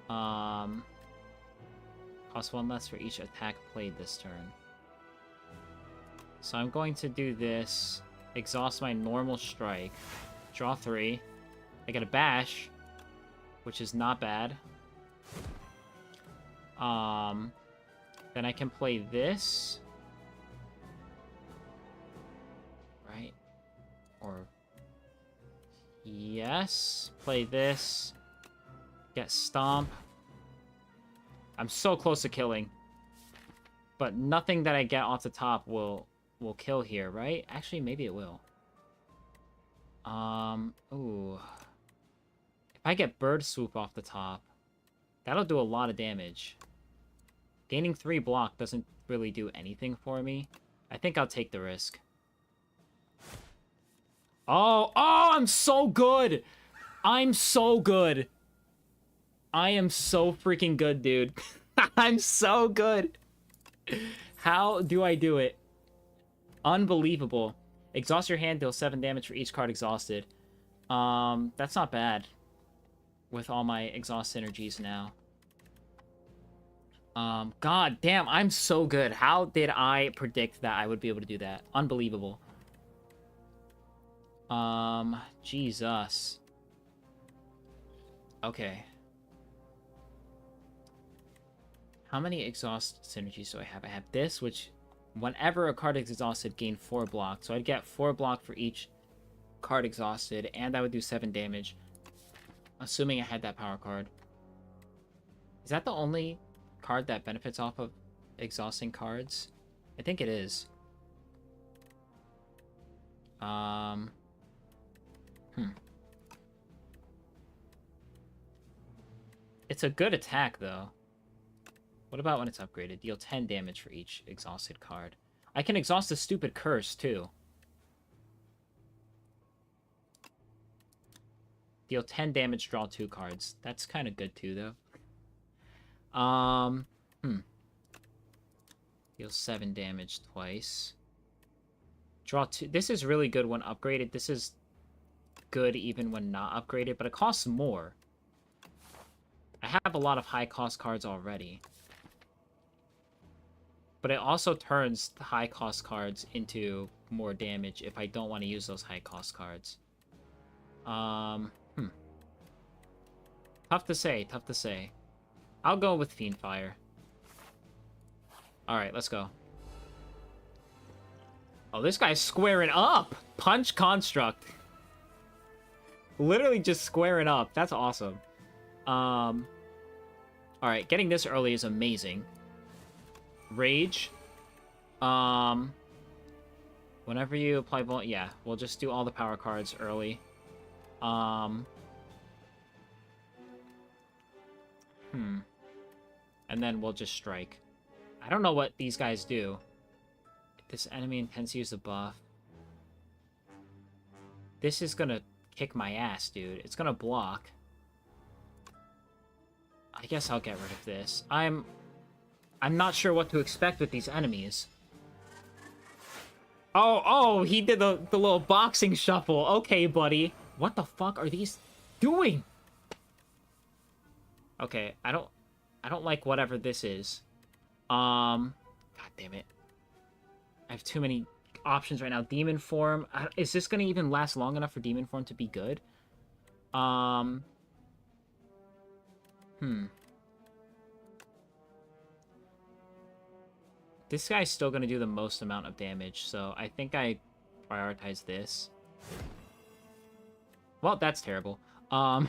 Cost 1 less for each attack played this turn. So I'm going to do this. Exhaust my normal strike. Draw 3. I get a bash, which is not bad. Then I can play this. Right? Or... yes. Play this. Get Stomp. I'm so close to killing. But nothing that I get off the top will kill here, right? Actually, maybe it will. Ooh. If I get Bird Swoop off the top, that'll do a lot of damage. Gaining 3 block doesn't really do anything for me. I think I'll take the risk. Oh, I'm so good! I'm so good! I am so freaking good, dude. I'm so good! How do I do it? Unbelievable. Exhaust your hand, deal 7 damage for each card exhausted. That's not bad. With all my exhaust synergies now. God damn, I'm so good. How did I predict that I would be able to do that? Unbelievable. Jesus. Okay. How many exhaust synergies do I have? I have this, which whenever a card is exhausted, gain 4 block. So I'd get 4 block for each card exhausted, and that would do 7 damage. Assuming I had that power card. Is that the only card that benefits off of exhausting cards? I think it is. It's a good attack, though. What about when it's upgraded? Deal 10 damage for each exhausted card. I can exhaust a stupid curse, too. Deal 10 damage, draw 2 cards. That's kind of good, too, though. Deal 7 damage twice. Draw 2. This is really good when upgraded. This is good even when not upgraded, but it costs more. I have a lot of high-cost cards already. But it also turns the high-cost cards into more damage if I don't want to use those high-cost cards. Tough to say, tough to say. I'll go with Fiendfire. Alright, let's go. Oh, this guy's squaring up! Punch Construct. Literally just squaring up. That's awesome. Alright, getting this early is amazing. Rage. Whenever you apply yeah, we'll just do all the power cards early. And then we'll just strike. I don't know what these guys do. This enemy intends to use the buff. This is gonna kick my ass, dude. It's gonna block. I guess I'll get rid of this. I'm not sure what to expect with these enemies. Oh, he did the little boxing shuffle. Okay, buddy. What the fuck are these doing? Okay, I don't like whatever this is. God damn it. I have too many options right now. Demon form. Is this gonna even last long enough for demon form to be good? This guy's still gonna do the most amount of damage, so I think I prioritize this. Well, that's terrible. I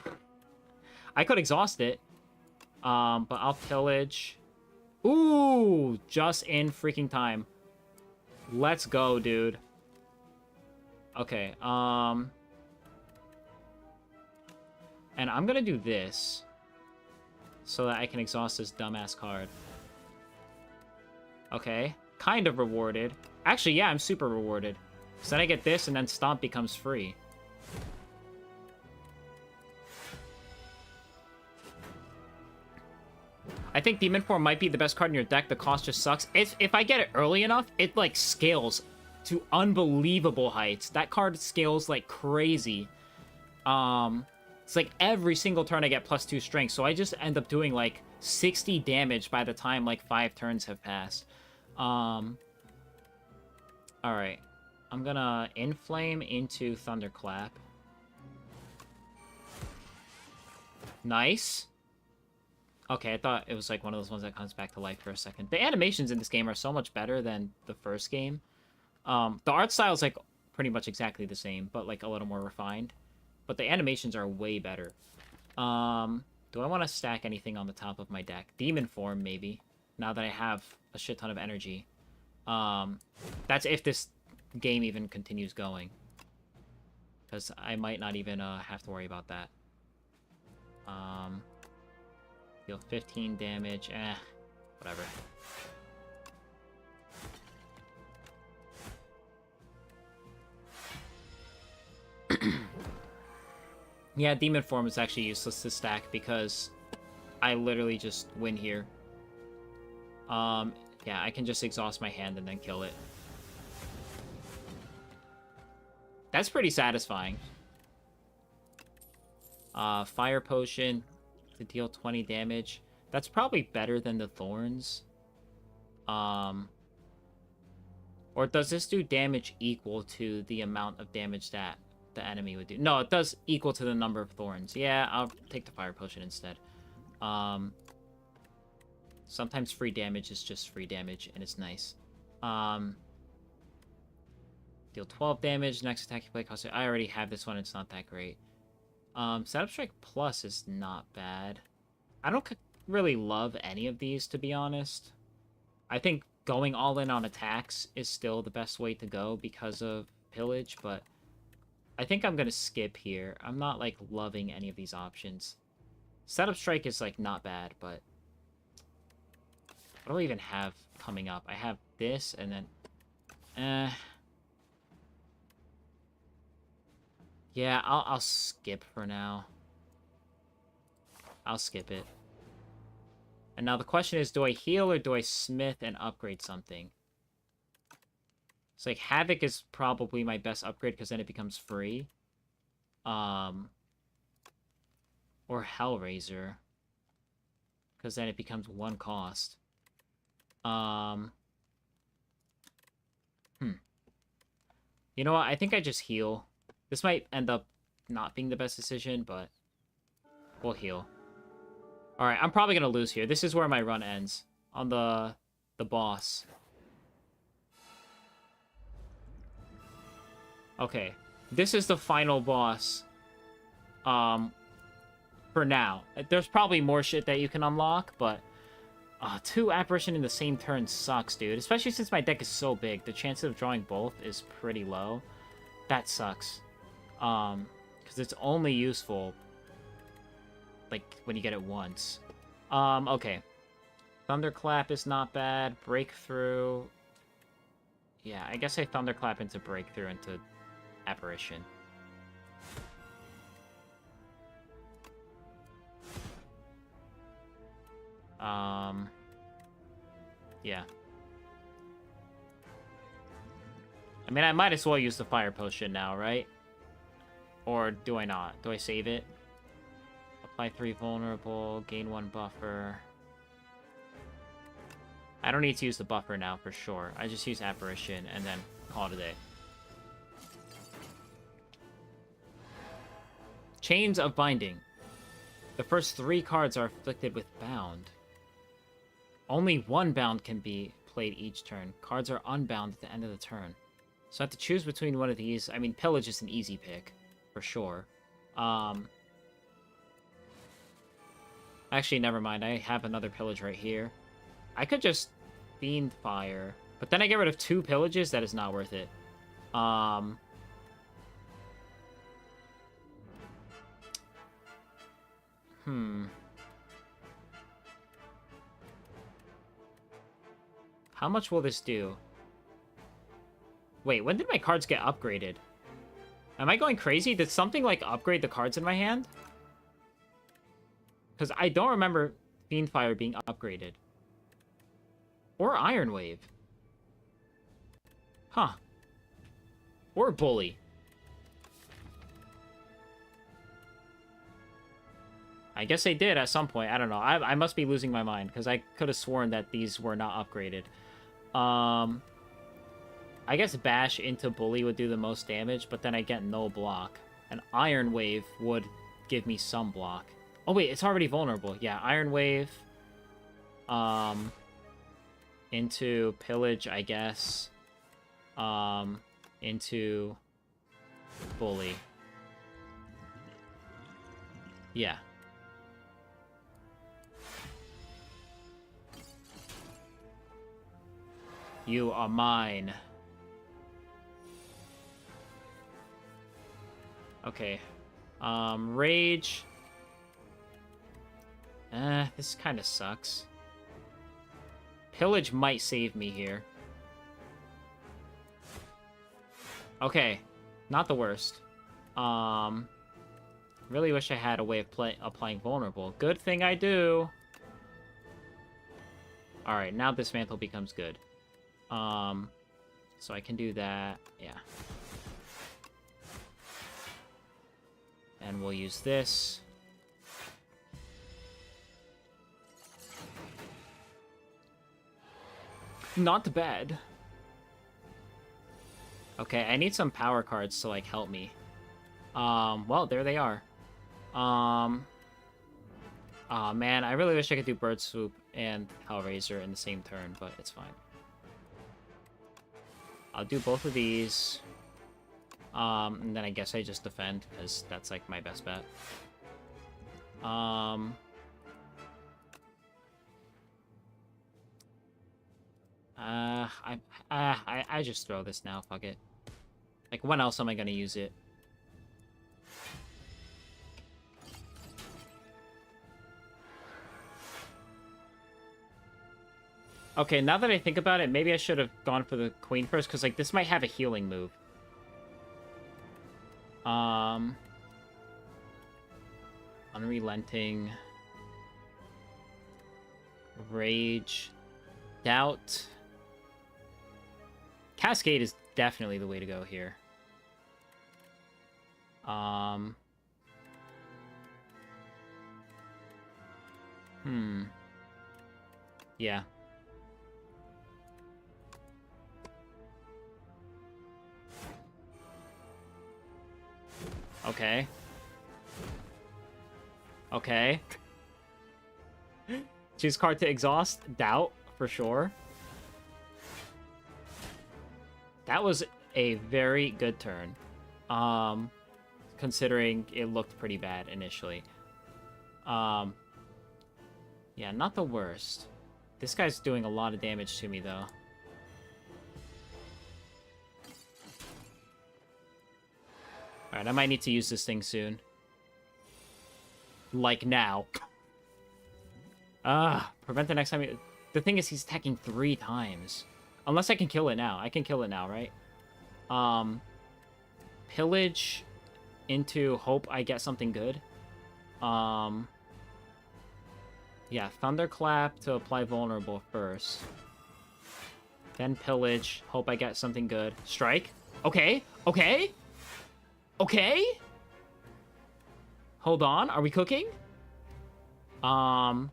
could exhaust it. But I'll pillage. Ooh, just in freaking time. Let's go, dude. Okay, and I'm gonna do this so that I can exhaust this dumbass card. Okay, kind of rewarded. Actually, yeah, I'm super rewarded. So then I get this, and then Stomp becomes free. I think Demon Form might be the best card in your deck. The cost just sucks. If I get it early enough, it, like, scales to unbelievable heights. That card scales like crazy. It's like every single turn I get +2 strength, so I just end up doing, like, 60 damage by the time, like, 5 turns have passed. Alright. I'm gonna Inflame into Thunderclap. Nice. Okay, I thought it was like one of those ones that comes back to life for a second. The animations in this game are so much better than the first game. The art style is like pretty much exactly the same, but like a little more refined. But the animations are way better. Do I want to stack anything on the top of my deck? Demon Form, maybe. Now that I have a shit ton of energy. That's if this game even continues going. Because I might not even have to worry about that. Deal 15 damage. Whatever. Yeah, Demon Form is actually useless to stack because I literally just win here. Yeah, I can just exhaust my hand and then kill it. That's pretty satisfying. Fire potion to deal 20 damage. That's probably better than the thorns. Or does this do damage equal to the amount of damage that the enemy would do? No, it does equal to the number of thorns. Yeah, I'll take the fire potion instead. Sometimes free damage is just free damage, and it's nice. Deal 12 damage. Next attack you play costs... I already have this one. It's not that great. Setup Strike Plus is not bad. I don't really love any of these, to be honest. I think going all in on attacks is still the best way to go because of Pillage, but I think I'm going to skip here. I'm not, like, loving any of these options. Setup Strike is, like, not bad, but... What do I even have coming up? I have this, and then... Yeah, I'll skip for now. I'll skip it. And now the question is, do I heal or do I smith and upgrade something? It's like, Havoc is probably my best upgrade because then it becomes free. Or Hellraiser. Because then it becomes 1 cost. You know what? I think I just heal. This might end up not being the best decision, but we'll heal. Alright, I'm probably going to lose here. This is where my run ends. On the boss. Okay. This is the final boss. For now. There's probably more shit that you can unlock, but... 2 Apparition in the same turn sucks, dude. Especially since my deck is so big. The chance of drawing both is pretty low. That sucks. Because it's only useful, like, when you get it once. Okay. Thunderclap is not bad. Breakthrough. Yeah, I guess I Thunderclap into Breakthrough into Apparition. Yeah. I mean, I might as well use the Fire Potion now, right? Or do I not? Do I save it? Apply 3 vulnerable, gain 1 buffer. I don't need to use the buffer now, for sure. I just use Apparition, and then call it a day. Chains of Binding. The first 3 cards are afflicted with Bound. Only 1 Bound can be played each turn. Cards are unbound at the end of the turn. So I have to choose between one of these. I mean, Pillage is an easy pick, for sure. Actually, never mind. I have another Pillage right here. I could just Fiend Fire, but then I get rid of 2 Pillages. That is not worth it. How much will this do? Wait, when did my cards get upgraded? Am I going crazy? Did something, like, upgrade the cards in my hand? Because I don't remember Fiendfire being upgraded. Or Iron Wave. Huh. Or Bully. I guess they did at some point. I don't know. I must be losing my mind, because I could have sworn that these were not upgraded. I guess Bash into Bully would do the most damage, but then I get no block. And Iron Wave would give me some block. Oh wait, it's already vulnerable. Yeah, Iron Wave. Into Pillage, I guess. Into Bully. Yeah. You are mine. Okay. Rage. This kind of sucks. Pillage might save me here. Okay. Not the worst. Really wish I had a way of applying Vulnerable. Good thing I do. Alright, now Dismantle becomes good. So I can do that. Yeah. And we'll use this. Not bad. Okay, I need some power cards to, like, help me. Well, there they are. Aw, man, I really wish I could do Bird Swoop and Hellraiser in the same turn, but it's fine. I'll do both of these. And then I guess I just defend, because that's, like, my best bet. I just throw this now, fuck it. Like, when else am I gonna use it? Okay, now that I think about it, maybe I should have gone for the queen first, because, like, this might have a healing move. Unrelenting. Rage. Doubt. Cascade is definitely the way to go here. Yeah. Okay. Okay. Choose card to exhaust. Doubt, for sure. That was a very good turn. Considering it looked pretty bad initially. Yeah, not the worst. This guy's doing a lot of damage to me, though. Alright, I might need to use this thing soon. Like now. Prevent the next time... The thing is, he's attacking 3 times. Unless I can kill it now. I can kill it now, right? Pillage into hope I get something good. Yeah, Thunderclap to apply vulnerable first. Then Pillage, hope I get something good. Strike. Okay, okay. Okay. Hold on, are we cooking? I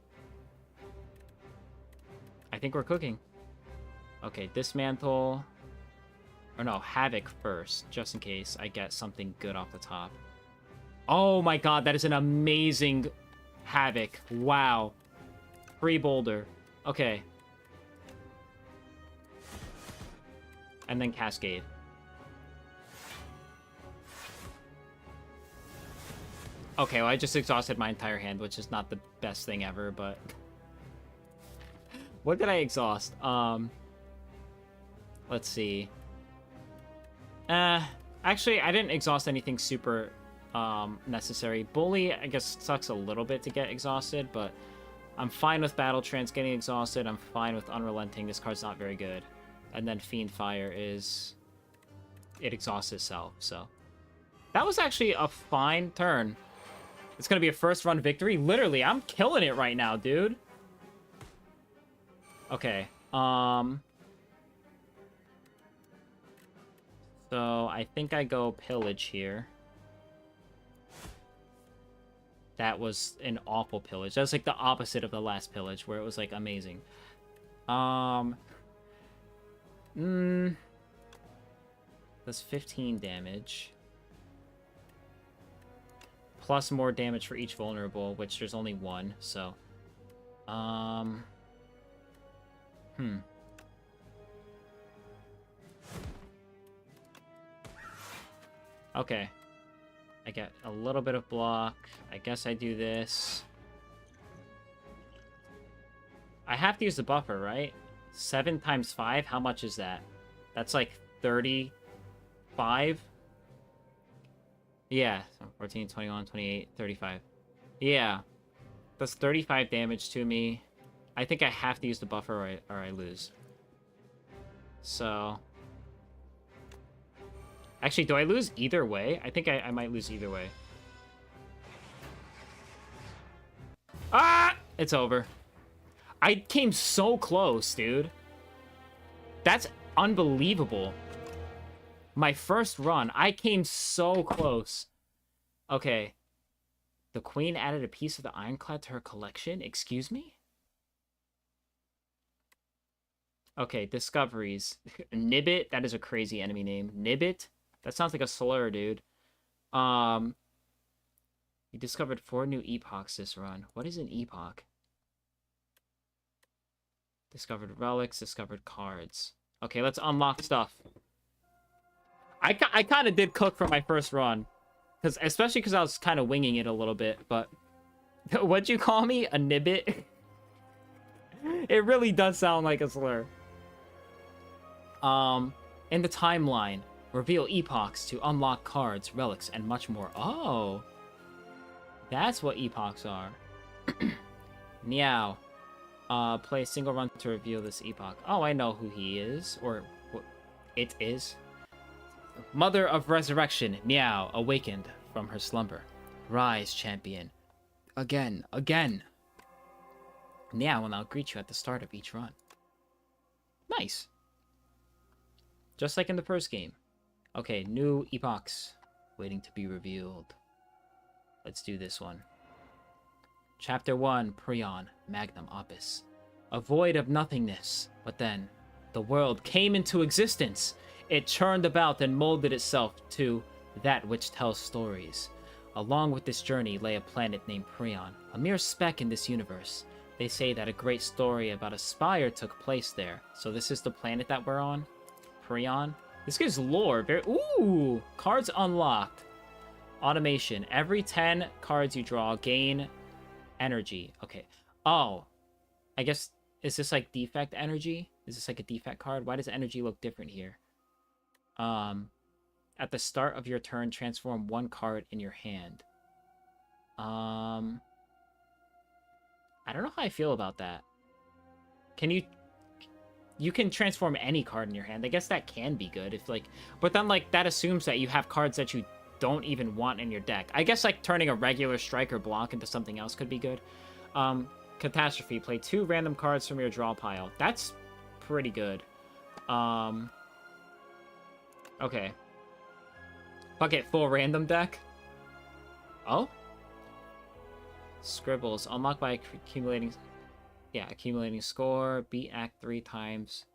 think we're cooking. Okay, Dismantle. Or no, Havoc first, just in case I get something good off the top. Oh my god, that is an amazing Havoc. Wow. Free Boulder. Okay. And then Cascade. Okay, well, I just exhausted my entire hand, which is not the best thing ever, but... What did I exhaust? Let's see. Actually, I didn't exhaust anything super necessary. Bully, I guess, sucks a little bit to get exhausted, but I'm fine with Battle Trance getting exhausted. I'm fine with Unrelenting. This card's not very good. And then Fiend Fire is... It exhausts itself, so... That was actually a fine turn. It's gonna be a first-run victory. Literally, I'm killing it right now, dude. Okay, so I think I go Pillage here. That was an awful Pillage. That was like the opposite of the last Pillage, where it was like amazing. That's 15 damage. Plus more damage for each vulnerable, which there's only one, so... Okay. I get a little bit of block. I guess I do this. I have to use the buffer, right? 7 times 5? How much is that? That's like 35? Yeah. 14, 21, 28, 35. Yeah. That's 35 damage to me. I think I have to use the buffer or I lose. So... Actually, do I lose either way? I think I might lose either way. Ah! It's over. I came so close, dude. That's unbelievable. My first run, I came so close. Okay. The queen added a piece of the ironclad to her collection? Excuse me? Okay, discoveries. Nibbit, that is a crazy enemy name. Nibbit? That sounds like a slur, dude. You discovered 4 new epochs this run. What is an epoch? Discovered relics, discovered cards. Okay, let's unlock stuff. I kind of did cook for my first run. Especially because I was kind of winging it a little bit, but... What'd you call me? A nibbit? It really does sound like a slur. In the timeline, reveal epochs to unlock cards, relics, and much more. Oh! That's what epochs are. Meow. Play a single run to reveal this epoch. Oh, I know who he is. Or, it is. Mother of Resurrection, Meow, awakened from her slumber. Rise, champion. Again, again. Meow will now greet you at the start of each run. Nice. Just like in the first game. Okay, new epochs. Waiting to be revealed. Let's do this one. Chapter 1, Prion, Magnum Opus. A void of nothingness. But then, the world came into existence. It churned about and molded itself to that which tells stories. Along with this journey lay a planet named Prion, a mere speck in this universe. They say that a great story about a spire took place there. So this is the planet that we're on? Prion? This gives lore. Ooh! Cards unlocked. Automation. Every 10 cards you draw, gain energy. Okay. Oh. I guess, is this like defect energy? Is this like a defect card? Why does energy look different here? At the start of your turn, transform 1 card in your hand. I don't know how I feel about that. Can you... You can transform any card in your hand. I guess that can be good. If like... But then, like, that assumes that you have cards that you don't even want in your deck. I guess, like, turning a regular striker block into something else could be good. Catastrophe. Play 2 random cards from your draw pile. That's pretty good. Okay. Bucket full random deck. Oh? Scribbles. Unlocked by accumulating... Yeah, accumulating score. Beat Act 3 times.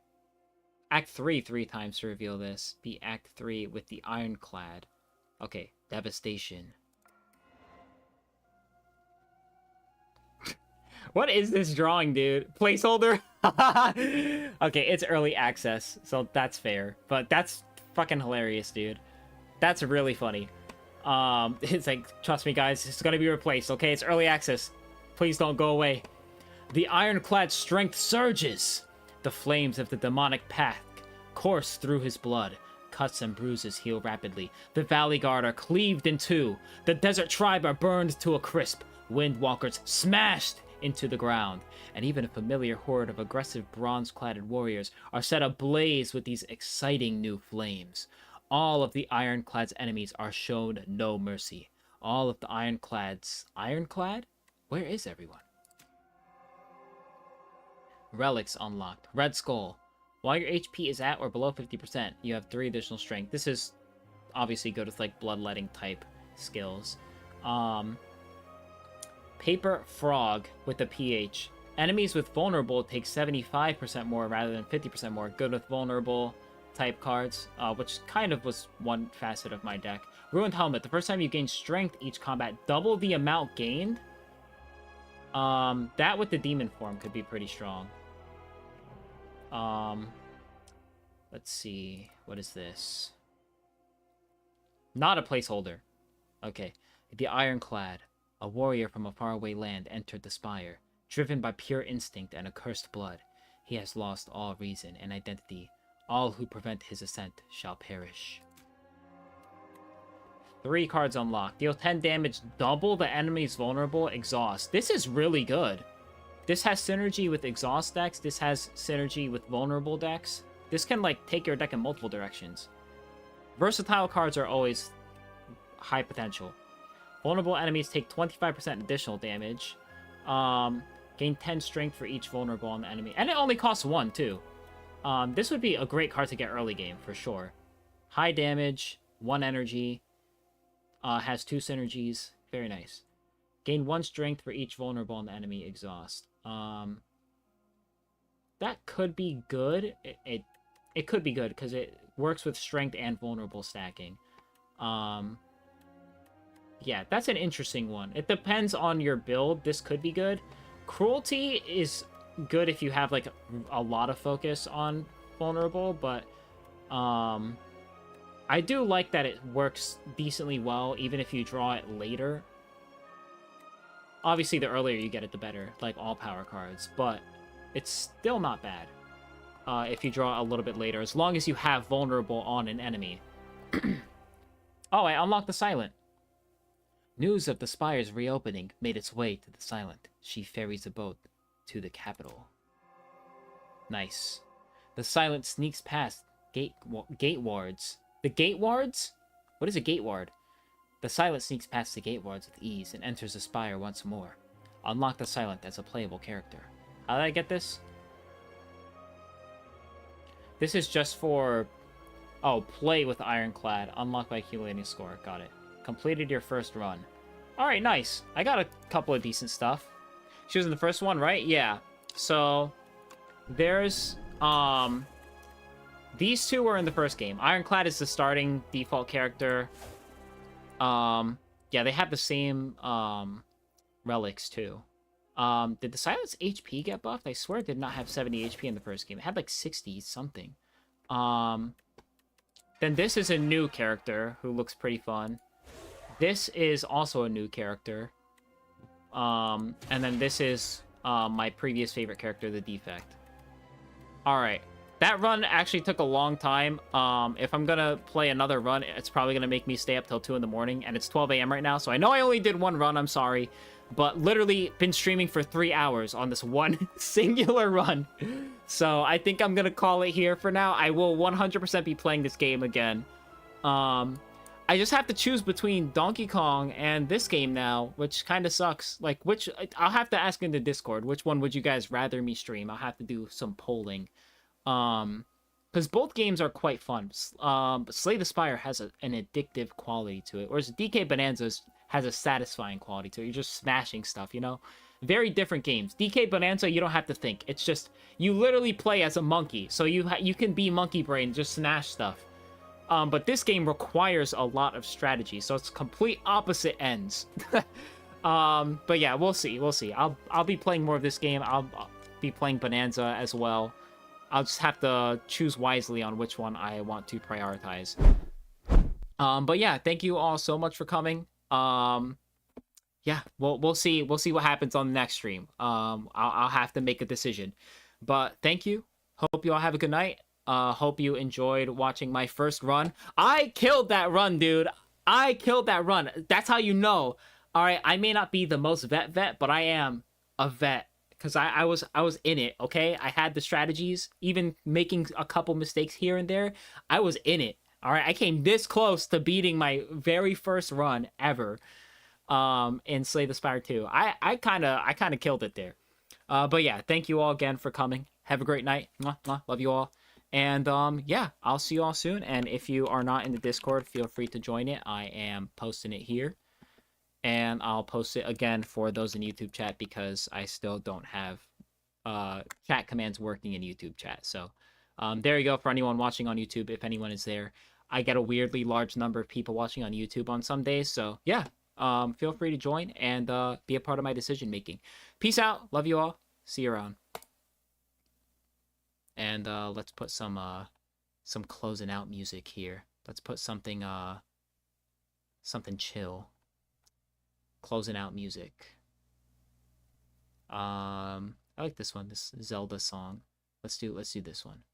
Act 3 3 times to reveal this. Beat Act 3 with the Ironclad. Okay, Devastation. What is this drawing, dude? Placeholder? Okay, it's early access, so that's fair. But that's fucking hilarious, dude. That's really funny. It's like, trust me, guys, it's gonna be replaced, okay? It's early access. Please don't go away. The Ironclad's strength surges. The flames of the demonic pack course through his blood. Cuts and bruises heal rapidly. The Valley Guard are cleaved in two. The Desert Tribe are burned to a crisp. Windwalkers smashed into the ground. And even a familiar horde of aggressive bronze-cladded warriors are set ablaze with these exciting new flames. All of the Ironclad's enemies are shown no mercy. All of the Ironclad's... Ironclad? Where is everyone? Relics unlocked. Red Skull. While your HP is at or below 50%, you have 3 additional strength. This is obviously good with like bloodletting type skills. Paper Frog with a PH. Enemies with vulnerable take 75% more rather than 50% more. Good with vulnerable type cards, which kind of was one facet of my deck. Ruined Helmet. The first time you gain strength each combat, double the amount gained. That with the demon form could be pretty strong. Let's see. What is this? Not a placeholder. Okay. The Ironclad. A warrior from a faraway land entered the Spire. Driven by pure instinct and accursed blood, he has lost all reason and identity. All who prevent his ascent shall perish. 3 cards unlocked. Deal 10 damage, double the enemy's vulnerable, exhaust. This is really good. This has synergy with exhaust decks. This has synergy with vulnerable decks. This can, like, take your deck in multiple directions. Versatile cards are always high potential. Vulnerable enemies take 25% additional damage. Gain 10 strength for each vulnerable on the enemy. And it only costs 1, too. This would be a great card to get early game, for sure. High damage, 1 energy. Has 2 synergies. Very nice. Gain 1 strength for each vulnerable on the enemy exhaust. That could be good. It could be good because it works with strength and vulnerable stacking. Yeah, that's an interesting one. It depends on your build. This could be good. Cruelty is good if you have like a lot of focus on vulnerable, but I do like that it works decently well even if you draw it later. Obviously, the earlier you get it, the better, like all power cards, but it's still not bad if you draw a little bit later, as long as you have vulnerable on an enemy. Oh, I unlocked the Silent. News of the Spire's reopening made its way to the Silent. She ferries a boat to the capital. Nice. The Silent sneaks past gate wards. The gate wards? What is a gate ward? The Silent sneaks past the gate wards with ease and enters the Spire once more. Unlock the Silent as a playable character. How did I get this? This is just for... Oh, play with Ironclad. Unlock by accumulating score. Got it. Completed your first run. Alright, nice. I got a couple of decent stuff. She was in the first one, right? Yeah. So, there's... These two were in the first game. Ironclad is the starting default character. Yeah, they have the same, relics, too. Did the Silence HP get buffed? I swear it did not have 70 HP in the first game. It had, like, 60-something. Then this is a new character who looks pretty fun. This is also a new character. And then this is, my previous favorite character, the Defect. Alright. That run actually took a long time. If I'm gonna play another run, it's probably gonna make me stay up till 2 in the morning, and it's 12 a.m. right now, so I know I only did one run, I'm sorry, but literally been streaming for 3 hours on this one singular run. So I think I'm gonna call it here for now. I will 100% be playing this game again. I just have to choose between Donkey Kong and this game now, which kind of sucks. Like, I'll have to ask in the Discord, which one would you guys rather me stream? I'll have to do some polling. Because both games are quite fun. But Slay the Spire has an addictive quality to it, whereas DK Bonanza has a satisfying quality to it. You're just smashing stuff, you know? Very different games. DK Bonanza, you don't have to think. It's just, you literally play as a monkey, so you can be monkey brain, just smash stuff. But this game requires a lot of strategy, so it's complete opposite ends. But yeah, we'll see. I'll be playing more of this game. I'll be playing Bonanza as well. I'll just have to choose wisely on which one I want to prioritize. But yeah, thank you all so much for coming. Yeah, we'll see what happens on the next stream. I'll have to make a decision. But thank you. Hope you all have a good night. Hope you enjoyed watching my first run. I killed that run, dude. I killed that run. That's how you know. All right, I may not be the most vet, but I am a vet. Because I was in it, okay? I had the strategies, even making a couple mistakes here and there. I was in it, all right? I came this close to beating my very first run ever in Slay the Spire 2. I kind of killed it there. But yeah, thank you all again for coming. Have a great night. Mwah, mwah. Love you all. And yeah, I'll see you all soon. And if you are not in the Discord, feel free to join it. I am posting it here. And I'll post it again for those in YouTube chat because I still don't have chat commands working in YouTube chat. So there you go for anyone watching on YouTube, if anyone is there. I get a weirdly large number of people watching on YouTube on some days. So yeah, feel free to join and be a part of my decision making. Peace out. Love you all. See you around. And let's put some closing out music here. Let's put something chill. Closing out music. I like this one, this Zelda song. Let's do this one.